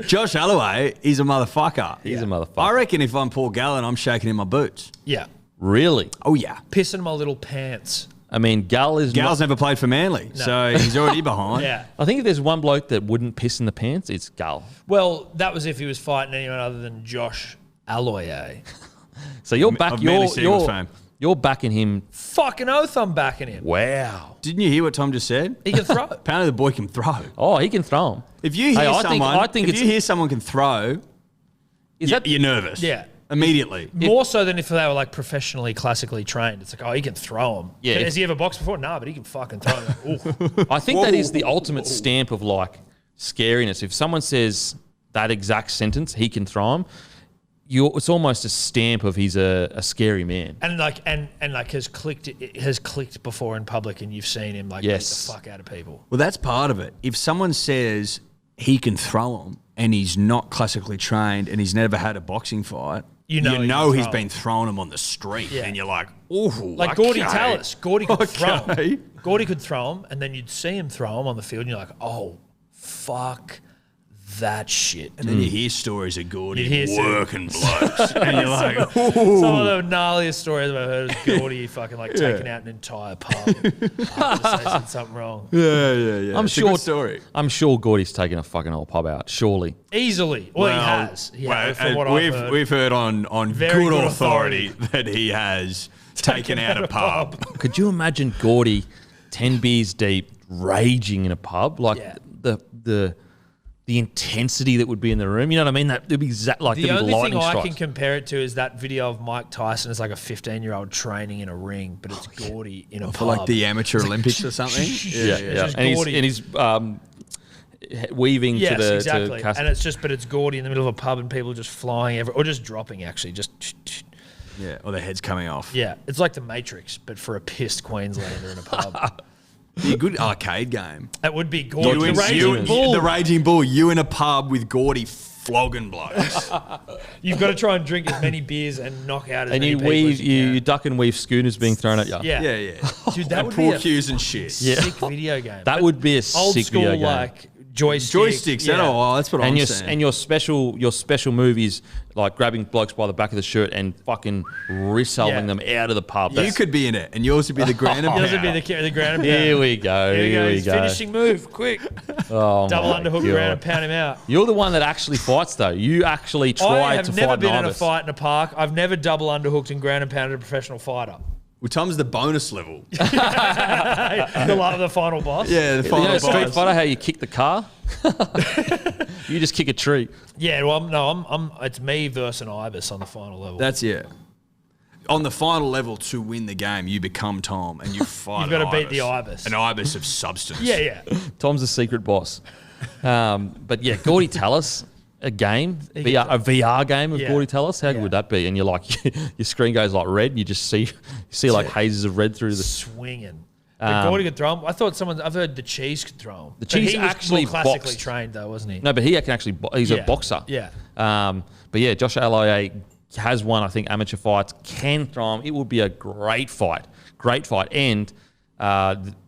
Josh Aloiai is a motherfucker. He's a motherfucker. I reckon if I'm Paul Gallen, I'm shaking in my boots. Yeah. Really? Oh, yeah. Pissing my little pants. I mean, Gal's never played for Manly, so he's already behind. Yeah. I think if there's one bloke that wouldn't piss in the pants, it's Gal. Well, that was if he was fighting anyone other than Josh Aloiai. So you're back. Of Manly Seagulls fame. You're backing him. Fucking oath I'm backing him. Wow. Didn't you hear what Tom just said? He can throw. Apparently the boy can throw. Oh, he can throw him. If you hear I think someone can throw, you're nervous. Yeah. Immediately. More so than if they were like professionally, classically trained. It's like, oh, he can throw him. Yeah. Has he ever boxed before? Nah, but he can fucking throw him. I think that is the ultimate stamp of like scariness. If someone says that exact sentence, he can throw him, it's almost a stamp of he's a scary man. And has clicked before in public, and you've seen him like beat the fuck out of people. Well, that's part of it. If someone says he can throw him and he's not classically trained and he's never had a boxing fight, you know he's been throwing him on the street, and you're like, oh, like okay. Gordy Tallis. Gordy could throw him. Gordy could throw him, and then you'd see him throw him on the field, and you're like, oh, fuck that shit. And then you hear stories of Gordy You'd hear working blokes, and you're like, ooh. Some of the gnarliest stories I've ever heard is Gordy fucking like taking out an entire pub after they said something wrong. Yeah. I'm It's a sure. good story. I'm sure Gordy's taken a fucking whole pub out. Surely. Easily. Well, he has. Yeah, from what I've heard. We've heard on Very good good authority that he has taken out a pub. Could you imagine Gordy 10 beers deep, raging in a pub? Like the intensity that would be in the room. You know what I mean? That would be The only thing I strikes. can compare it to is that video of Mike Tyson as like a 15-year-old training in a ring, but it's Gordy in a pub. For like the Amateur Olympics or something. Yeah. And he's weaving yes, to the exactly. to And it's Gordy in the middle of a pub and people just flying or just dropping actually, just. Yeah, or their heads coming off. Yeah, it's like the Matrix, but for a pissed Queenslander in a pub. Be a good arcade game. That would be Gordy. You The and- Raging Bull. The Raging Bull. You in a pub with Gordy flogging blokes. You've got to try and drink as many beers and knock out as and many you people weave, as you you can. duck and weave schooners being thrown at you. Yeah. Dude, that And would be pool a cues and shit. sick video game. That But would be a old sick school video game. like joystick. Joysticks. That's what and I'm your saying. and your special move is like grabbing blokes by the back of the shirt and fucking resolving them out of the pub. You could be in it, and yours would be the grand and Yours would pound. be the ground and pound. Here we go. Here we go. Finishing move, quick. Oh Double my underhook God. around and pound him out. You're the one that actually fights, though. You actually I tried have to never fight been in a Nibus. fight in a park. I've never double underhooked and ground and pounded a professional fighter. Well, Tom's the bonus level. The final boss. Yeah, the You final know, Street boss. Fighter, how you kick the car? You just kick a tree. Yeah, well, it's me versus an Ibis on the final level. That's on the final level to win the game, you become Tom and you fight. You've got to beat the Ibis. An Ibis of substance. Yeah. Tom's a secret boss. But yeah, Gordy Tallis, a game, a VR game of Yeah. Gordy Tallis. How good would that be? And you're like, your screen goes like red, and you just see like hazes of red through the. Swinging. Gordy could throw him. I thought I've heard the Cheese could throw him. The Cheese he was actually more classically boxed. trained though, wasn't he? No, but he can actually. He's a boxer. Yeah. But yeah, Josh Aloiai has won, I think, amateur fights. Can throw him. It would be a great fight. Great fight. And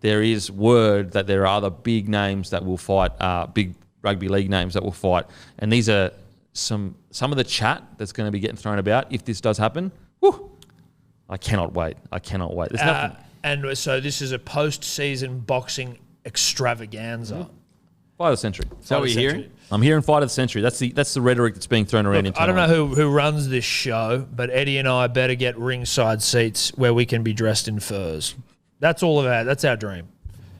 there is word that there are other big names that will fight. Big rugby league names that will fight. And these are some of the chat that's going to be getting thrown about if this does happen. Whew, I cannot wait. There's nothing. And so this is a post-season boxing extravaganza. Fight of the century. Is that what you're hearing? I'm hearing fight of the century. That's the rhetoric that's being thrown around. Look, I don't know who runs this show, but Eddie and I better get ringside seats where we can be dressed in furs. That's all of our. That's our dream.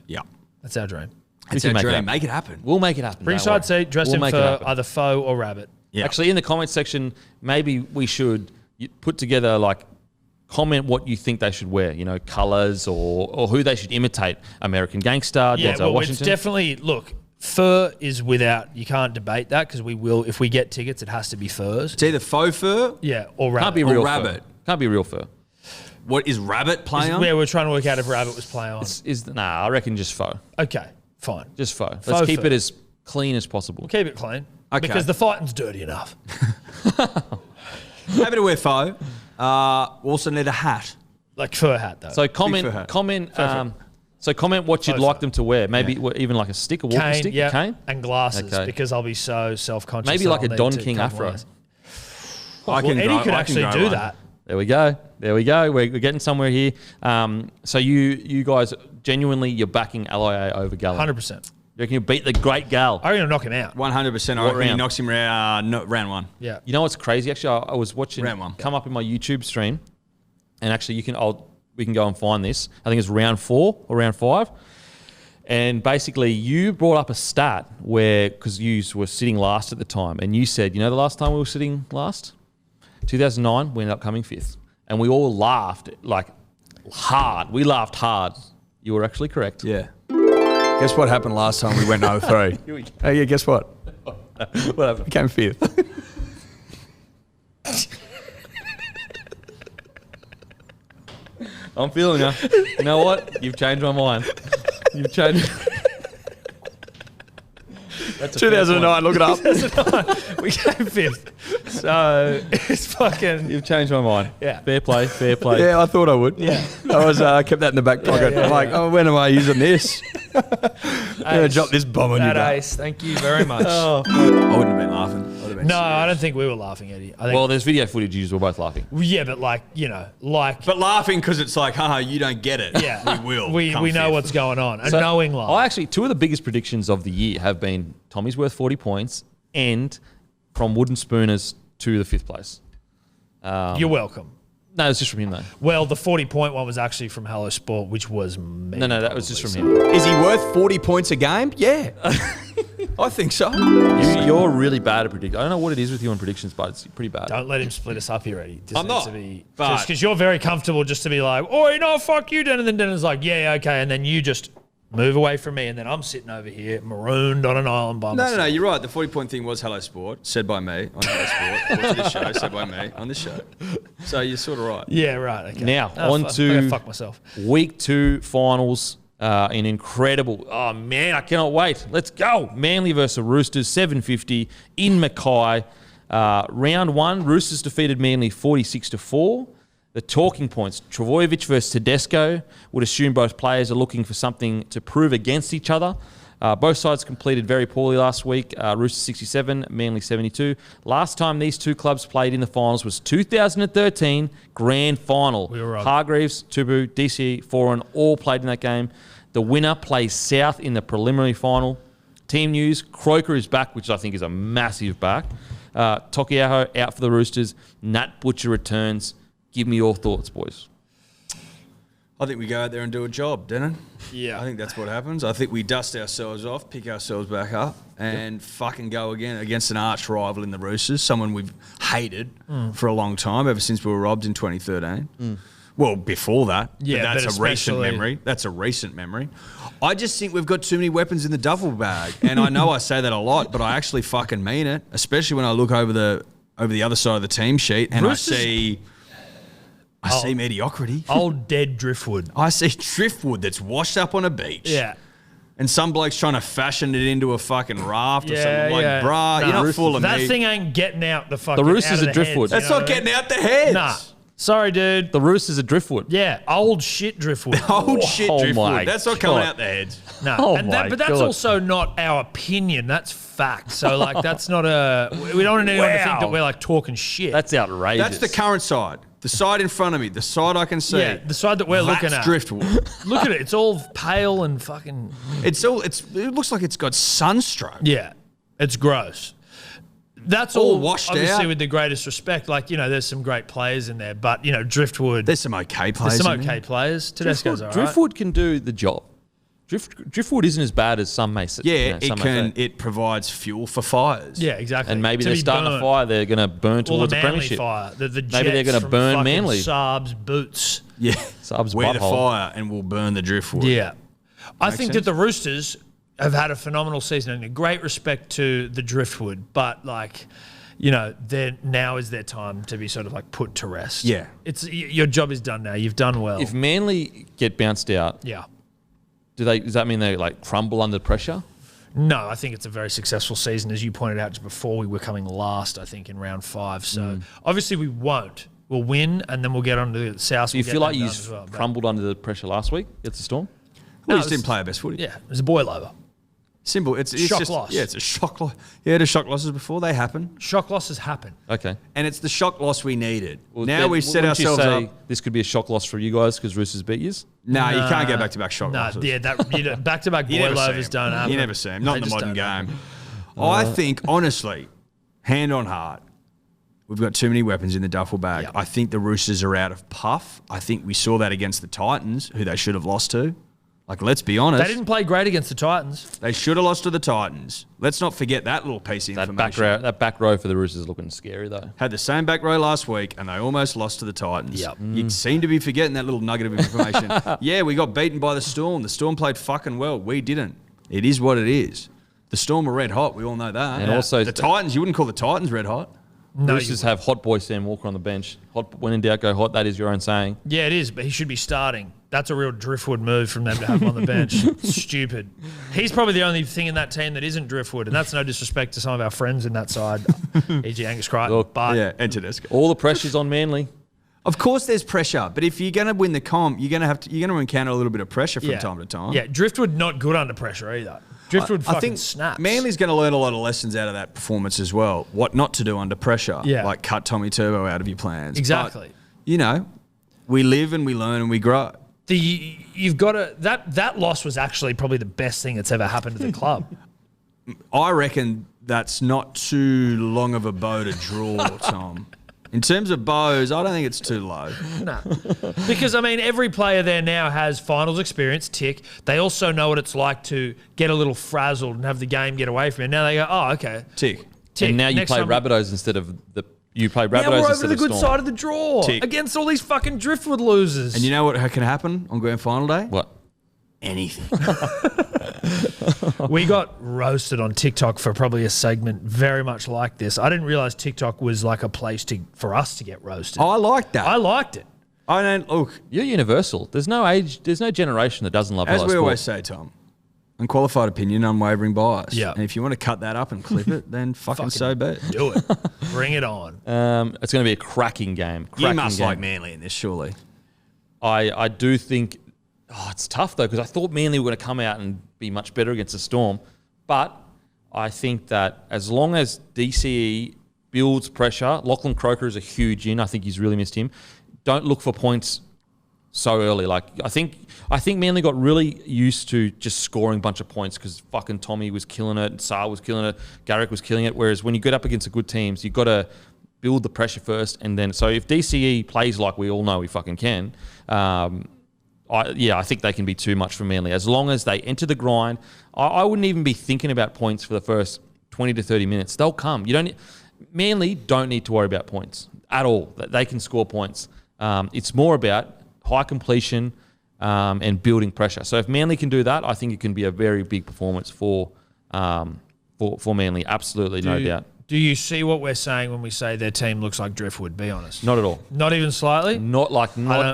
Yeah. That's our dream. That's our dream. Make it happen. We'll make it happen. Ringside seat, dressed in fur, either faux or rabbit. Yeah. Actually, in the comments section, maybe we should put together comment what you think they should wear. Colours or who they should imitate. American Gangster, Denzel Washington. It's definitely fur is you can't debate that because we will if we get tickets. It has to be furs. It's either faux fur, or rabbit. Can't be real rabbit. Fur. Can't be real fur. What is rabbit play on? Yeah, we're trying to work out if rabbit was play on. I reckon just faux. Okay, fine. Just faux. Faux Let's keep fur. it as clean as possible. We'll keep it clean. Okay. Because the fighting's dirty enough. Happy to wear faux. Also need a hat. Like fur hat though. So comment what you'd Faux like fur. them to wear. Maybe even like a stick, a walking stick, yeah, cane, and glasses Okay. because I'll be so self-conscious. maybe that like I'll a need Don to King afro. compromise. Eddie could actually do that. There we go. We're getting somewhere here. So you guys genuinely you're backing Aloiai over Gallen. 100%. You reckon you beat the great Gal? I'm going to knock him out. 100%. I What reckon he round? knocks him round one. Yeah. You know what's crazy? Actually, I was watching Round one. come up in my YouTube stream, and actually we can go and find this. I think it's round 4 or round 5. And basically, you brought up a stat because you were sitting last at the time, and you said, the last time we were sitting last? 2009, we ended up coming 5th. And we all laughed, hard. We laughed hard. You were actually correct. Yeah. Guess what happened last time we went 0-3? Hey, yeah, guess what? What happened? We came 5th. I'm feeling you. You know what? You've changed my mind. You've changed. That's a fair 2009, look it up. We came 5th. So it's fucking. You've changed my mind. Yeah. Fair play. Yeah, I thought I would. Yeah. I kept that in the back pocket. I'm like, when am I using this? I'm going to drop this bomb on you. That back. ace. Thank you very much. I wouldn't have been laughing. I would have been No, I serious. don't think we were laughing, Eddie. I think, Well, there's video footage. You were both laughing. yeah, but But laughing because it's like, haha, you don't get it. yeah, We will. We come know 5th. what's going on. And So, knowing life. actually, 2 of the biggest predictions of the year have been Tommy's worth 40 points and from Wooden Spooners to the 5th place. You're welcome. No, it's just from him though. Well, the 40-point one was actually from Hello Sport, which was me. No, that was just from him. Is he worth 40 points a game? Yeah. I think so. You're really bad at predicting. I don't know what it is with you on predictions, but it's pretty bad. Don't let him split us up here, Eddie. I'm not, but- Because you're very comfortable just to be like, oh, fuck you, Den. And then Den's like, yeah, okay. And then you just move away from me. And then I'm sitting over here, marooned on an island by myself. No, you're right. The 40-point thing was Hello Sport, said by me on Hello Sport. Watch this show, said by me on this show. So you're sort of right. Yeah, right. Okay. Now, Oh, on I to gotta fuck myself. Week 2 finals. An incredible. Oh, man, I cannot wait. Let's go. Manly versus Roosters, 7:50 in Mackay. Round 1, Roosters defeated Manly 46-4. The talking points, Travojevic versus Tedesco, would assume both players are looking for something to prove against each other. Both sides completed very poorly last week. Roosters 67, Manly 72. Last time these two clubs played in the finals was 2013 Grand Final. We were right. Hargreaves, Tubu, DCE, Foran all played in that game. The winner plays South in the preliminary final. Team news, Croker is back, which I think is a massive back. Tokiaho out for the Roosters. Nat Butcher returns. Give me your thoughts, boys. I think we go out there and do a job, Denon. Yeah. I think that's what happens. I think we dust ourselves off, pick ourselves back up, and fucking go again against an arch rival in the Roosters, someone we've hated for a long time, ever since we were robbed in 2013. Well, before that. Yeah, but that's but a recent especially- memory. That's a recent memory. I just think we've got too many weapons in the duffel bag. And I know I say that a lot, but I actually fucking mean it, especially when I look over the other side of the team sheet and Roosters- I see I see mediocrity. Old dead driftwood. I see driftwood that's washed up on a beach. Yeah. And some bloke's trying to fashion it into a fucking raft or something. Like, yeah. bruh, Nah, you're not full of that meat. thing ain't getting out the fucking. The Roosters out of are driftwood. Heads, That's not getting out the heads. Nah. Sorry, dude. The Roosters are driftwood. Yeah, old shit driftwood. Old shit Oh my driftwood. That's not coming God. out the heads. No, Oh and my but that's God. also not our opinion. That's fact. So like, that's not a. We don't want anyone to think Wow. that we're like talking shit. That's outrageous. That's the current side. The side in front of me. The side I can see. yeah, the side that we're looking That's at. driftwood. Look at it. It's all pale and fucking. It looks like it's got sunstroke. Yeah, it's gross. That's All all washed obviously out. with the greatest respect. Like, there's some great players in there, but driftwood. There's some okay players. There's some in there. okay players. Tedesco's all right. Driftwood can do the job. Driftwood isn't as bad as some may say. Yeah, some may say. It provides fuel for fires. Yeah, exactly. And maybe To they're be starting a burnt. fire. They're going to burn Or towards the a Manly premiership. fire. The Maybe they're jets gonna from burn fucking Manly. Saab's boots. Yeah. Subs Wear the butthole. fire and we'll burn the driftwood. Yeah. I think sense? that the Roosters have had a phenomenal season and a great respect to the driftwood, but now is their time to be sort of like put to rest. Yeah. Your job is done now. You've done well. If Manly get bounced out, yeah. does that mean they like crumble under pressure? No, I think it's a very successful season. As you pointed out just before, we were coming last, I think, in round 5. So obviously we won't. We'll win and then we'll get on to the South. Do you feel like you crumbled under the pressure last week against the Storm? We No, just it was- didn't play our best footy. Yeah, it was a boil over. Simple. It's Shock just, loss. Yeah, it's a shock loss. Yeah, the shock losses before, they happen. Shock losses happen. Okay. And it's the shock loss we needed. Well, now then we've set wouldn't you ourselves say up. This could be a shock loss for you guys because Roosters beat yous? No, you can't go back-to-back shock No, losses. yeah, back-to-back You never boil see overs 'em. don't happen. You never see them. Not They in the just modern don't happen. game. I think, honestly, hand on heart, we've got too many weapons in the duffel bag. Yep. I think the Roosters are out of puff. I think we saw that against the Titans, who they should have lost to. Like, let's be honest. They didn't play great against the Titans. They should have lost to the Titans. Let's not forget that little piece of information. That back row for the Roosters is looking scary though. Had the same back row last week, and they almost lost to the Titans. Yep. You seem to be forgetting that little nugget of information. Yeah, we got beaten by the Storm. The Storm played fucking well. We didn't. It is what it is. The Storm were red hot. We all know that. And also- the Titans, you wouldn't call the Titans red hot. No, Roosters have hot boy Sam Walker on the bench. Hot when in doubt, go hot. That is your own saying. Yeah, it is, but he should be starting. That's a real driftwood move from them to have him on the bench. Stupid. He's probably the only thing in that team that isn't driftwood, and that's no disrespect to some of our friends in that side, e.g. Angus Crichton. Look, But Yeah, and Tedesco. All the pressure's on Manly. Of course, there's pressure, but if you're going to win the comp, you're going to encounter a little bit of pressure from time to time. Yeah, driftwood not good under pressure either. Driftwood fucking I think snaps. Manly's going to learn a lot of lessons out of that performance as well. What not to do under pressure. Yeah. Like cut Tommy Turbo out of your plans. Exactly. But, we live and we learn and we grow. You've got to that loss was actually probably the best thing that's ever happened to the club. I reckon that's not too long of a bow to draw, Tom. In terms of bows, I don't think it's too low. No. Because, I mean, every player there now has finals experience, tick. They also know what it's like to get a little frazzled and have the game get away from you. Now they go, oh, okay. Tick. Tick. And now you Next play time- Rabbitohs instead of you play Rabbitohs Now we're over instead the of good Storm. side of the draw Tick. against all these fucking driftwood losers. And you know what can happen on grand final day? What? Anything. We got roasted on TikTok for probably a segment very much like this. I didn't realize TikTok was like a place for us to get roasted. I like that. I liked it. I don't look. You're universal. There's no age. There's no generation that doesn't love As live we sport. always say, Tom, unqualified opinion, unwavering bias. Yeah. And if you want to cut that up and clip it, then fucking so be it. Do it. Bring it on. It's going to be a cracking game. You Cracking must game. like Manly in this, surely. I do think it's tough though because I thought Manly were going to come out and be much better against the Storm, but I think that as long as DCE builds pressure, Lachlan Croker is a huge in. I think he's really missed him. Don't look for points so early. Like I think Manly got really used to just scoring a bunch of points because fucking Tommy was killing it, and Saar was killing it, Garrick was killing it. Whereas when you get up against the good teams, you've got to build the pressure first, and then so if DCE plays like we all know he fucking can. I think they can be too much for Manly. As long as they enter the grind, I wouldn't even be thinking about points for the first 20 to 30 minutes. They'll come. Manly don't need to worry about points at all. They can score points. It's more about high completion and building pressure. So if Manly can do that, I think it can be a very big performance for Manly. Absolutely, no doubt. Do you see what we're saying when we say their team looks like driftwood? Be honest. Not at all. Not even slightly? Not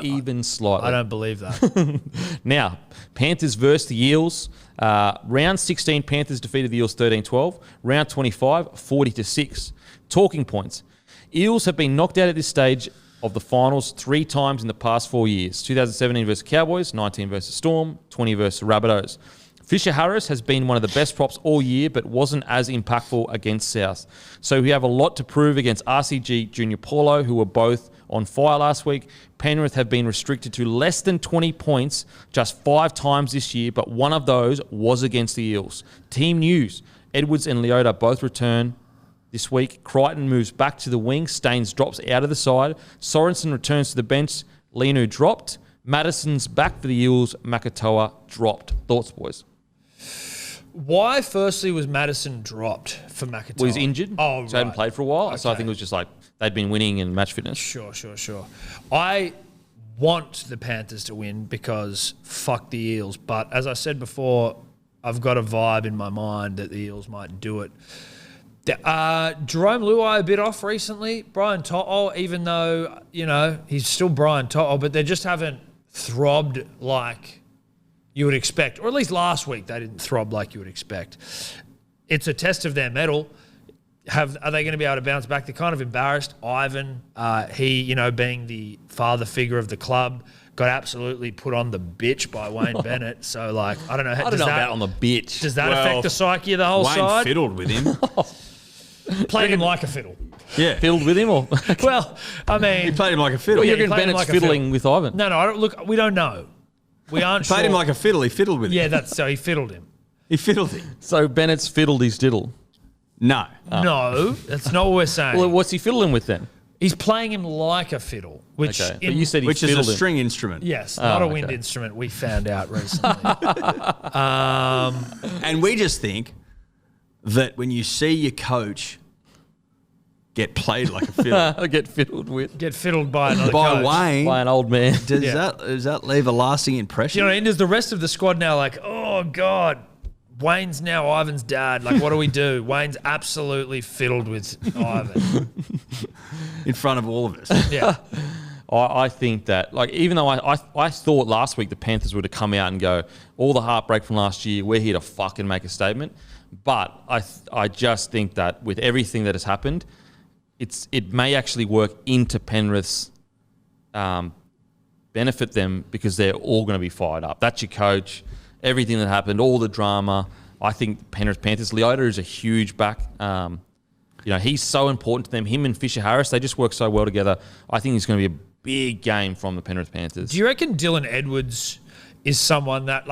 even slightly. I don't believe that. Now, Panthers versus the Eels. Round 16, Panthers defeated the Eels 13-12. Round 25, 40-6. Talking points. Eels have been knocked out at this stage of the finals 3 times in the past 4 years. 2017 versus Cowboys, 19 versus Storm, 20 versus Rabbitohs. Fisher Harris has been one of the best props all year, but wasn't as impactful against South. So we have a lot to prove against RCG, Junior Paulo, who were both on fire last week. Penrith have been restricted to less than 20 points just 5 times this year, but one of those was against the Eels. Team news. Edwards and Leota both return this week. Crichton moves back to the wing. Staines drops out of the side. Sorensen returns to the bench. Lenu dropped. Madison's back for the Eels. Makatoa dropped. Thoughts, boys? Why, firstly, was Madison dropped for McIntyre? Well, he's injured. Oh, right. So he hadn't played for a while. Okay. So I think it was just like they'd been winning in match fitness. Sure. I want the Panthers to win because fuck the Eels. But as I said before, I've got a vibe in my mind that the Eels might do it. Jerome Luai a bit off recently. Brian To'o, even though, he's still Brian To'o, but they just haven't throbbed like you would expect. Or at least last week they didn't throb like you would expect. It's a test of their mettle. Are they going to be able to bounce back? They're kind of embarrassed. Ivan, he, being the father figure of the club, got absolutely put on the bitch by Wayne Bennett. So, I don't know. I don't know about on the bitch. Does that affect the psyche of the whole side? Wayne fiddled with him. Played him like a fiddle. Yeah. Fiddled with him? Or Well, I mean... He played him like a fiddle. Well, you he reckon played him Bennett's like a fiddling with Ivan? No, I don't, look, we don't know. We aren't Played sure. him like a fiddle. He fiddled with him. Yeah, so he fiddled him. He fiddled him. So Bennett's fiddled his diddle. No. No, that's not what we're saying. Well, what's he fiddling with then? He's playing him like a fiddle, which Okay. But you said he Which is fiddled a him. string instrument. yes, not a wind okay. instrument. We found out recently. And we just think that when you see your coach get played like a fiddle Get fiddled with Get fiddled by another by coach. Wayne, by an old man. does that leave a lasting impression? And does the rest of the squad now like, oh God, Wayne's now Ivan's dad. Like, what do we do? Wayne's absolutely fiddled with Ivan. In front of all of us. Yeah. I think that, even though I thought last week the Panthers would have come out and go, all the heartbreak from last year, we're here to fucking make a statement. But I just think that with everything that has happened, it may actually work into Penrith's benefit them because they're all going to be fired up. That's your coach, everything that happened, all the drama. I think Penrith Panthers, Leota is a huge back. He's so important to them. Him and Fisher Harris, they just work so well together. I think it's going to be a big game from the Penrith Panthers. Do you reckon Dylan Edwards is someone that,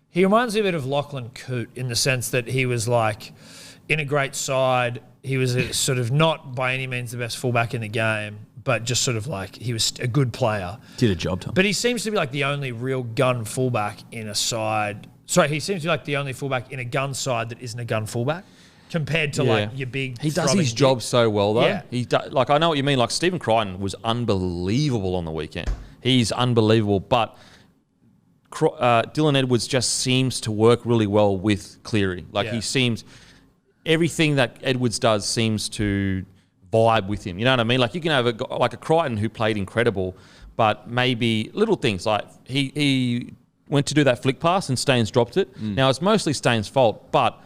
he reminds me a bit of Lachlan Coote in the sense that he was in a great side. He was sort of not by any means the best fullback in the game, but just sort of he was a good player. Did a job, Tom. But he seems to be the only real gun fullback in a side. Sorry, he seems to be the only fullback in a gun side that isn't a gun fullback compared to your big. He does his job so well though. Yeah. He I know what you mean. Stephen Crichton was unbelievable on the weekend. He's unbelievable, but Dylan Edwards just seems to work really well with Cleary. He seems. Everything that Edwards does seems to vibe with him. You know what I mean? You can have a Crichton who played incredible, but maybe little things he went to do that flick pass and Staines dropped it. Now, it's mostly Staines' fault, but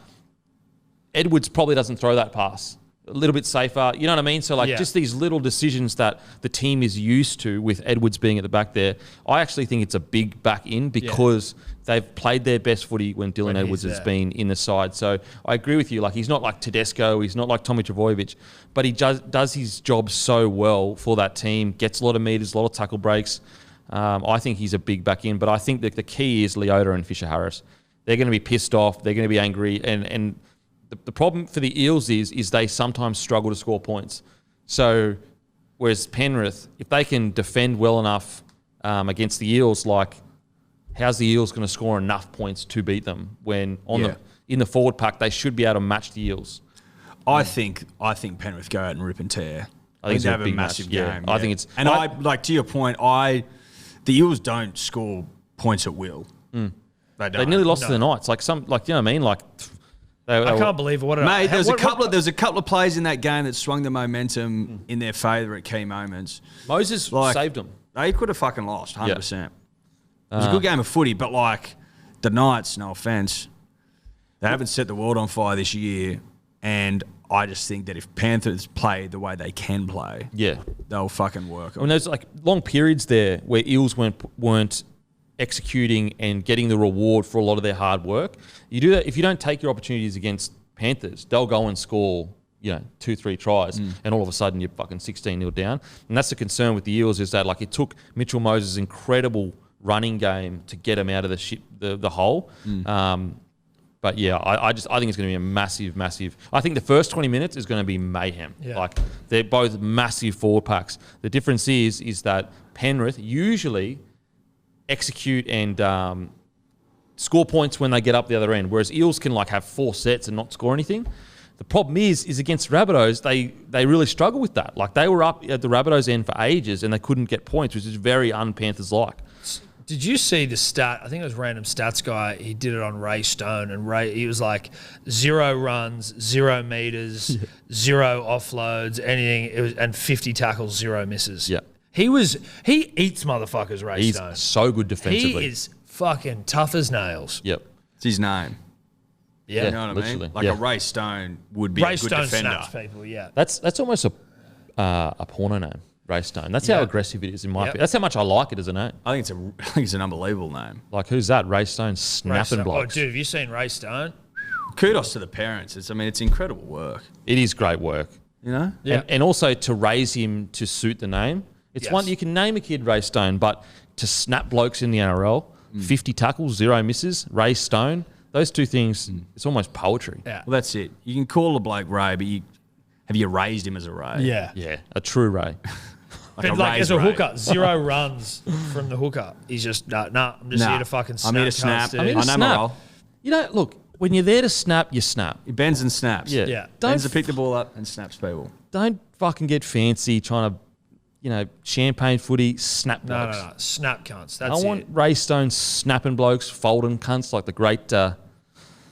Edwards probably doesn't throw that pass. A little bit safer. You know what I mean? So, just these little decisions that the team is used to with Edwards being at the back there, I actually think it's a big back in because they've played their best footy when Dylan Edwards has been in the side. So, I agree with you. He's not like Tedesco. He's not like Tommy Trbojevic, but he does his job so well for that team, gets a lot of meters, a lot of tackle breaks. I think he's a big back in, but I think that the key is Leota and Fisher Harris. They're going to be pissed off. They're going to be angry. And the problem for the Eels is they sometimes struggle to score points. So, whereas Penrith, if they can defend well enough against the Eels, how's the Eels going to score enough points to beat them when in the forward pack they should be able to match the Eels? I think Penrith go out and rip and tear. I think they it's have a a big massive match. game. Yeah. I think it's... And to your point, the Eels don't score points at will. They don't. They nearly lost to the Knights. You know what I mean? I can't believe it. Mate, there was a couple of plays in that game that swung the momentum in their favour at key moments. Moses saved them. They could have fucking lost, 100%. It was a good game of footy, but like the Knights, no offence, they haven't set the world on fire this year, and I just think that if Panthers play the way they can play, they'll fucking work. I mean, there's like long periods there where Eels weren't executing and getting the reward for a lot of their hard work. You do that if you don't take your opportunities against Panthers, they'll go and score 2-3 tries, and all of a sudden you're fucking 16-0 down. And that's the concern with the Eels, is that like it took Mitchell Moses' incredible running game to get him out of the hole. But yeah, I think it's going to be a massive. I think the first 20 minutes is going to be mayhem. Yeah. Like they're both massive forward packs. The difference is that Penrith usually execute and score points when they get up the other end, whereas Eels can like have 4 sets and not score anything. The problem is against Rabbitohs, they really struggle with that. Like they were up at the Rabbitohs end for ages and they couldn't get points, which is very un-Panthers-like. Did you see the stat? I think it was Random Stats Guy. He did it on Ray Stone, and he was like 0 runs, 0 meters, 0 offloads, anything, and 50 tackles, 0 misses. Yeah. He eats motherfuckers, Ray Stone. He's so good defensively. He is fucking tough as nails. Yep. It's his name. Yeah. You know what literally. I mean? Like a Ray Stone would be Ray a good Stone defender. snaps people, yeah. That's almost a porno name, Ray Stone. That's how aggressive it is in my opinion. That's how much I like it as a name. I think it's an unbelievable name. Like, who's that? Ray Stone snapping blocks. Oh, dude, have you seen Ray Stone? Kudos to the parents. It's incredible work. It is great work. You know? Yeah. And also to raise him to suit the name. It's one you can name a kid Ray Stone, but to snap blokes in the NRL, 50 tackles, 0 misses, Ray Stone, those two things, it's almost poetry. Yeah. Well, that's it. You can call a bloke Ray, but have you raised him as a Ray? Yeah. Yeah, a true Ray. But like as a hooker, 0 runs from the hooker. He's just, I'm just here to fucking snap. I'm here to snap. I'm here to snap. You know, look, when you're there to snap, you snap. He bends and snaps. Yeah. Bends to pick the ball up and snaps people. Don't fucking get fancy trying to, champagne footy, snap blokes. No. Snap cunts. That's I want Ray Stone snapping blokes, folding cunts like the great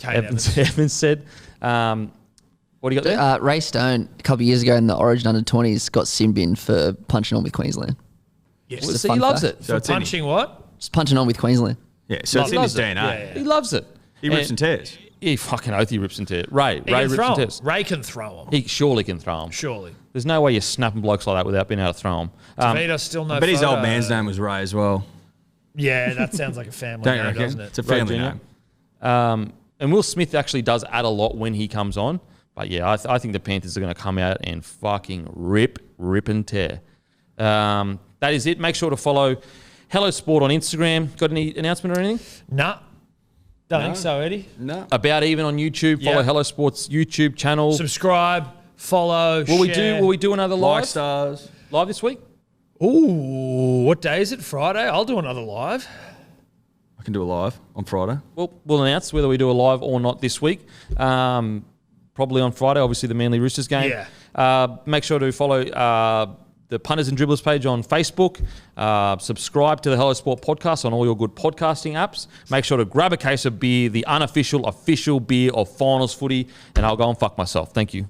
Evans said. What do you got there? Ray Stone, a couple of years ago in the Origin under-20s, got sin-binned for punching on with Queensland. Yes. So he loves it. So punching what? Just punching on with Queensland. Yeah, so it's in his DNA. Yeah. He loves it. He rips and tears. He fucking oath he rips and tears. Ray rips and tears. Ray can throw him. He surely can throw them. Surely. There's no way you're snapping blokes like that without being able to throw them. Tavita still no. But his old man's name was Ray as well. Yeah, that sounds like a family Don't you name, reckon? doesn't it? It's a family name. And Will Smith actually does add a lot when he comes on. But yeah, I think the Panthers are going to come out and fucking rip and tear. That is it. Make sure to follow Hello Sport on Instagram. Got any announcement or anything? Nah. Don't think so, Eddie. No. About even on YouTube. Follow Hello Sport's YouTube channel. Subscribe, follow, share. Will we do another live? Like stars. Live this week? Ooh, what day is it? Friday? I'll do another live. I can do a live on Friday. Well, we'll announce whether we do a live or not this week. Probably on Friday, obviously the Manly Roosters game. Yeah. Make sure to follow the Punters and Dribblers page on Facebook. Subscribe to the Hello Sport podcast on all your good podcasting apps. Make sure to grab a case of beer, the official beer of finals footy, and I'll go and fuck myself. Thank you.